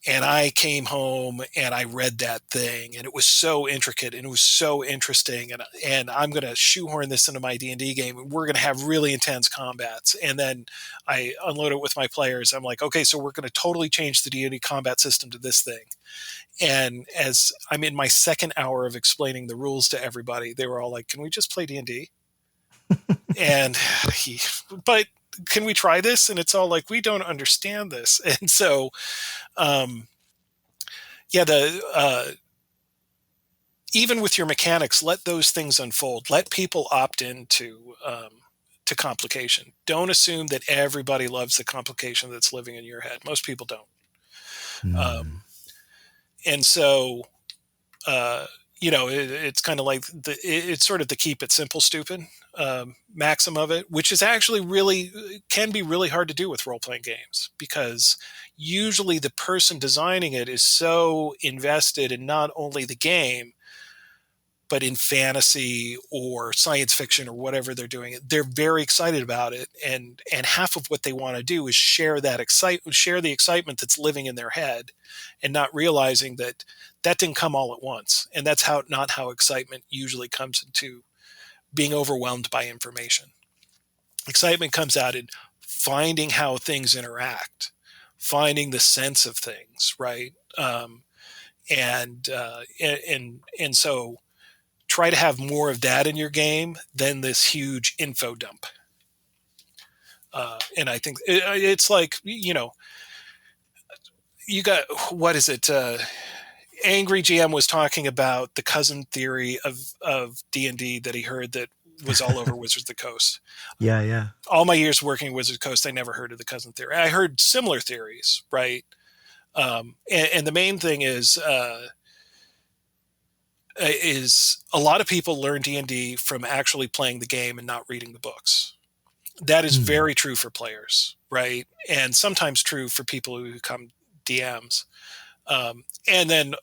And I came home and I read that thing, and it was so intricate and it was so interesting. And I'm going to shoehorn this into my D&D game, and we're going to have really intense combats. And then I unload it with my players. I'm like, okay, so we're going to totally change the D&D combat system to this thing. And as I'm in my second hour of explaining the rules to everybody, they were all like, can we just play D&D? But can we try this? And it's all like, we don't understand this. And so, yeah, even with your mechanics, let those things unfold. Let people opt into to complication. Don't assume that everybody loves the complication that's living in your head. Most people don't. And so, it's kind of like it's sort of the keep it simple, stupid maxim of it, which is actually can be really hard to do with role-playing games, because usually the person designing it is so invested in not only the game, but in fantasy or science fiction or whatever they're doing. They're very excited about it, and half of what they want to do is share the excitement that's living in their head, and not realizing that didn't come all at once. And that's not how excitement usually comes into being overwhelmed by information. Excitement comes out in finding how things interact, finding the sense of things, right? And so try to have more of that in your game than this huge info dump. And I think it's like, you got, what is it? Angry GM was talking about the cousin theory of D&D that he heard that was all over Wizards of the Coast. Yeah. All my years working at Wizards of the Coast, I never heard of the cousin theory. I heard similar theories, right? And the main thing is a lot of people learn D&D from actually playing the game and not reading the books. That is very true for players, right? And sometimes true for people who become DMs. And then,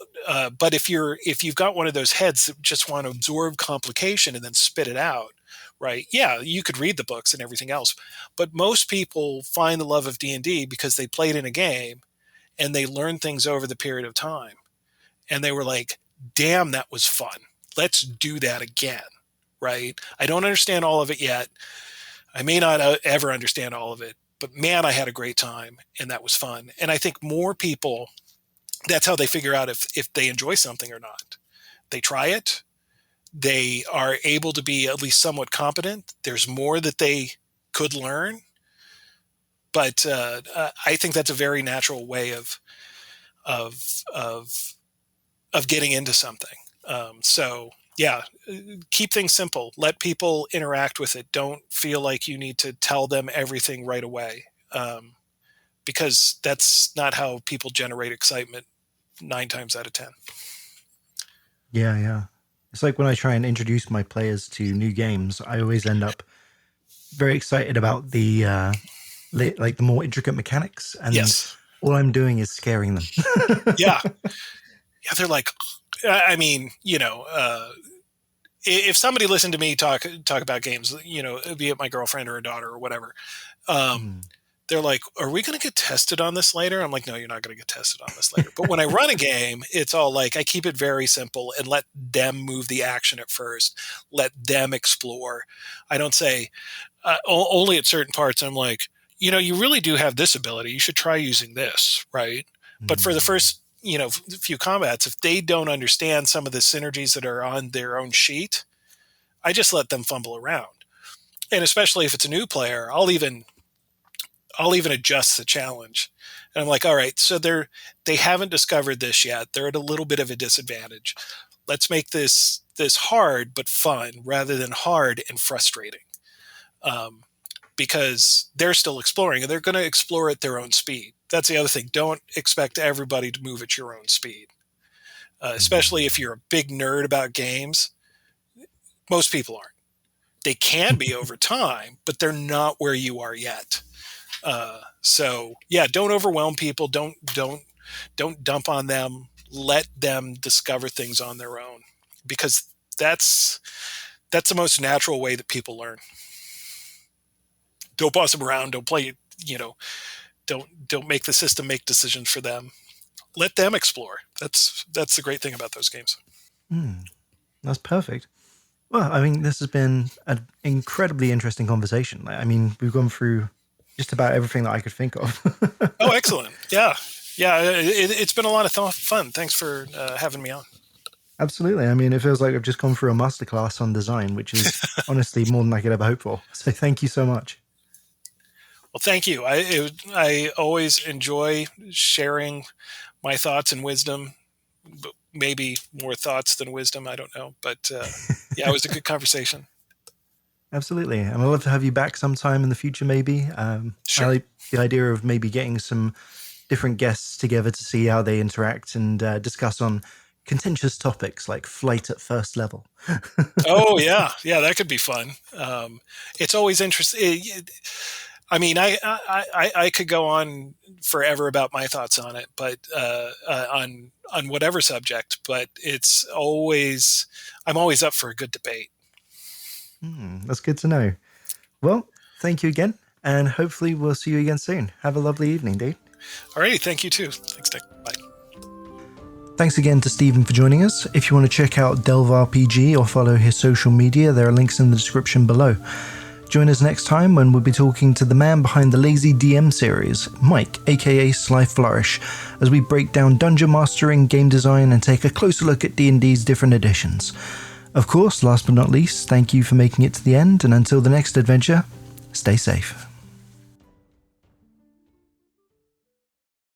but if you've got one of those heads that just want to absorb complication and then spit it out, right? Yeah, you could read the books and everything else, but most people find the love of D&D because they played in a game and they learned things over the period of time, and they were like, "Damn, that was fun. Let's do that again." Right? I don't understand all of it yet. I may not ever understand all of it, but man, I had a great time, and that was fun. And I think more people, that's how they figure out if they enjoy something or not. They try it. They are able to be at least somewhat competent. There's more that they could learn. But I think that's a very natural way of getting into something. So yeah, keep things simple. Let people interact with it. Don't feel like you need to tell them everything right away, because that's not how people generate excitement 9 times out of 10. Yeah. It's like when I try and introduce my players to new games, I always end up very excited about the the more intricate mechanics, and yes, all I'm doing is scaring them. yeah, they're like, I mean, if somebody listened to me talk about games, be it my girlfriend or a daughter or whatever, they're like, "Are we going to get tested on this later?" I'm like, "No, you're not going to get tested on this later." But when I run a game, it's all like, I keep it very simple and let them move the action at first. Let them explore. I don't say only at certain parts. I'm like, you really do have this ability. You should try using this, right? But for the first, few combats, if they don't understand some of the synergies that are on their own sheet, I just let them fumble around. And especially if it's a new player, I'll even adjust the challenge. And I'm like, all right, so they haven't discovered this yet. They're at a little bit of a disadvantage. Let's make this hard but fun rather than hard and frustrating. Because they're still exploring, and they're going to explore at their own speed. That's the other thing. Don't expect everybody to move at your own speed, especially if you're a big nerd about games. Most people aren't. They can be over time, but they're not where you are yet. So yeah, don't overwhelm people. Don't dump on them. Let them discover things on their own, because that's the most natural way that people learn. Don't boss them around. Don't play, don't make the system make decisions for them. Let them explore. That's the great thing about those games. That's perfect. Well, I mean, this has been an incredibly interesting conversation. I mean, we've gone through just about everything that I could think of. Oh, excellent. Yeah. It's been a lot of fun. Thanks for having me on. Absolutely. I mean, it feels like I've just gone through a masterclass on design, which is honestly more than I could ever hope for. So thank you so much. Well, thank you. I always enjoy sharing my thoughts and wisdom. Maybe more thoughts than wisdom. I don't know, but yeah, it was a good conversation. Absolutely. And I'd love to have you back sometime in the future, maybe. I Sure. like the idea of maybe getting some different guests together to see how they interact and discuss on contentious topics like flight at first level. Oh yeah, that could be fun. It's always interesting. I mean, I could go on forever about my thoughts on it, but on whatever subject. But I'm always up for a good debate. That's good to know. Well, thank you again, and hopefully we'll see you again soon. Have a lovely evening, dude. All righty, thank you too. Thanks, Dick. Bye. Thanks again to Steven for joining us. If you want to check out Delve RPG or follow his social media, there are links in the description below. Join us next time when we'll be talking to the man behind the Lazy DM series, Mike, aka Sly Flourish, as we break down dungeon mastering, game design, and take a closer look at D&D's different editions. Of course, last but not least, thank you for making it to the end, and until the next adventure, stay safe.